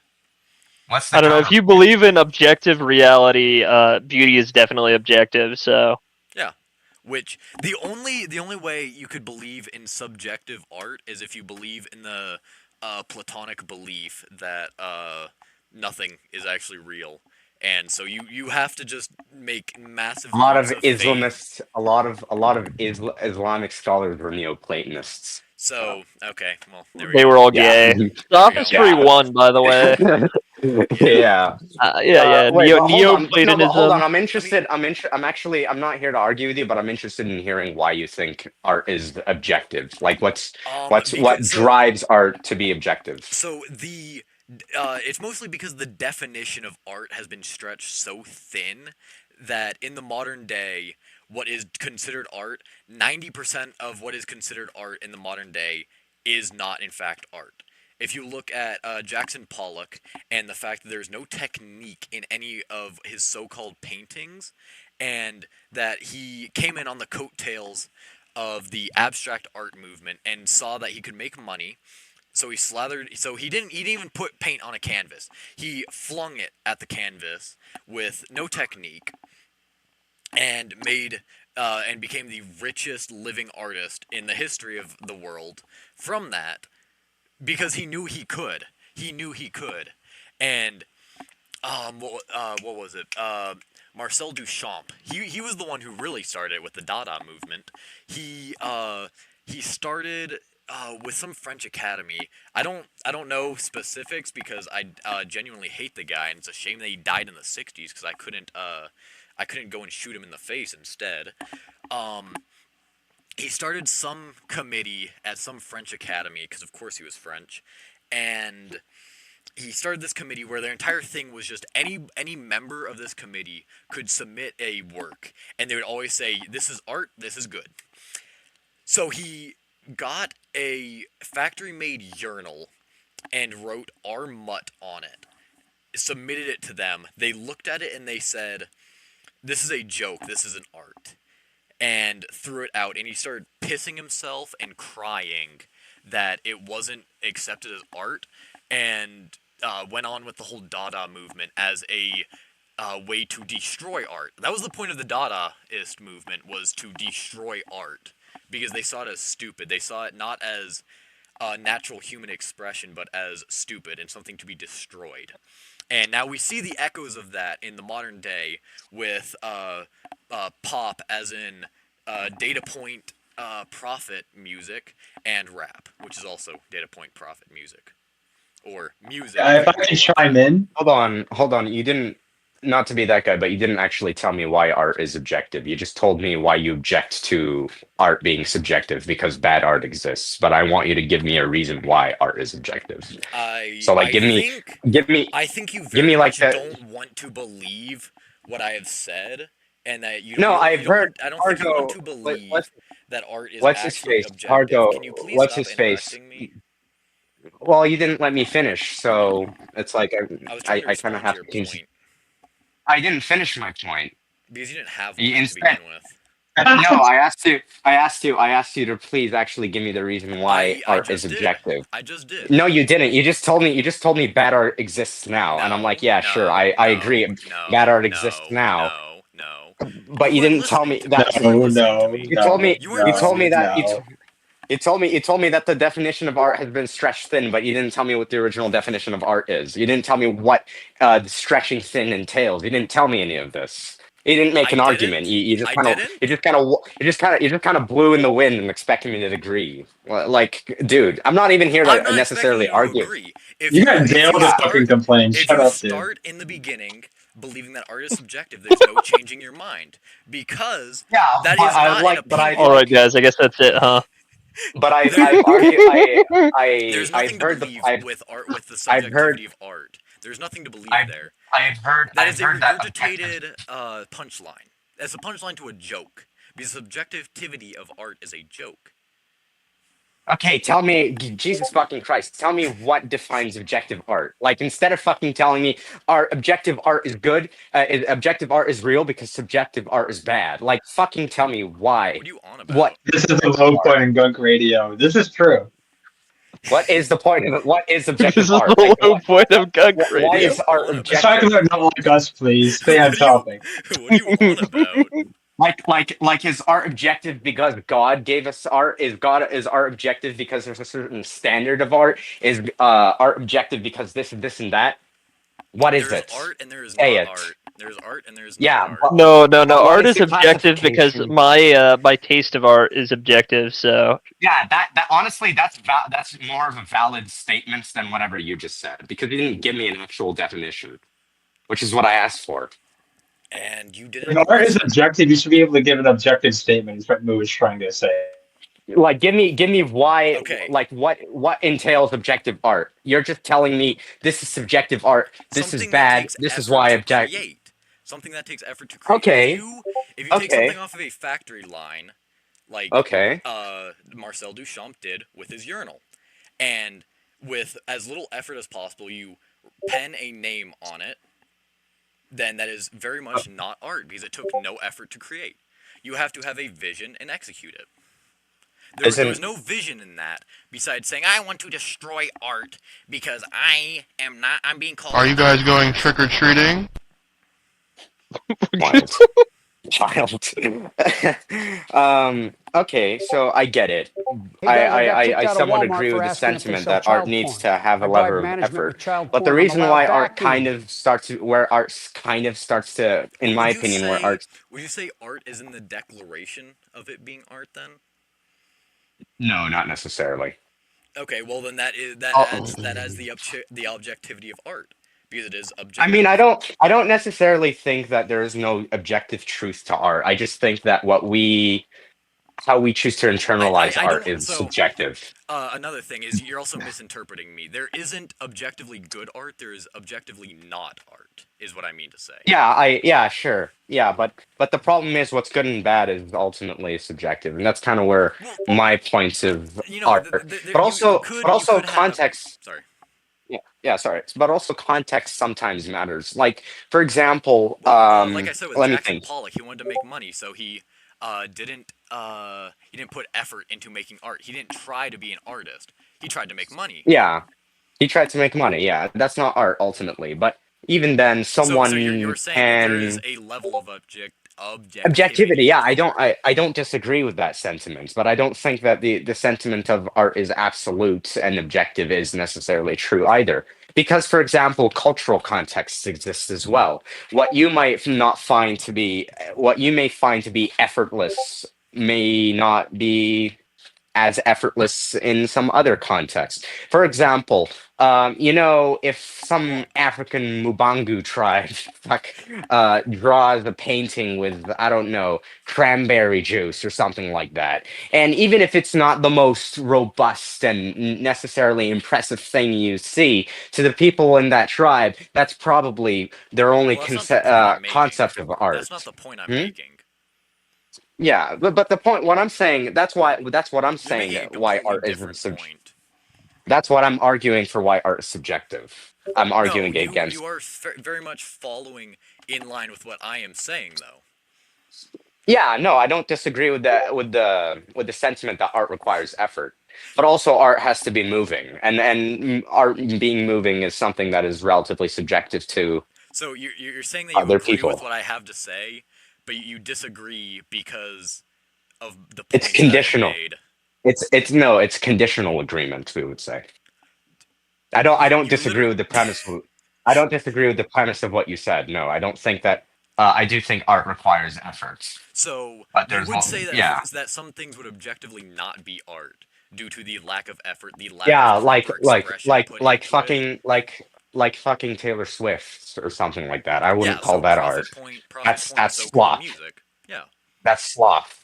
What's I don't know. If you believe in objective reality, beauty is definitely objective. So Yeah. Which the only way you could believe in subjective art is if you believe in the Platonic belief that nothing is actually real. And so you have to just make massive A lot of amounts faith. Islamists, a lot of Islamic scholars were Neoplatonists. So okay, well there we they go. were all Yeah. gay. Sophistry won, by the way. Yeah. Yeah. Wait, but hold on. No, but hold Neoplatonism. on. I'm not here to argue with you, but I'm interested in hearing why you think art is objective. Like, what drives art to be objective? So it's mostly because the definition of art has been stretched so thin that in the modern day, what is considered art, 90% of what is considered art in the modern day is not in fact art. If you look at Jackson Pollock and the fact that there's no technique in any of his so-called paintings, and that he came in on the coattails of the abstract art movement and saw that he could make money, so he slathered. So he didn't even put paint on a canvas. He flung it at the canvas with no technique, and made and became the richest living artist in the history of the world from that. Because he knew he could. He knew he could. And what was it? Marcel Duchamp. He was the one who really started with the Dada movement. He started with some French academy. I don't know specifics because I genuinely hate the guy, and it's a shame that he died in the '60s because I couldn't go and shoot him in the face instead. He started some committee at some French academy, because of course he was French, and he started this committee where their entire thing was just any member of this committee could submit a work, and they would always say, this is art, this is good. So he got a factory-made urinal and wrote "Our Mutt" on it, submitted it to them. They looked at it and they said, this is a joke, this isn't art, and threw it out, and he started pissing himself and crying that it wasn't accepted as art, and went on with the whole Dada movement as a way to destroy art. That was the point of the Dadaist movement, was to destroy art, because they saw it as stupid. They saw it not as natural human expression, but as stupid and something to be destroyed. And now we see the echoes of that in the modern day with pop, as in data point profit music, and rap, which is also data point profit music. Or music. If I can chime in. Hold on. You didn't, not to be that guy, but you didn't actually tell me why art is objective. You just told me why you object to art being subjective because bad art exists. But I want you to give me a reason why art is objective. Give me you very like much that. Don't want to believe what I have said, and that you. No, you, I've you don't heard. want, I don't think you want to believe that art is What's his actually face? objective. Argo. Can you please What's stop his face? interrupting me? Well, you didn't let me finish, so it's like I was trying to kind of respond have to your to. point. I didn't finish my point Because you didn't have one to Instead, begin with. no, I asked you to please actually give me the reason why art is objective. I just did. No, you didn't. You just told me bad art exists now, and I'm like, yeah, sure, I agree. Bad art exists now. No. But you didn't tell me that. You told me that the definition of art has been stretched thin, but you didn't tell me what the original definition of art is. You didn't tell me what the stretching thin entails. You didn't tell me any of this. You didn't make an argument. You just kind of blew in the wind and expected me to agree. Like, dude, I'm not even here to necessarily argue. You got Dale to fucking complain. Shut up, dude. Start in the beginning believing that art is subjective, there's no changing your mind, because that is not an opinion. All right, guys. I guess that's it, huh? But I've argued. There's nothing to believe with art, with the subjectivity of art. There's nothing to believe there. I've heard that is a that regurgitated punchline. That's a punchline to a joke. Because subjectivity of art is a joke. Okay, tell me, Jesus fucking Christ, tell me what defines objective art. Like, instead of fucking telling me objective art is good, objective art is real because subjective art is bad. Like, fucking tell me why. What are you on about? What? This is the low point in Gunk Radio. This is true. What is the point of it? What is objective art? This is the low point of Gunk Radio. Why is art objective? Let's talk about not like us, please. Stay on topic. What are you on about? Like is art objective because God gave us art? Is art objective because there's a certain standard of art? Is art objective because this and this and that? What is it? There's art and there is not art. There's art and there is not art. No. Art is objective because my taste of art is objective. So yeah, that honestly, that's more of a valid statement than whatever you just said, because you didn't give me an actual definition, which is what I asked for. And you didn't. When art is objective, you should be able to give an objective statement. Is what Moo is trying to say. Like, give me why. Okay. Like, what entails objective art? You're just telling me this is subjective art. This is bad. This is why objective. Something that takes effort to create. Okay. If you take something off of a factory line, like Marcel Duchamp did with his urinal, and with as little effort as possible, you pen a name on it, then that is very much not art, because it took no effort to create. You have to have a vision and execute it. There was no vision in that, besides saying, I want to destroy art because I'm being called... Are you guys going trick-or-treating? Child. Okay, so I get it. I somewhat agree with the sentiment that art needs to have a level of effort. But the reason why art kind of starts to, in my opinion, where art... Would you say art is in the declaration of it being art, then? No, not necessarily. Okay, well then that adds the objectivity of art. Because it is objective. I mean, I don't necessarily think that there is no objective truth to art. I just think that how we choose to internalize art is subjective. Another thing is you're also misinterpreting me. There isn't objectively good art. There is objectively not art, is what I mean to say. Yeah, sure. Yeah, but the problem is what's good and bad is ultimately subjective, and that's kind of where my points of art. But also context. Sorry. Yeah, sorry. But also context sometimes matters. Like, for example, like I said with Jackson think. Pollock, he wanted to make money, so he didn't put effort into making art. He didn't try to be an artist. He tried to make money. Yeah, he tried to make money. Yeah, that's not art ultimately. But even then, someone so you're saying that there is a level of objectivity. Yeah, I don't disagree with that sentiment, but I don't think that the sentiment of art is absolute and objective is necessarily true either. because, for example, cultural contexts exist as well. What you might not find to be, what you may find to be effortless may not be as effortless in some other context. For example, if some African Mubangu tribe draws a painting with, I don't know, cranberry juice or something like that, and even if it's not the most robust and necessarily impressive thing you see, to the people in that tribe, that's probably their only Well, that's not the point I'm making. concept of art. That's not the point I'm making. Yeah, but the point, what I'm saying, that's what I'm saying. You're making a Why completely art is different point. That's what I'm arguing for. Why art is subjective. I'm arguing No, against. you are very much following in line with what I am saying, though. Yeah, no, I don't disagree with the sentiment that art requires effort, but also art has to be moving, and art being moving is something that is relatively subjective to. So you're saying that you other agree people. with what I have to say, but you disagree because of the It's points conditional. that I made. It's conditional agreement. We would say. I don't disagree with the premise. I don't disagree with the premise of what you said. No, I don't think that. I do think art requires effort. So But you there's would say that that some things would objectively not be art due to the lack of effort, the lack of proper expression put into it. like fucking Taylor Swift or something like that. I wouldn't Yeah, call so that profit art. point, That's so can sloth. music. Yeah. That's sloth.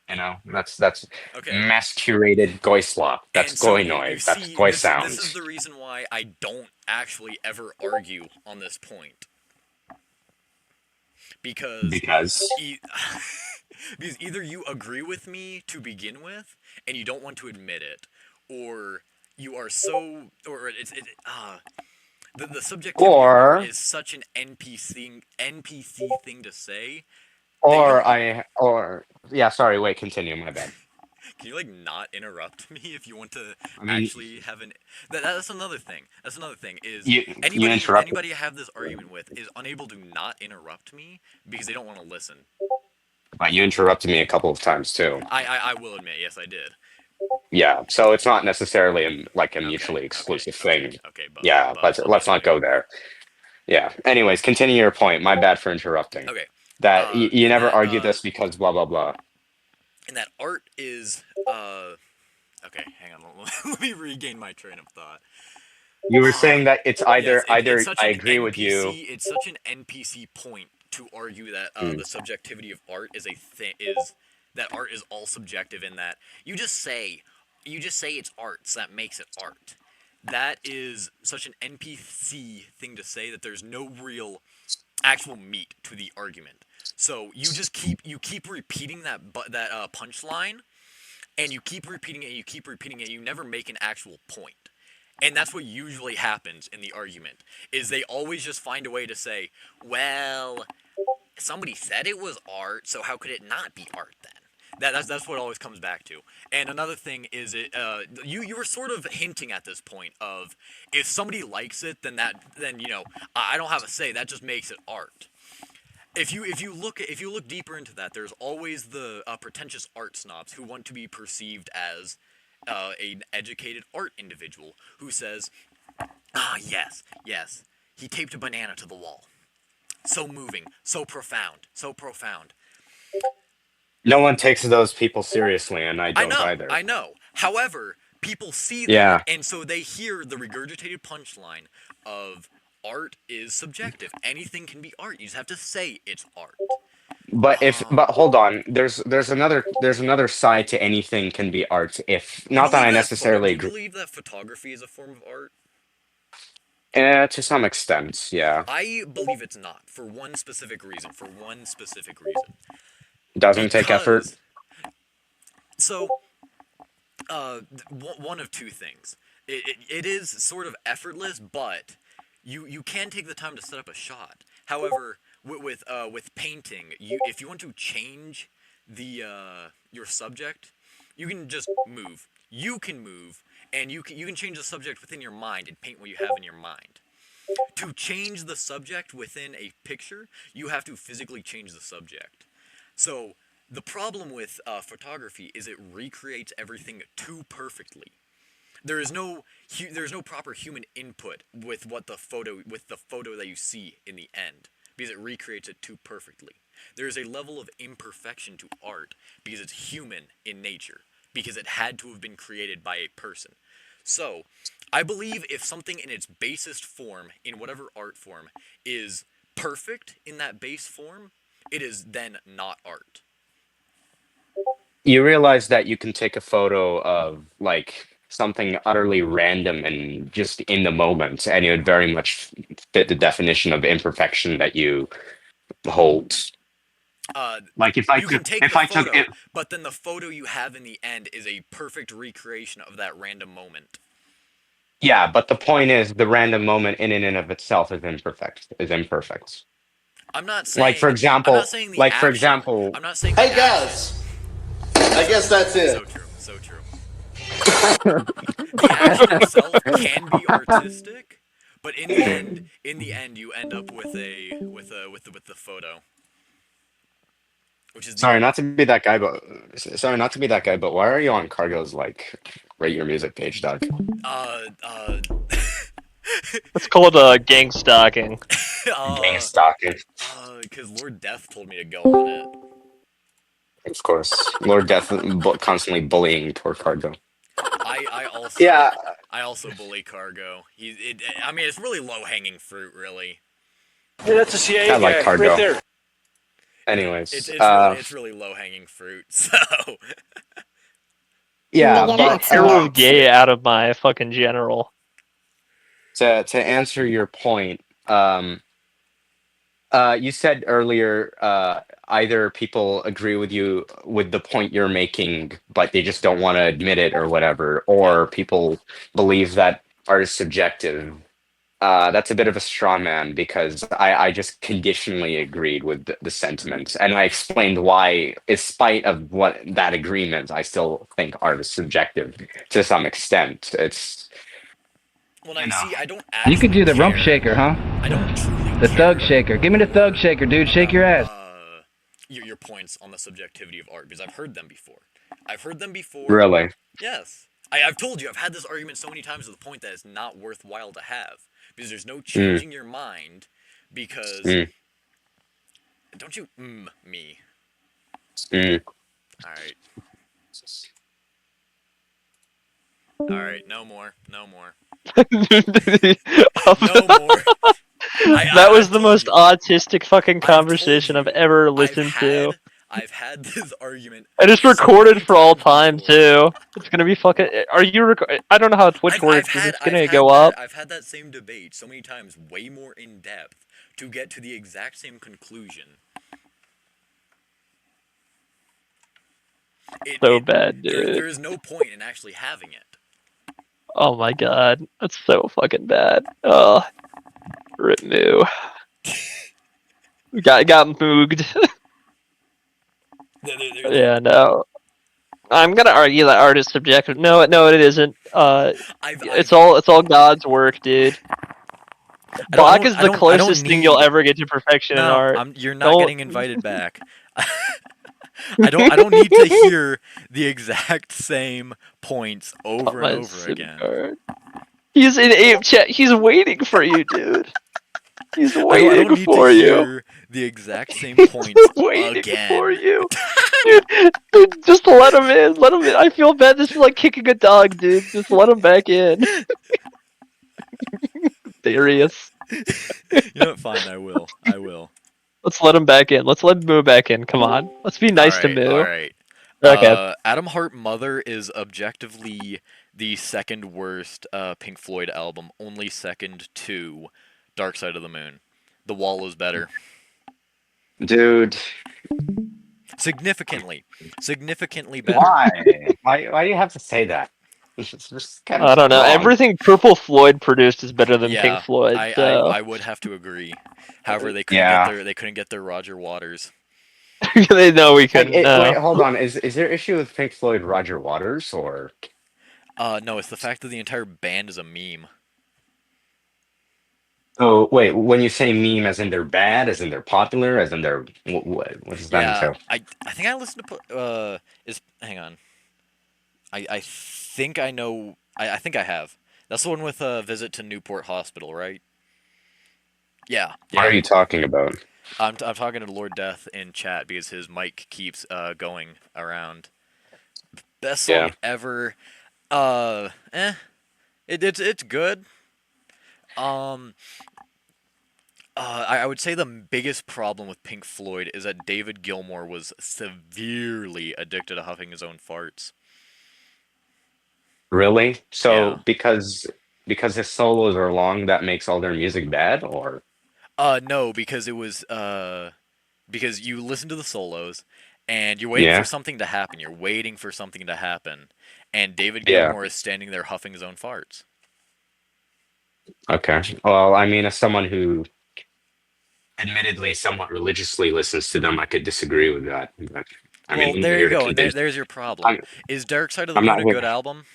That's Okay. mass curated goy slop. That's And so goy you noise. That's see, goy this sounds. is the reason why I don't actually ever argue on this point. Because because either you agree with me to begin with and you don't want to admit it, or you are so, or the subjectivity of art is such an NPC thing to say. Yeah, sorry, wait, continue, my bad. Can you not interrupt me if you want to actually have an? That's another thing. That's another thing is anybody I have this argument with is unable to not interrupt me because they don't want to listen. But you interrupted me a couple of times too. I will admit, yes, I did. Yeah, so it's not necessarily a mutually exclusive thing. But let's not go there. Yeah. Anyways, continue your point. My bad for interrupting. Okay. That you never argue this because blah blah blah. And that art is okay, hang on. Let me regain my train of thought. You were saying that it's either it's I agree with you. It's such an NPC point to argue that the subjectivity of art is that art is all subjective in that you just say it's art, so that makes it art. That is such an NPC thing to say that there's no real actual meat to the argument. So you just keep repeating that punchline, and you keep repeating it. You never make an actual point. And that's what usually happens in the argument, is they always just find a way to say, well, somebody said it was art, so how could it not be art then? That's what it always comes back to. And another thing is you were sort of hinting at this point of if somebody likes it, then I don't have a say. That just makes it art. If you look deeper into that, there's always the pretentious art snobs who want to be perceived as an educated art individual who says, yes, he taped a banana to the wall. So moving, so profound. No one takes those people seriously, and I don't either. I know. However, people see that, and so they hear the regurgitated punchline of art is subjective. Anything can be art. You just have to say it's art. But hold on, there's another side to anything can be art. If not that I necessarily agree. Do you believe that photography is a form of art? To some extent, yeah. I believe it's not, for one specific reason. Doesn't take effort. So, one of two things. It is sort of effortless, but you can take the time to set up a shot. However, with painting, if you want to change your subject, you can just move. You can move, and you can change the subject within your mind and paint what you have in your mind. To change the subject within a picture, you have to physically change the subject. So the problem with photography is it recreates everything too perfectly. There's no proper human input with the photo that you see in the end, because it recreates it too perfectly. There is a level of imperfection to art because it's human in nature, because it had to have been created by a person. So, I believe if something in its basest form, in whatever art form, is perfect in that base form, it is then not art. You realize that you can take a photo of like something utterly random and just in the moment, and it would very much fit the definition of imperfection that you hold. Like if I You can took, take if the I took photo, it, but then the photo you have in the end is a perfect recreation of that random moment. yeah, but the point is, the random moment in and of itself is imperfect. I'm not saying. Like for I'm example, not saying the action. I'm not saying. Hey guys, I guess that's it. So true. So true. The action itself can be artistic, but in the end, you end up with the photo, which is sorry not to be that guy, but why are you on Cargo's like rate your music page, Doug? It's called gang stalking. Gang stalking. Because Lord Death told me to go on it. Of course, Lord Death constantly bullying poor Cargo. I also bully Cargo. I mean, it's really low hanging fruit, really. Hey, that's a CIA I like guy Cargo. right there. Anyways, it's really low hanging fruit. So yeah, Get Hero Gay out of my fucking general. To answer your point, you said earlier either people agree with you with the point you're making, but they just don't want to admit it or whatever, or people believe that art is subjective. That's a bit of a straw man because I just conditionally agreed with the sentiment, and I explained why, in spite of what that agreement, I still think art is subjective to some extent. It's I don't actually You could do the rump care. shaker, huh? I don't truly The care. thug shaker. Give me the thug shaker, dude. Shake your ass. Your points on the subjectivity of art, because I've heard them before. Really? Yes. I've told you, I've had this argument so many times to the point that it's not worthwhile to have. Because there's no changing your mind, because... Don't you me. Alright, no more. No more. That was the most autistic fucking conversation I've ever listened to. I've had this argument. And it's recorded for all time too. It's gonna be fucking. Are you? I don't know how Twitch works. Is it's gonna go up? I've had that same debate so many times, way more in depth, to get to the exact same conclusion. So bad, dude. There is no point in actually having it. Oh my god, that's so fucking bad. Oh, rip Moo. got mooged. Yeah, no. I'm gonna argue that art is subjective. No, it isn't. It's all God's work, dude. Bach is the closest thing you'll ever get to perfection in art. You're not getting invited back. I don't need to hear the exact same points over and over again. He's in ape chat. He's waiting for you, dude. He's waiting I don't need for to you. hear the exact same points again. For you. Dude, just let him in. Let him in. I feel bad. This is like kicking a dog, dude. Just let him back in. Darius. You know what? Fine, I will. Let's let him back in. Let's let Moo back in. Come on. Let's be nice to Moo. Alright. Okay. Adam Hart Mother is objectively the second worst Pink Floyd album, only second to Dark Side of the Moon. The Wall is better. Dude. Significantly better. Why do you have to say that? It's just kind of I don't know. wrong. Everything Purple Floyd produced is better than Pink Floyd. I would have to agree. However, they couldn't get their Roger Waters. They know we couldn't. Wait, hold on. Is there issue with Pink Floyd Roger Waters or? No, it's the fact that the entire band is a meme. Oh wait, when you say meme, as in they're bad, as in they're popular, as in they're what does that entail? I think I listened to hang on. I think I know. I think I have. That's the one with a visit to Newport Hospital, right? Yeah, What yeah. are you talking about? I'm talking to Lord Death in chat because his mic keeps going around. Best song Yeah. ever. It's good. Um, I would say the biggest problem with Pink Floyd is that David Gilmour was severely addicted to huffing his own farts. Really? So Yeah. because his solos are long, that makes all their music bad, or? No, because it was because you listen to the solos and you're waiting for Yeah. something to happen. You're waiting for something to happen, and David Yeah. Gilmour is standing there huffing his own farts. Okay. Well, I mean, as someone who admittedly somewhat religiously listens to them, I could disagree with that. But, I Well, mean, there you here to go, and convince. there's your problem. Is Dark Side of the I'm Moon not a here. good album?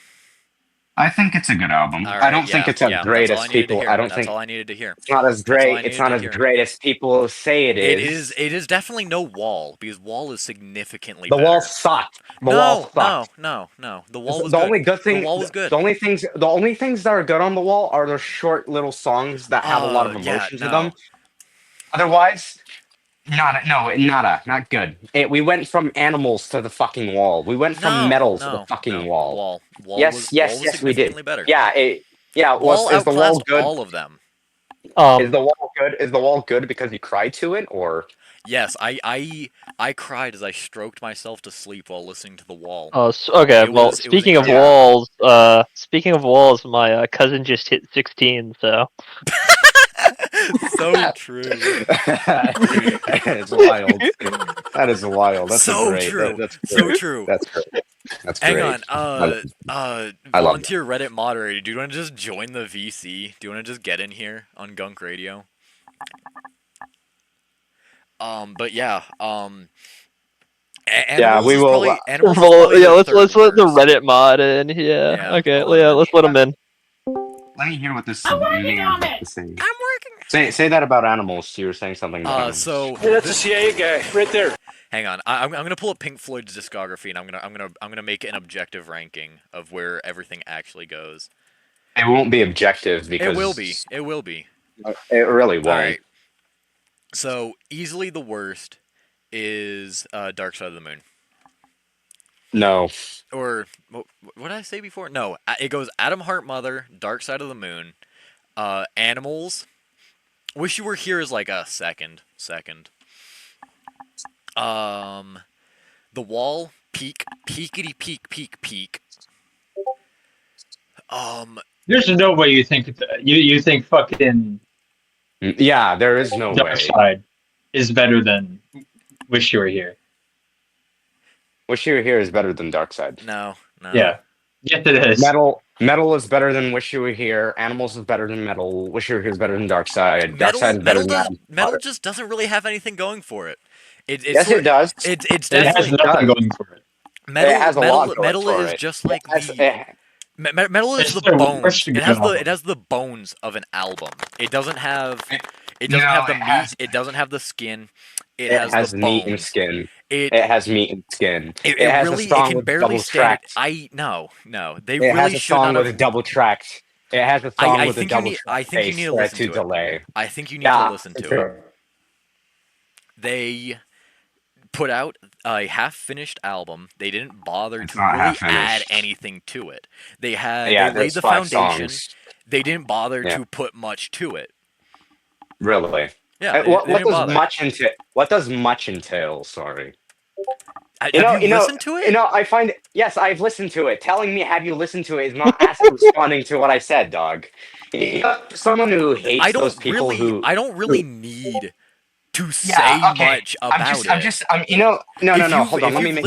I think it's a good album. All I right, don't think it's as great that's all I as needed to people. hear. I don't That's think all I needed to hear. it's not as That's all I great. It's needed not to as hear. great as people say it It is. is. It is definitely no Wall because Wall is significantly The better. Wall sucked. The Wall sucked. No. The Wall was The good. only good thing. The Wall was good. The only things that are good on the Wall are the short little songs that have a lot of emotion to them. Otherwise, not good. We went from Animals to the fucking Wall. We went from metal to the fucking Wall. Wall Yes, was we did. significantly better. Yeah. Wall Is the Wall outclassed good? all of them. Is the Wall good? Is the Wall good because you cried to it, or? Yes, I cried as I stroked myself to sleep while listening to The Wall. Oh, okay. Well, speaking of walls, my cousin just hit 16, so. So true. It's wild. That is wild. That's so great. true. That's great. So true. That's great. That's Hang great. on. I love Volunteer Reddit moderator. Do you want to just join the VC? Do you want to just get in here on Gunk Radio? But yeah. Yeah, we will. Let's let the Reddit mod in. Yeah. Okay. Let's let him in. Let me hear what this man has to say. I'm working. Say that about Animals. You were saying something about animals. So Hey, that's a CIA guy right there. Hang on, I'm gonna pull up Pink Floyd's discography and I'm gonna make an objective ranking of where everything actually goes. It won't be objective because it will be. It will be. It really won't. All right. So easily the worst is Dark Side of the Moon. No. Or what did I say before? No, it goes Atom Heart Mother, Dark Side of the Moon, Animals. Wish You Were Here is like a second. The Wall, peakity peak. There's no way you think you think fucking. Yeah, there is no Dark way. Side is better than Wish You Were Here. Wish You Were Here is better than Dark Side. No. Yeah. Yes, it is. Metal is better than Wish You Were Here. Animals is better than Metal. Wish You Were Here is better than Dark Side. Dark Side is better than Metal just doesn't really have anything going for it. Yes, it does. It's it has nothing going for it. Metal, it has a lot going metal for is it. just like metal is the bones. It has the bones of an album. It doesn't have the meat. It doesn't have the skin. It has the meat bones. and skin. It has meat and skin. It has really a song can with barely double stand. tracked. No. They It really has a should song not with have. a double tracked. It has a song with a double tracked. I think you need to listen to it. Delay. I think you need to listen to it. They put out a half-finished album. They didn't bother to really add anything to it. They laid the foundation. Songs. They didn't bother to put much to it. Really? Yeah. What does much entail? Sorry. Have you listened to it? I find yes, I've listened to it. Telling me have you listened to it is not responding to what I said, dog. Someone who hates those people who I don't really need to say much about it. Hold on. Let me make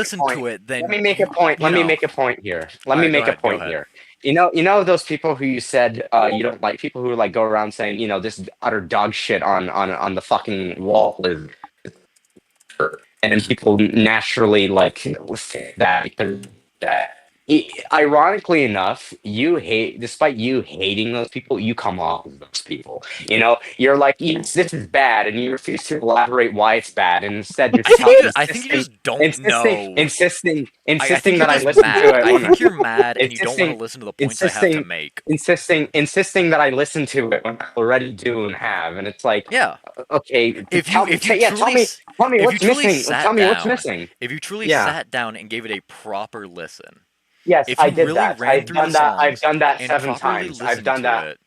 a point. Let me make a point. Let me make a point here. You know those people who you said you don't like, people who like go around saying, this utter dog shit on the fucking Wall is, and people naturally like say that because that. Ironically enough, despite you hating those people, you come off as those people. You know, you're like, yes, this is bad, and you refuse to elaborate why it's bad, and instead you're I think you just don't know. I think insisting you're that I just listen to mad. it. I when think you're mad and you don't want to insisting, listen to the points I have to make. insisting that I listen to it when I already do and have, and it's like, Yeah. okay, If tell me if you what's truly missing. Tell sat me what's down, missing. if you truly Yeah. sat down and gave it a proper listen, Yes, if I you did really that. ran through the I've songs done that and 7 properly times. I've listened done to that. it,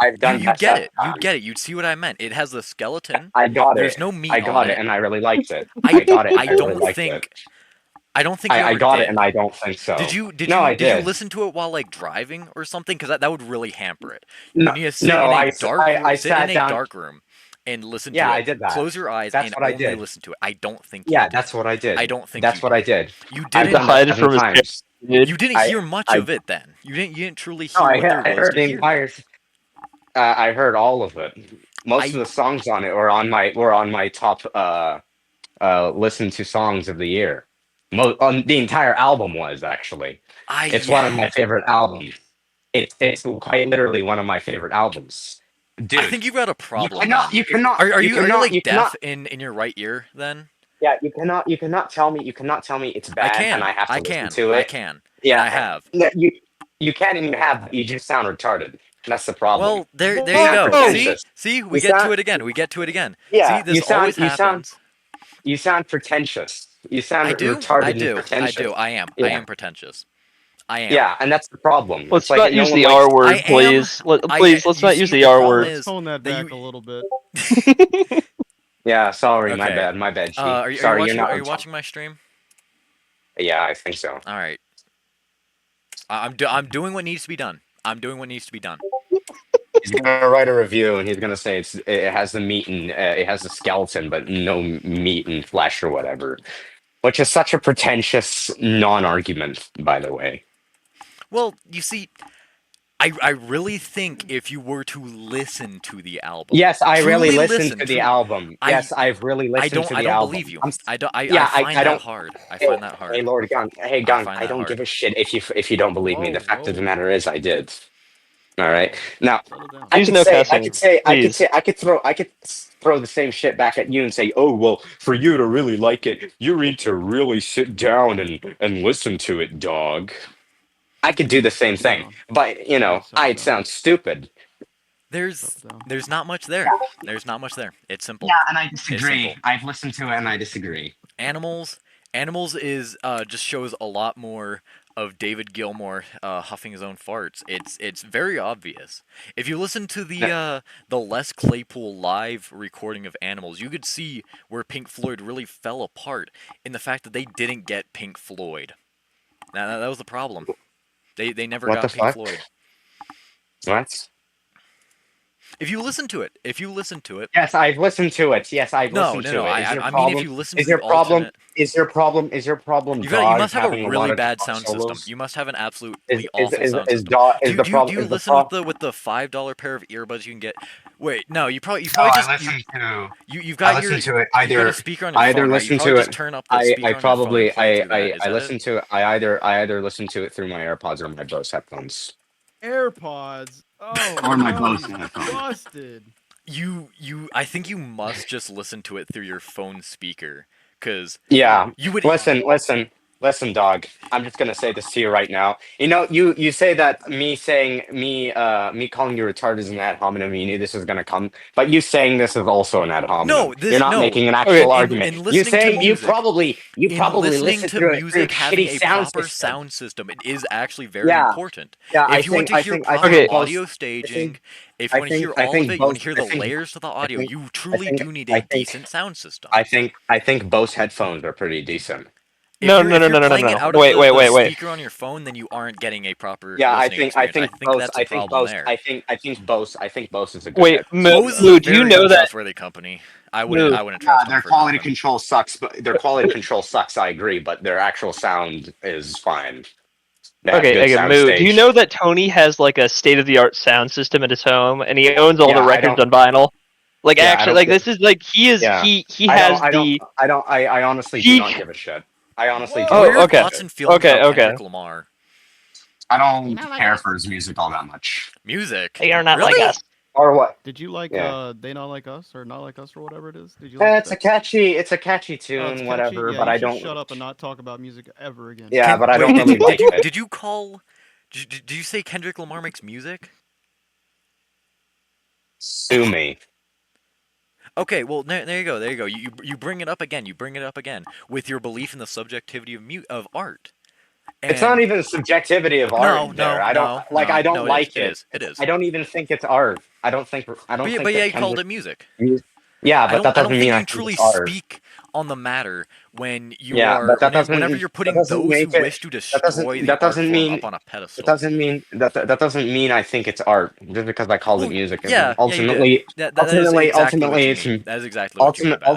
I've done you that get 7 it. You times. get it. You'd see what I meant. It has the skeleton. I got There's it. no meat I on got it, it. and I really liked it. I got it. I I really don't liked think. it. I don't think you I ever got did. it, and I don't think so. Did you I did you did. listen to it while like driving or something? Because that would really hamper it. No, You need to sit no, in a I sit in sat a down. dark room and listen Yeah, to I it. did that. Close your eyes That's and what I only did. listen to it. I don't think you Yeah, did. that's what I did. I don't think That's you what I did. did. You I've didn't done that 7 times. You didn't hear much of it then. You didn't truly hear what there I was heard to the hear. entire. I heard all of it. Most of the songs on it were on my top listen to songs of the year. On the entire album was actually. It's one of my favorite albums. It's quite literally one of my favorite albums. Dude, I think you've got a problem. you cannot. Are you like you deaf cannot. in your right ear then? Yeah, you cannot tell me it's bad and I have to listen to it. I can. Yeah, And I have. no, you can and you have. You just sound retarded. That's the problem. Well, there you sound go. pretentious. See, we You get to sound- it again. We get to it again. Yeah, See, this always happens. You sound pretentious. You sound I do. retarded I and do. pretentious. I do. I am. Yeah. I am pretentious. I am. Yeah, and that's the problem. Let's It's like not no use one the likes- R word, I am- please. Please, let's you not use see, the R problem word. is Tone that back you- a little bit. Yeah, sorry, my Okay. bad, my bad. Chief. Are you Sorry, watching? you're not. Are you watching my stream? Yeah, I think so. All right. I'm doing what needs to be done. I'm doing what needs to be done. He's gonna write a review, and he's gonna say it has the meat and it has the skeleton, but no meat and flesh or whatever, which is such a pretentious non-argument, by the way. Well, you see, I really think if you were to listen to the album, Yes, I really truly listened to the album. Yes, I've really listened to the album. I don't believe you. I find I that don't. hard. I find that hard. Hey, Lord Gunk. Hey, Gunk. I don't give a shit if you don't believe me. The fact of the matter is, I did. All right. Now, I Please could no say, cussing, I could throw the same shit back at you and say, oh well, for you to really like it, you need to really sit down and listen to it, dog. I could do the same thing, but you know, I'd sound stupid. There's not much there. There's not much there. It's simple. Yeah, and I It's disagree. simple. I've listened to it and I disagree. Animals is just shows a lot more of David Gilmour huffing his own farts. It's very obvious. If you listen to the Les Claypool live recording of Animals, you could see where Pink Floyd really fell apart in the fact that they didn't get Pink Floyd. Now that was the problem. They never What got the Pink fuck? Floyd. What? If you listen to it, Yes, I've listened to it. Yes, I've listened to it. I mean, if you listen is to your the problem? alternate, Is your problem? Is your problem? you dog must have a having lot really of bad guitar sound solos? system. You must have an absolutely Is awful sound system. is the Do problem? you listen with the $5 pair of earbuds you can get? Wait, no, you probably just you've got I listen to it you've got either. a speaker on your I either phone, right? listen You probably to just it. turn up the speaker on your probably phone and play through that. Is I that listen it? to it. I either listen to it through my AirPods or my Bose headphones. AirPods. Oh, Or my no, Bose you headphones. busted. I think you must just listen to it through your phone speaker, cause Yeah. you would Listen, dog. I'm just gonna say this to you right now. You know, you say that me calling you retarded is an ad hominem. You knew this was gonna come, but you saying this is also an ad hominem. No, you're not making an actual argument. In You listening say to you music, probably listening listen to through music through having shitty a sound proper system. sound system. It is actually very Yeah. important. Yeah, If you want to hear proper audio staging, if you want to hear all of it, you want to hear the layers to the audio. You truly do need a decent sound system. I think Bose headphones are pretty decent. If No. you're playing it out of Wait. the speaker on your phone, then you aren't getting a proper Yeah, listening experience. I think Bose. that's a problem there. I think Bose is a good. Wait, headphone. Bose is Moo, a do you very know that? untrustworthy company. I wouldn't trust them Their for quality nothing. control sucks, but their quality control sucks. I agree, but their actual sound is fine. They have good Okay, sound Moo, stage. do you know that Tony has like a state-of-the-art sound system at his home, and he owns all Yeah, the I records don't- on vinyl? Like, Yeah, I actually, don't like get- this is like he has the. I honestly do not give a shit. I honestly do. Oh, Where are your okay. thoughts and feelings Okay, about okay. Kendrick Lamar? I don't care for his music all that much. Music? They are not really? like us. Or what? Did you like Yeah. They Not Like Us or Not Like Us or whatever it is? Did you like It's a catchy tune, it's catchy? whatever. Yeah, but you I should don't. shut up and not talk about music ever again. Yeah, but I Wait, don't really like it. Did you call? Did you say Kendrick Lamar makes music? Sue me. Okay, well there you go. There you go. You bring it up again. You bring it up again with your belief in the subjectivity of art. It's not even subjectivity of art. I don't like it. It is. I don't even think it's art. I don't think. But yeah, you called it music. Yeah, but that doesn't mean I I don't think you think truly it's art. speak on the matter when you Yeah, are. but that doesn't. Whenever you're putting that those doesn't who make it- wish to that destroy doesn't. the That art doesn't form mean. up on a pedestal. That doesn't mean that doesn't mean I think it's art just because I called it music. Yeah, ultimately, you did. That is exactly what you it's mean. That is exactly what you mean by that.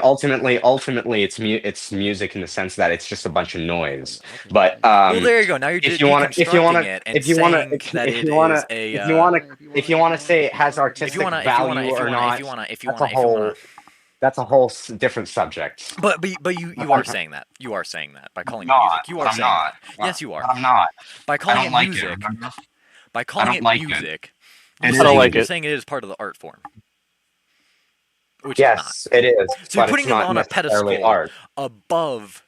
ultimately, it's music in the sense that it's just a bunch of noise. But Well, there you go. Now you're if you want it and saying that it is a. if you want to say it has artistic value or not, that's a whole different subject. But you are saying that. You are saying that by calling it music. You are saying that. Yes, you are. I'm not. By calling I don't it like music. it. By calling it like it. music. I don't like You're it. saying it is part of the art form. Which Yes, it is. So you're but putting it's it not on a necessarily pedestal art. above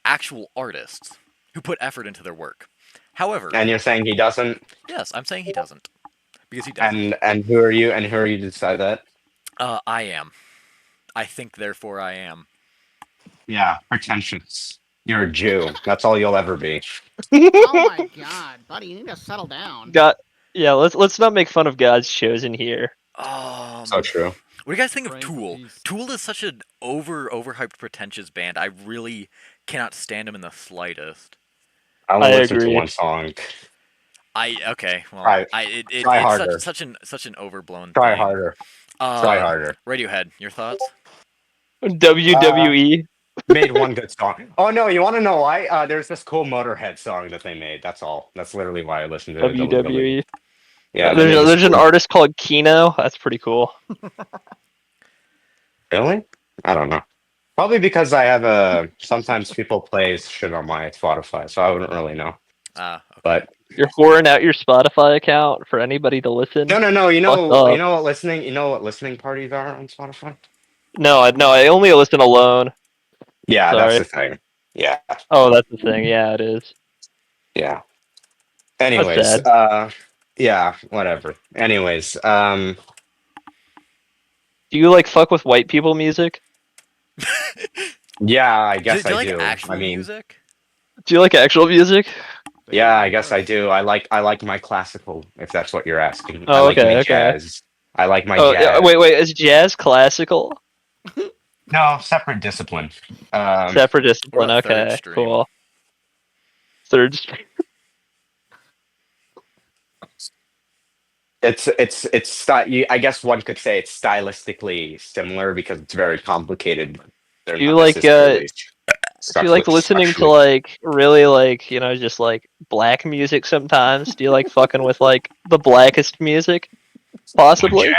actual artists who put effort into their work. However, And you're saying he doesn't. yes, I'm saying he doesn't because he doesn't. And who are you? And who are you to decide that? I am. I think, therefore, I am. Yeah, pretentious. You're a Jew. That's all you'll ever be. Oh my god, buddy, you need to settle down. Yeah, let's not make fun of God's chosen here. So true. What do you guys think of Tool? Tool is such an overhyped, pretentious band. I really cannot stand him in the slightest. I only listened to one song. Okay. Well, Try it's harder. such an overblown. Try thing. harder. Try harder. Radiohead, your thoughts? WWE made one good song. Oh no, you want to know why? There's this cool Motorhead song that they made. That's all. That's literally why I listened to WWE. Yeah, there's an artist called Kino. That's pretty cool. Really? I don't know. Probably because I have sometimes people play shit on my Spotify, so I wouldn't really know. Okay. But you're whoring out your Spotify account for anybody to listen. No. You know what listening parties are on Spotify? No, I only listen alone. Yeah, Sorry. that's the thing. Yeah. Oh, that's the thing. Yeah, it is. Yeah. Anyways, yeah, whatever. Anyways, do you like fuck with white people music? Yeah, I guess do you I like do. actual music? Do you like actual music? Yeah, I guess I do. I like my classical, if that's what you're asking. Oh, I like okay, my okay. jazz. I like my Oh, jazz. yeah, wait, is jazz classical? No, separate discipline. Separate discipline. or a third Okay, stream. cool. Third stream. I guess one could say it's stylistically similar because it's very complicated. Do you like listening to like really like just like black music sometimes? Do you like fucking with like the blackest music? Possibly.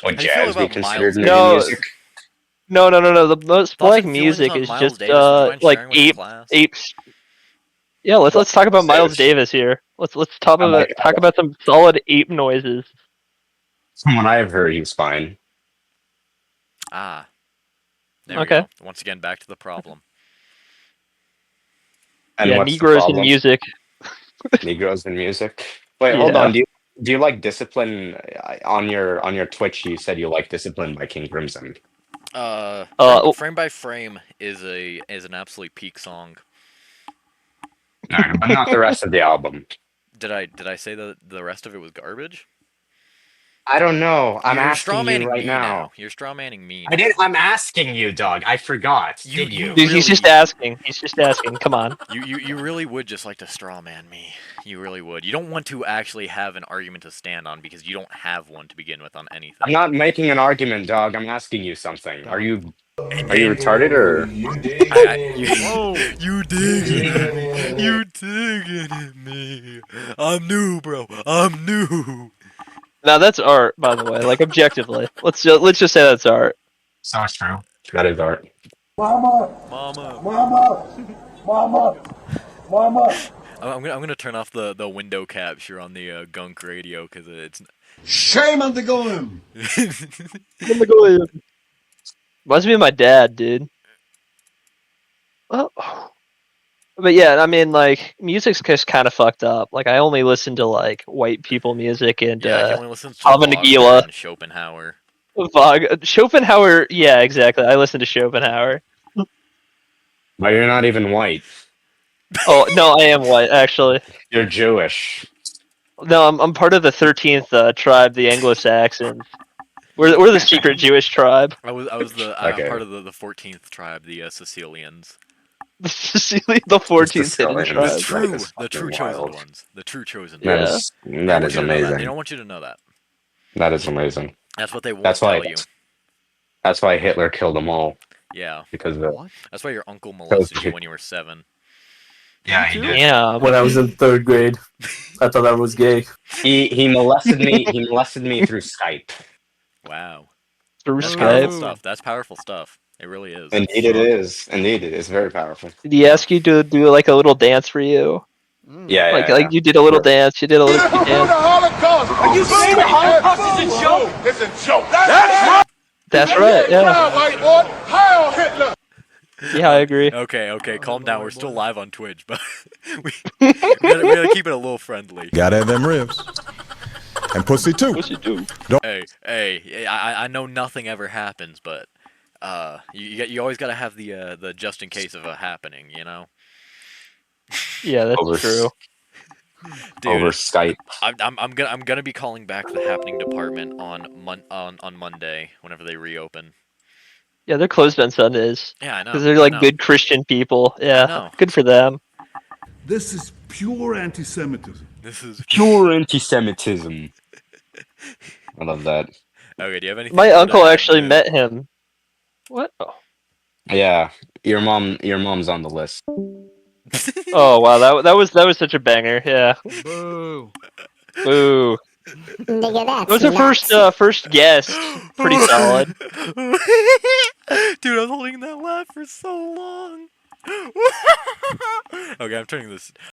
Would jazz be considered music? No. The most black music is just like ape. Yeah, let's talk about Miles Davis here. Let's talk about some solid ape noises. From what I've heard, he's fine. There we Okay. go. Once again, back to the problem. And yeah, what's the Negroes in problem? music. Negroes in music. Wait, hold on. Do you like Discipline on your Twitch? You said you like Discipline by King Crimson. Frame by Frame is an absolute peak song. Alright, but not the rest of the album. Did I say that the rest of it was garbage? I don't know. I'm You're asking you right me now. You're strawmanning me. I'm asking you, dog. I forgot. Did you? Dude, he's just asking. Come on. You really would just like to strawman me. You really would. You don't want to actually have an argument to stand on because you don't have one to begin with on anything. I'm not making an argument, dog. I'm asking you something. Are you retarded or? You digging at me. I'm new, bro. I'm new. Now that's art, by the way. Like objectively, let's just say that's art. So it's true. That is art. Mama. I'm gonna turn off the window capture on the Gunk Radio because it's. Shame on the golem. Reminds me of my dad, dude. Well, but yeah, I mean, like, music's just kind of fucked up. Like, I only listen to like white people music and Yeah, he only listens to Hava Wagner Nagila. and Schopenhauer. Schopenhauer, yeah, exactly. I listen to Schopenhauer. But you're not even white. Oh no, I am white actually. You're Jewish. No, I'm part of the 13th tribe, the Anglo-Saxons. We're the secret Jewish tribe. I'm part of the 14th tribe, the Sicilians. The 14th hidden tribe. The true chosen ones. The true chosen ones. That is amazing. They don't want you to know that. That is amazing. That's what they won't tell you. That's why Hitler killed them all. Yeah. Because that's why your uncle molested you when you were 7. Yeah, he did. Yeah. When I was in 3rd grade, I thought I was gay. He molested me. He molested me through Skype. Wow. Through That's Skype. powerful stuff. That's powerful stuff. It really is. Indeed, it is. Indeed, it is very powerful. Did he ask you to do like a little dance for you? Yeah, like you did a little dance. You did a little dance. Holocaust. Are you saying the Holocaust is a joke? It's a joke. That's right. That's right. Yeah. White boy. Heil Hitler. Yeah, I agree. Okay, calm down. We're still live on Twitch, but we gotta keep it a little friendly. Gotta have them ribs. And pussy too. Hey, I know nothing ever happens, but you always gotta have the just in case of a happening, you know. Yeah, that's true. Dude, over Skype. I'm gonna be calling back the happening department on Monday whenever they reopen. Yeah, they're closed on Sundays. Yeah, I know. Because they're like good Christian people. Yeah, good for them. This is pure anti-Semitism. This is pure anti-Semitism. I love that. Okay, do you have anything? My uncle actually met him. What? Oh. Yeah, your mom's on the list. Oh wow, that was such a banger. Yeah. Boo. Boo. Nigga, That was the first guest. Pretty solid. Dude, I was holding that laugh for so long. Okay, I'm turning this